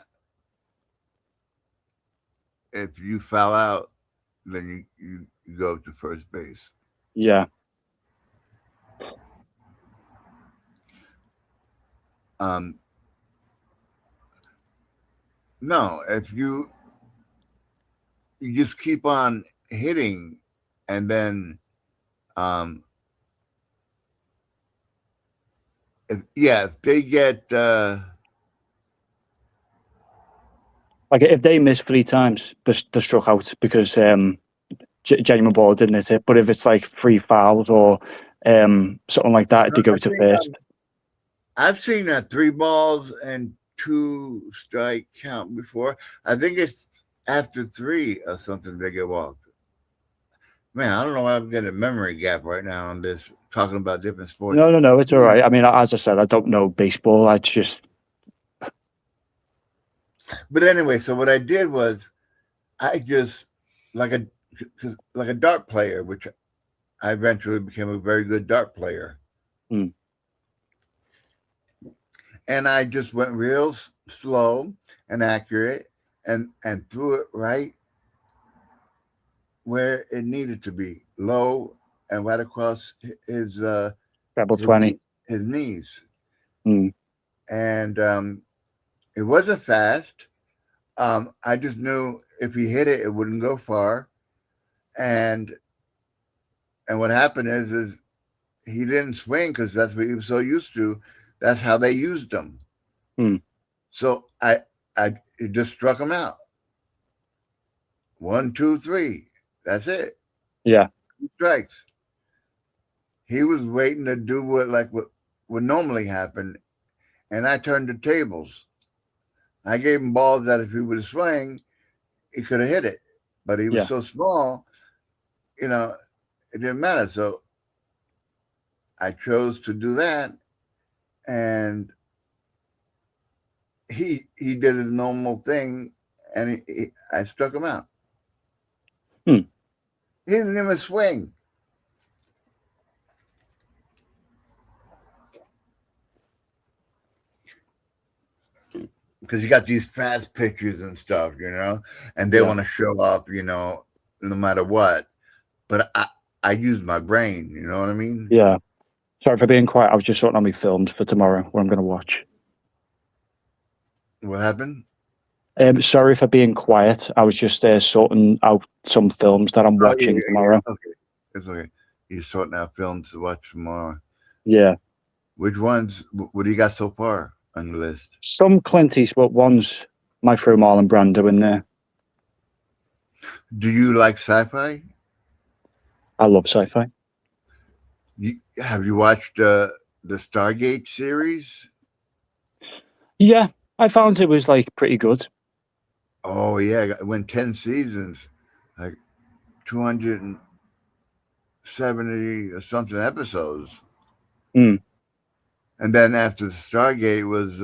if you foul out, then you go to first base. Yeah. No, if you just keep on hitting, and then if they get like if they miss 3 times, they're struck out because genuine ball didn't hit it. But if it's like 3 fouls or something like that, they go to first. I've seen a 3 balls and 2 strike count before. I think it's after 3 or something they get walked. Man, I don't know why I'm getting a memory gap right now on this, talking about different sports. No, it's all right. I mean, as I said, I don't know baseball. I just. But anyway, so what I did was, I just like a dart player, which I eventually became a very good dart player. And I just went real slow and accurate, and threw it right where it needed to be, low and right across his Treble 20. His knees. And it wasn't fast. I just knew if he hit it, it wouldn't go far. And what happened is he didn't swing because that's what he was so used to. That's how they used him. So I just struck him out. 1, 2, 3. That's it. Yeah. 2 strikes. He was waiting to do what would normally happen, and I turned the tables. I gave him balls that if he would have swung, he could have hit it, but he was so small, it didn't matter. So I chose to do that, and he did his normal thing, and I struck him out. He didn't even swing. Because you got these fast pitchers and stuff, and they want to show up, no matter what. But I use my brain, you know what I mean? Yeah. Sorry for being quiet. I was just sorting out my films for tomorrow, what I'm going to watch. What happened? Sorry for being quiet. I was just sorting out some films that I'm watching tomorrow. It's okay. You're sorting out films to watch tomorrow. Yeah. Which ones? What do you got so far on the list? Some Clint Eastwood ones. Might throw Marlon Brando in there. Do you like sci-fi? I love sci-fi. Have you watched the Stargate series? Yeah, I found it was pretty good. Oh yeah, it went 10 seasons. I 270 or something episodes. Mm. And then after the Stargate was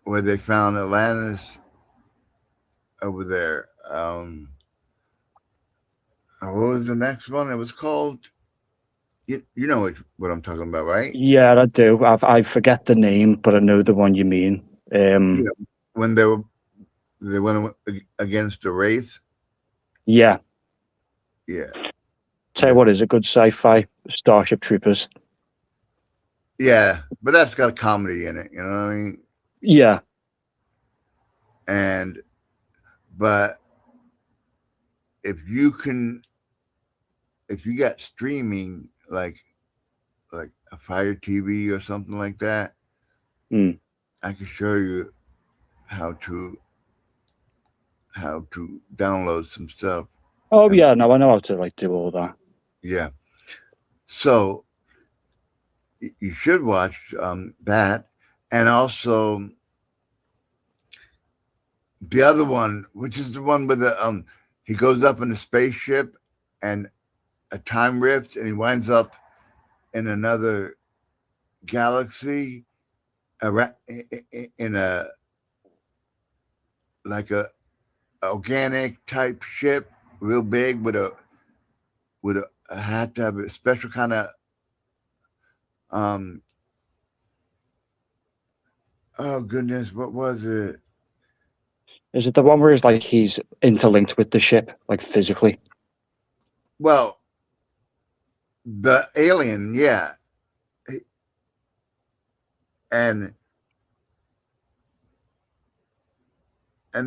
where they found Atlantis over there. What was the next one? It was called. You know what I'm talking about, right? Yeah, I do. I forget the name, but I know the one you mean. Yeah. When they went against the Wraith. Yeah. Yeah. Tell you what is a good sci-fi, Starship Troopers. Yeah, but that's got a comedy in it, you know what I mean? Yeah. But if you got streaming like a Fire TV or something like that, Mm. I can show you how to download some stuff. Oh yeah, no, I know how to like do all that. Yeah. So you should watch that, and also the other one, which is the one with the he goes up in a spaceship and a time rift, and he winds up in another galaxy, in a like a organic type ship, real big with a had to have a special kind of oh goodness, what was it? Is it the one where it's like he's interlinked with the ship, like physically? Well, the alien, yeah. And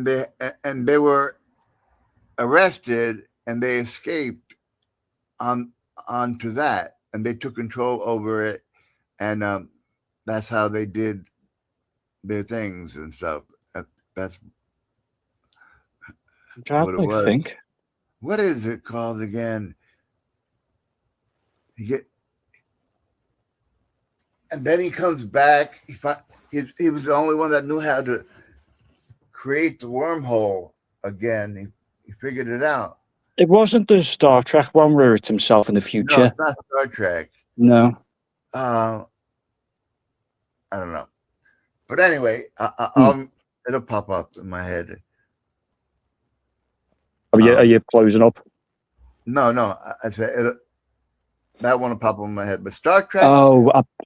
they were arrested and they escaped onto that, and they took control over it, and that's how they did their things and stuff. That's I'm trying what to it like was. think. What is it called again? And then he comes back. He was the only one that knew how to create the wormhole again. He figured it out. It wasn't the Star Trek one where it's himself in the No, future. it's not Star Trek. No. I don't know. But anyway, it'll pop up in my head. Are you closing up? No, I said that one will pop up in my head. But Star Trek,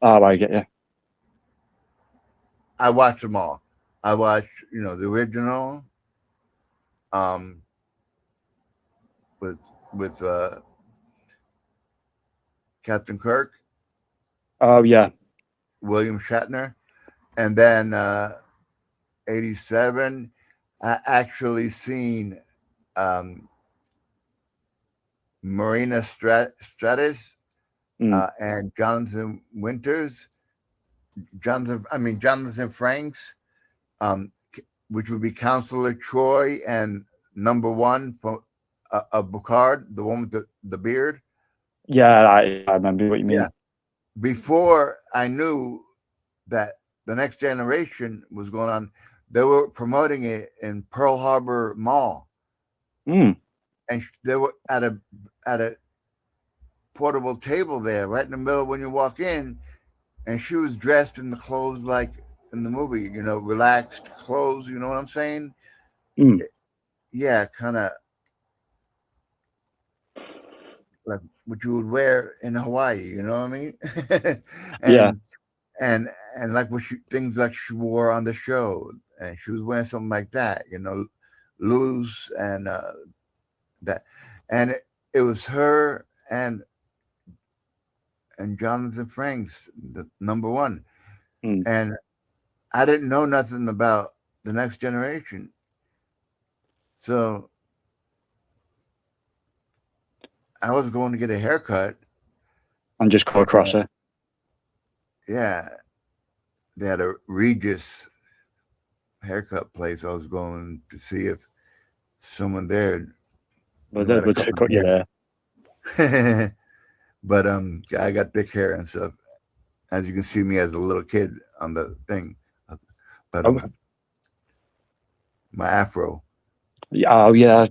I get you. I watch them all. I watch, the original, with Captain Kirk, Oh yeah. William Shatner, and then 87. I actually seen Marina Stratis and Jonathan Winters, Jonathan Franks, which would be Counselor Troy and number one from Picard, the one with the beard. Yeah, I remember what you mean. Yeah. Before I knew that the Next Generation was going on, they were promoting it in Pearl Harbor Mall, and they were at a portable table there, right in the middle when you walk in, and she was dressed in the clothes like in the movie, relaxed clothes. You know what I'm saying? Yeah, kind of like what you would wear in Hawaii. You know what I mean? Yeah. And like things like she wore on the show, and she was wearing something like that, loose and that, and it was her and Jonathan Franks, the number one, and I didn't know nothing about the Next Generation, so I was going to get a haircut and just come across her. Yeah, they had a Regis haircut place. I was going to see if someone there would cut your hair. But I got thick hair and stuff. As you can see me as a little kid on the thing, but my afro. Oh yeah.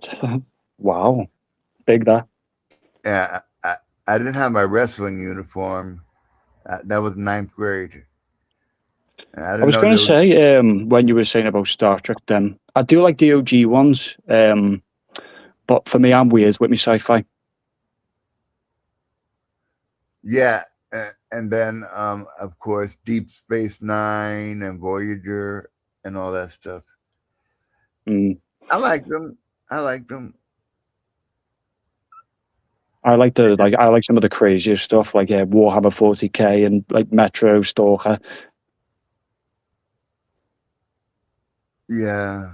Wow. Big that. Yeah, I didn't have my wrestling uniform. That was ninth grade. I I didn't was know going there to was. say, when you were saying about Star Trek, then I do like the OG ones. But for me, I'm weird with my sci-fi. Yeah, and then of course Deep Space Nine and Voyager and all that stuff. Mm. I liked them. I liked them. I like some of the crazier stuff, like Warhammer 40K and like Metro Stalker. Yeah,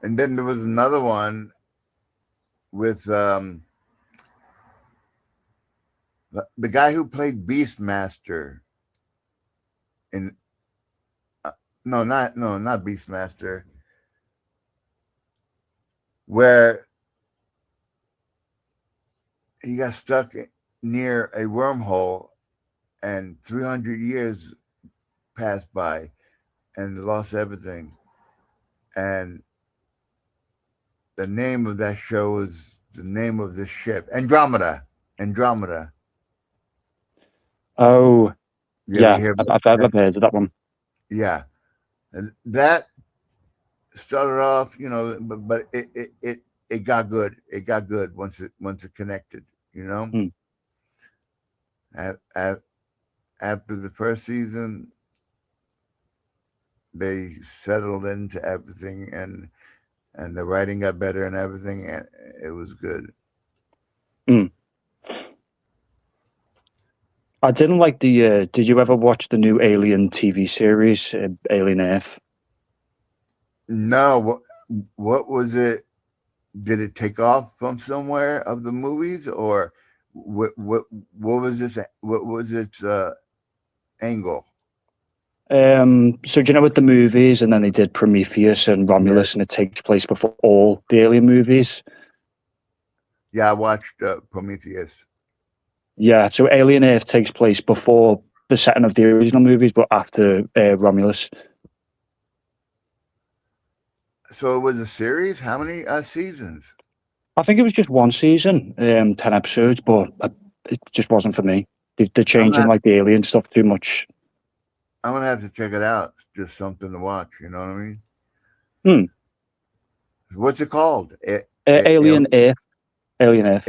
and then there was another one with the guy who played Beastmaster in not Beastmaster, where he got stuck near a wormhole and 300 years passed by and lost everything. And the name of that show is the name of the ship, Andromeda. Oh, You ever yeah, hear about I've that? heard of that one. Yeah. And that started off, but it got good. It got good once it connected, you know. Hmm. After the first season, they settled into everything, and the writing got better and everything, and it was good. Hmm. I didn't like the. Did you ever watch the new Alien TV series, Alien Earth? No, what was it? Did it take off from somewhere of the movies, or what was this? What was its angle? So do you know with the movies, and then they did Prometheus and Yeah, Romulus, and it takes place before all the Alien movies. yeah, I watched Prometheus. Yeah, so Alien Earth takes place before the setting of the original movies, but after Romulus. So it was a series. How many seasons? I think it was just one season, 10 episodes, but it just wasn't for me. They're I'm changing gonna like the alien stuff too much. I'm gonna have to check it out. It's just something to watch. You know what I mean? Hmm. What's it called? Alien Earth. Alien Earth.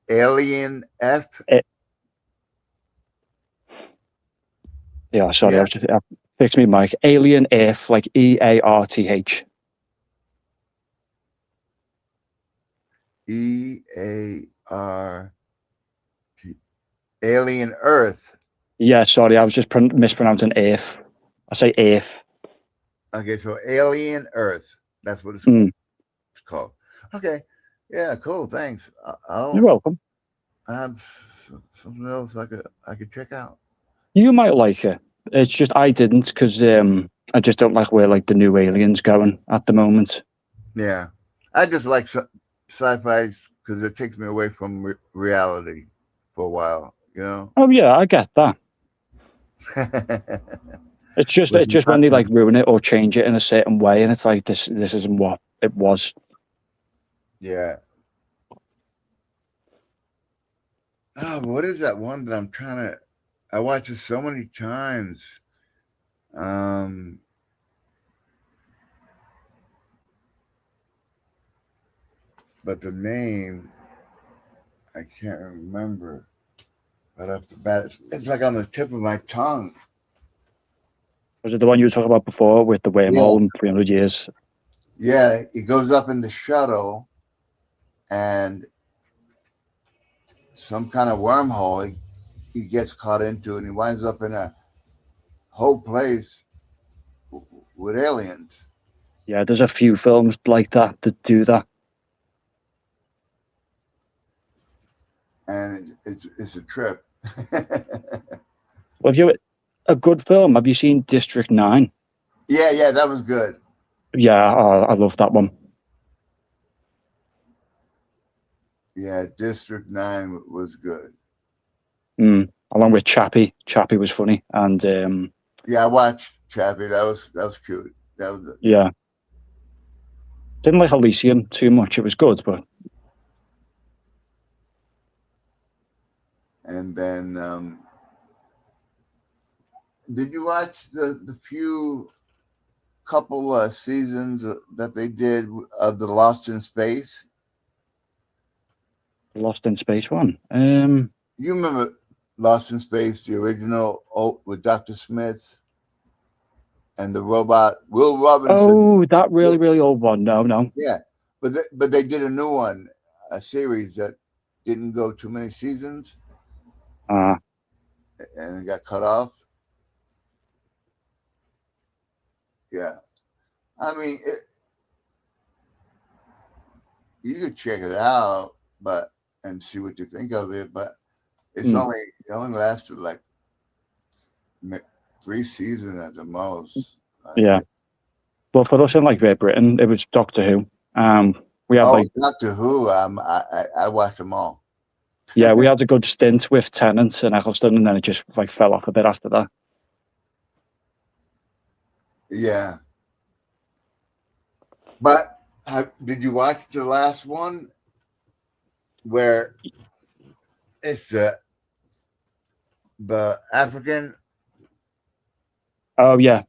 Alien F. Yeah, sorry, Yeah, I fixed me mic. Alien Earth, like EARTH. EAR. Alien Earth. Yeah, sorry, I was just mispronouncing Earth. I say Earth. Okay, so Alien Earth. That's what it's Mm, called. Okay, yeah, cool. Thanks. you're I'll welcome. have something else I could check out. You might like it. It's just I didn't because I just don't like where like the new aliens going at the moment. Yeah, I just like sci-fi because it takes me away from reality for a while. You know. Oh yeah, I get that. With It's just when they like nonsense. ruin it or change it in a certain way, and it's like this isn't what it was. Yeah. Oh, what is that one that I'm trying to? I watch it so many times. Um, but the name I can't remember. Right off the bat, it's like on the tip of my tongue. Was it the one you were talking about before with the Yeah. wormhole in 300 years? Yeah, he goes up in the shuttle, and some kind of wormhole he gets caught into, and he winds up in a whole place with aliens. Yeah, there's a few films like that do that. And it's a trip. Well, have you a good film? Have you seen District 9? Yeah, that was good. Yeah, I love that one. Yeah, District 9 was good. Along with Chappie. Chappie was funny, and Yeah, I watched Chappie. That was cute. That was Yeah. Didn't like Elysium too much. It was good, but and then did you watch the few couple seasons that they did of the Lost in Space? Lost in Space one. You remember Lost in Space, the original with Dr. Smith and the robot Will Robinson? Oh, that really, really old one. No. Yeah, but they did a new one, a series that didn't go too many seasons Ah, and it got cut off. Yeah, I mean, you could check it out, but and see what you think of it. But it only lasted like 3 seasons at the most. yeah. Well, for us in like Great Britain, it was Doctor Who. We had like Doctor Who. I watched them all. yeah, we had a good stint with Tennant and Eccleston, and then it just like fell off a bit after that. Yeah, but did you watch the last one where it's the African, Oh yeah,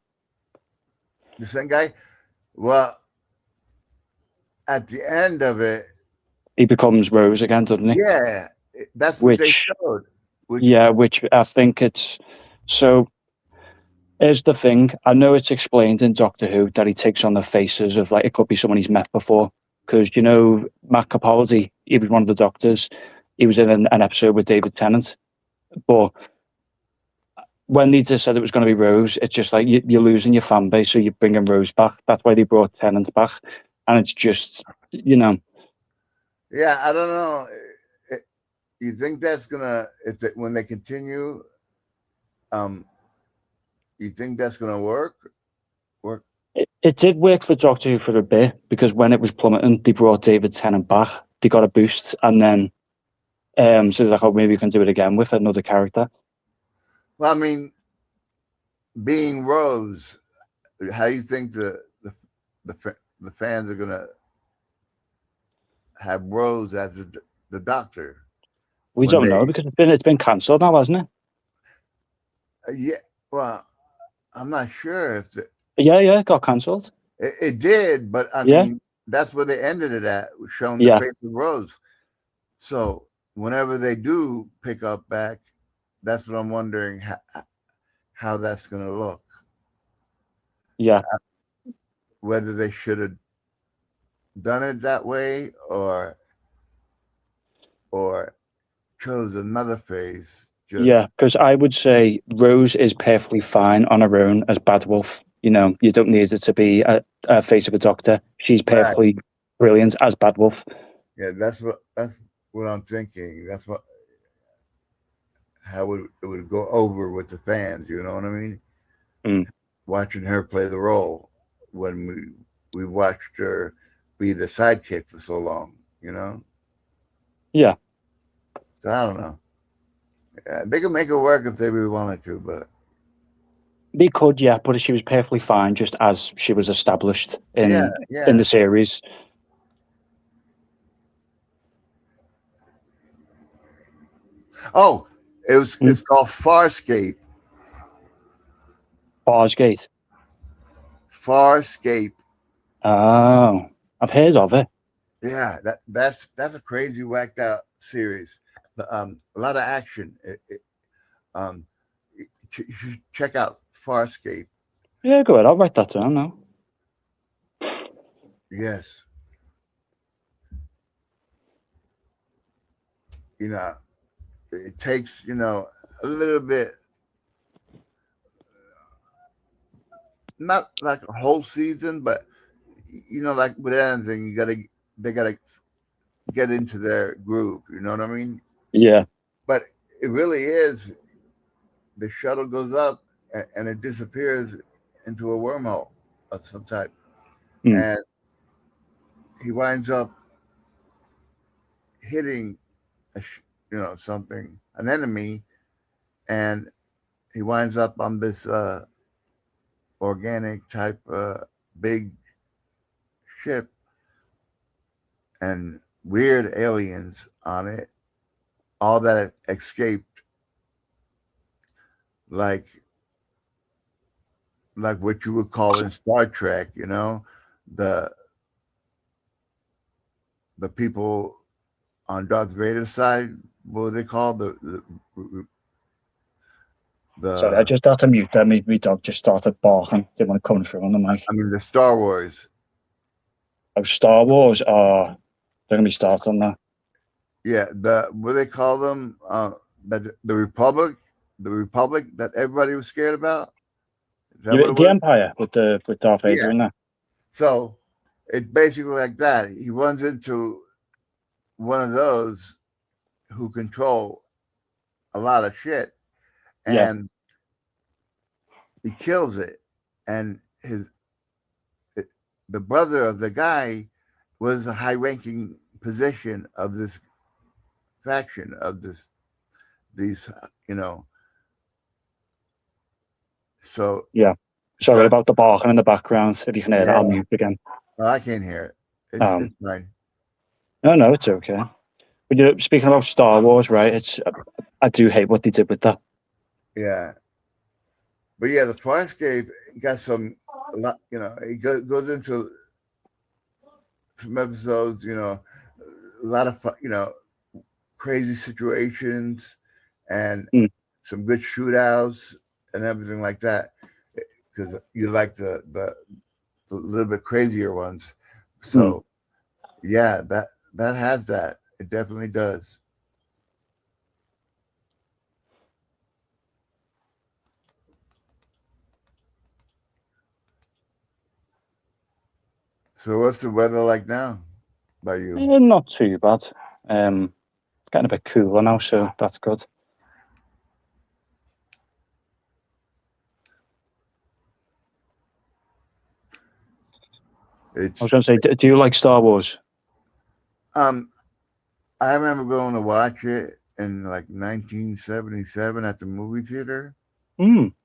the same guy? Well, at the end of it, he becomes Rose again, doesn't he? yeah, that's what they Which showed. which I think it's so. Here's the thing. I know it's explained in Doctor Who that he takes on the faces of like it could be someone he's met before. Because Matt Capaldi, he was one of the doctors. He was in an episode with David Tennant. But when they just said it was going to be Rose, it's just like you're losing your fan base, so you're bringing Rose back. That's why they brought Tennant back, and it's just Yeah, I don't know. You think that's gonna when they continue? You think that's gonna work? It did work for Doctor Who for a bit because when it was plummeting, they brought David Tennant back. They got a boost, and then so they're like, oh, maybe we can do it again with another character. Well, I mean, being Rose, how do you think the fans are gonna have Rose as the Doctor? We don't know because it's been cancelled now, hasn't it? Yeah, well, I'm not sure if Yeah, it got cancelled. it did, but I mean, that's where they ended it at, showing the face of Rose. So whenever they do pick up back, that's what I'm wondering how that's going to look. Yeah. Whether they should have done it that way or chose another face. Because I would say Rose is perfectly fine on her own as Bad Wolf. You don't need it to be a face of a Doctor. She's perfectly brilliant as Bad Wolf. Yeah, that's what I'm thinking. That's how it would go over with the fans. You know what I mean? Watching her play the role when we watched her be the sidekick for so long. Yeah. So I don't know. Yeah, they could make it work if they really wanted to, but they could, yeah. But she was perfectly fine just as she was established in the series. Oh, it's called Farscape. Farscape. Farscape. Oh, I've heard of it. Yeah, that's a crazy whacked out series. A lot of action. You should check out Farscape. Yeah, go ahead. I'll write that down now. Yes. It takes, a little bit, not like a whole season, but like with anything, they gotta get into their groove. You know what I mean? Yeah. But it really is. The shuttle goes up and it disappears into a wormhole of some type, and he winds up hitting something, an enemy, and he winds up on this organic type big ship and weird aliens on it, all that escaped, like what you would call in Star Trek, the the people on Darth Vader's side. What were they called? Sorry, I The just had to mute there. My dog just started barking. Didn't want to come through on the mic. I mean the Star Wars. Oh, Star Wars. Oh, they're gonna be starting that. Yeah, what do they call them? The Republic, that everybody was scared about. Is that what it The was? Empire with Darth Vader Yeah. in there. So it's basically like that. He runs into one of those who control a lot of shit, Yeah. and he kills it. And the brother of the guy was a high-ranking position of this faction of these. So Sorry start, about the barking in the background. If you can hear that, I'll yeah. mute again. Oh, I can't hear it. Oh. It's fine. No, it's okay. But you're speaking about Star Wars, right? I do hate what they did with that. Yeah. But yeah, the Farscape got a lot, it goes into some episodes, a lot of, crazy situations and some good shootouts and everything like that. Because you like the little bit crazier ones. So yeah, that has that. It definitely does. So what's the weather like now by you? Not too bad. It's getting a bit cooler now, so that's good. I was going to say, do you like Star Wars? I remember going to watch it in like 1977 at the movie theater down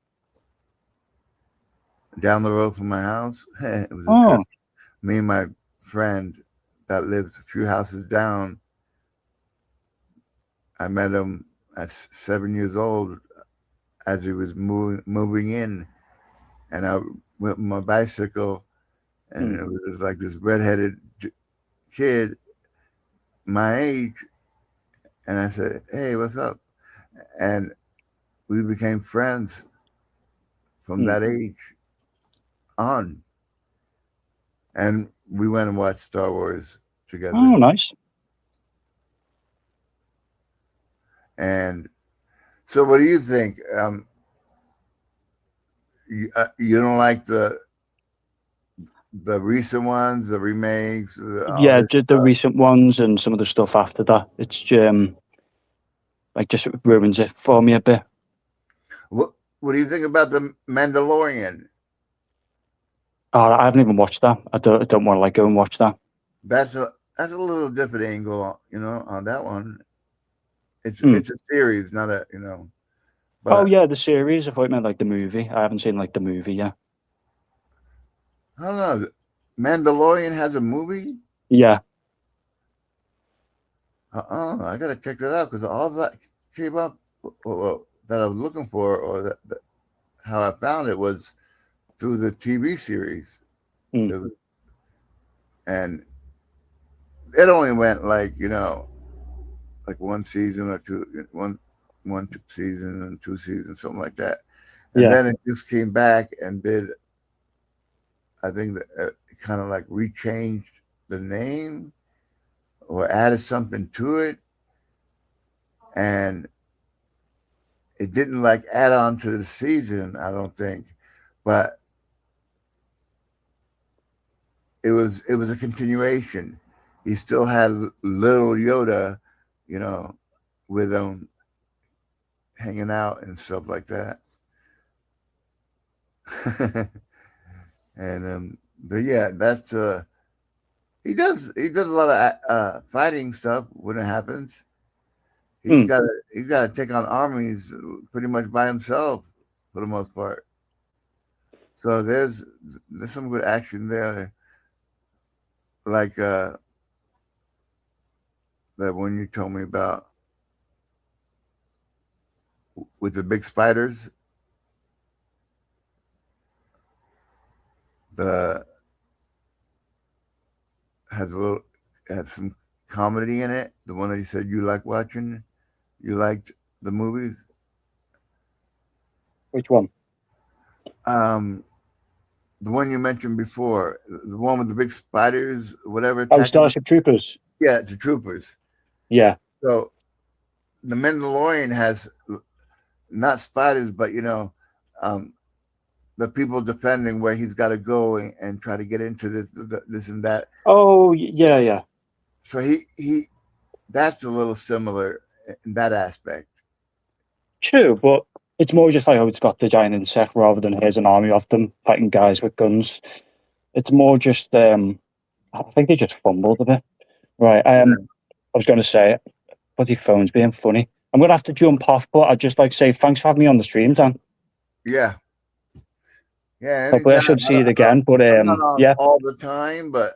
the road from my house. It was a trip. Me and my friend that lived a few houses down. I met him at 7 years old as he was moving in, and I went with my bicycle, and it was like this redheaded kid my age, and I said, "Hey, what's up?" And we became friends from that age on, and we went and watched Star Wars together. Oh, nice. And so, what do you think? You don't like the recent ones, the remakes? The recent ones and some of the stuff after that. It's just ruins it for me a bit. What do you think about the Mandalorian? Oh, I haven't even watched that. I don't want to go and watch that. That's a little different angle, on that one. It's a series, not a. But, the series. I thought you meant like the movie. I haven't seen like the movie yet. I don't know. Mandalorian has a movie? Yeah. I gotta check that out because all that came up that I was looking for, or that how I found it was through the TV series. And it only went like one season or two, one season and 2 seasons, something like that. And then it just came back and did. I think that it kind of like rechanged the name or added something to it, and it didn't like add on to the season, I don't think, but it was a continuation. He still had little Yoda, with him hanging out and stuff like that. And but yeah, that's he does a lot of fighting stuff when it happens. He's got to take on armies pretty much by himself for the most part. So there's some good action there, like that one you told me about with the big spiders. The had some comedy in it. The one that you said you like watching, you liked the movies. Which one? The one you mentioned before, the one with the big spiders, whatever. Oh, attacking- Starship Troopers. Yeah, the troopers. Yeah. So the Mandalorian has not spiders, but the people defending where he's got to go and try to get into this and that. Oh, yeah, yeah. So he that's a little similar in that aspect. True, but it's more just like, oh, it's got the giant insect rather than here's an army of them fighting guys with guns. It's more just, I think they just fumbled a bit. Right. I was going to say, but your phone's being funny. I'm going to have to jump off, but I'd just like to say thanks for having me on the stream, Dan. Yeah. Yeah. Hopefully I anytime. should see it again, but I'm not on yeah. all the time, but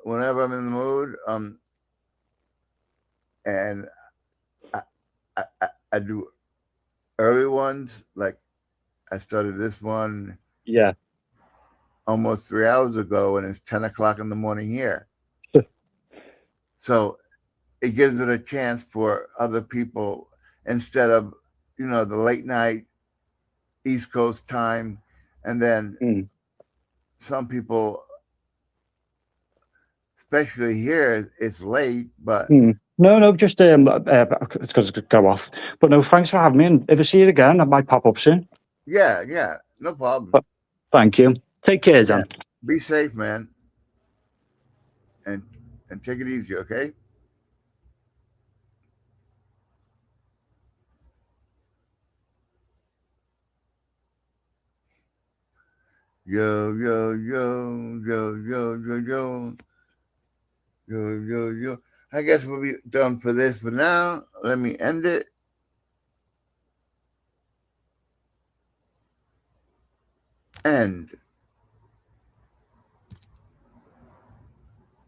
whenever I'm in the mood, and I do early ones. Like I started this one Yeah. almost 3 hours ago, and it's 10 o'clock in the morning here. So it gives it a chance for other people instead of the late night East Coast time, and then some people, especially here, it's late, but No, just it's because it's go off. But no, thanks for having me. And if I see it again, I might pop up soon. yeah, no problem. Thank you. Take care, Dan. Be safe, man, and take it easy, okay? Yo, yo, yo, yo, yo, yo, yo, yo, yo, yo. I guess we'll be done for this for now. Let me end it. End.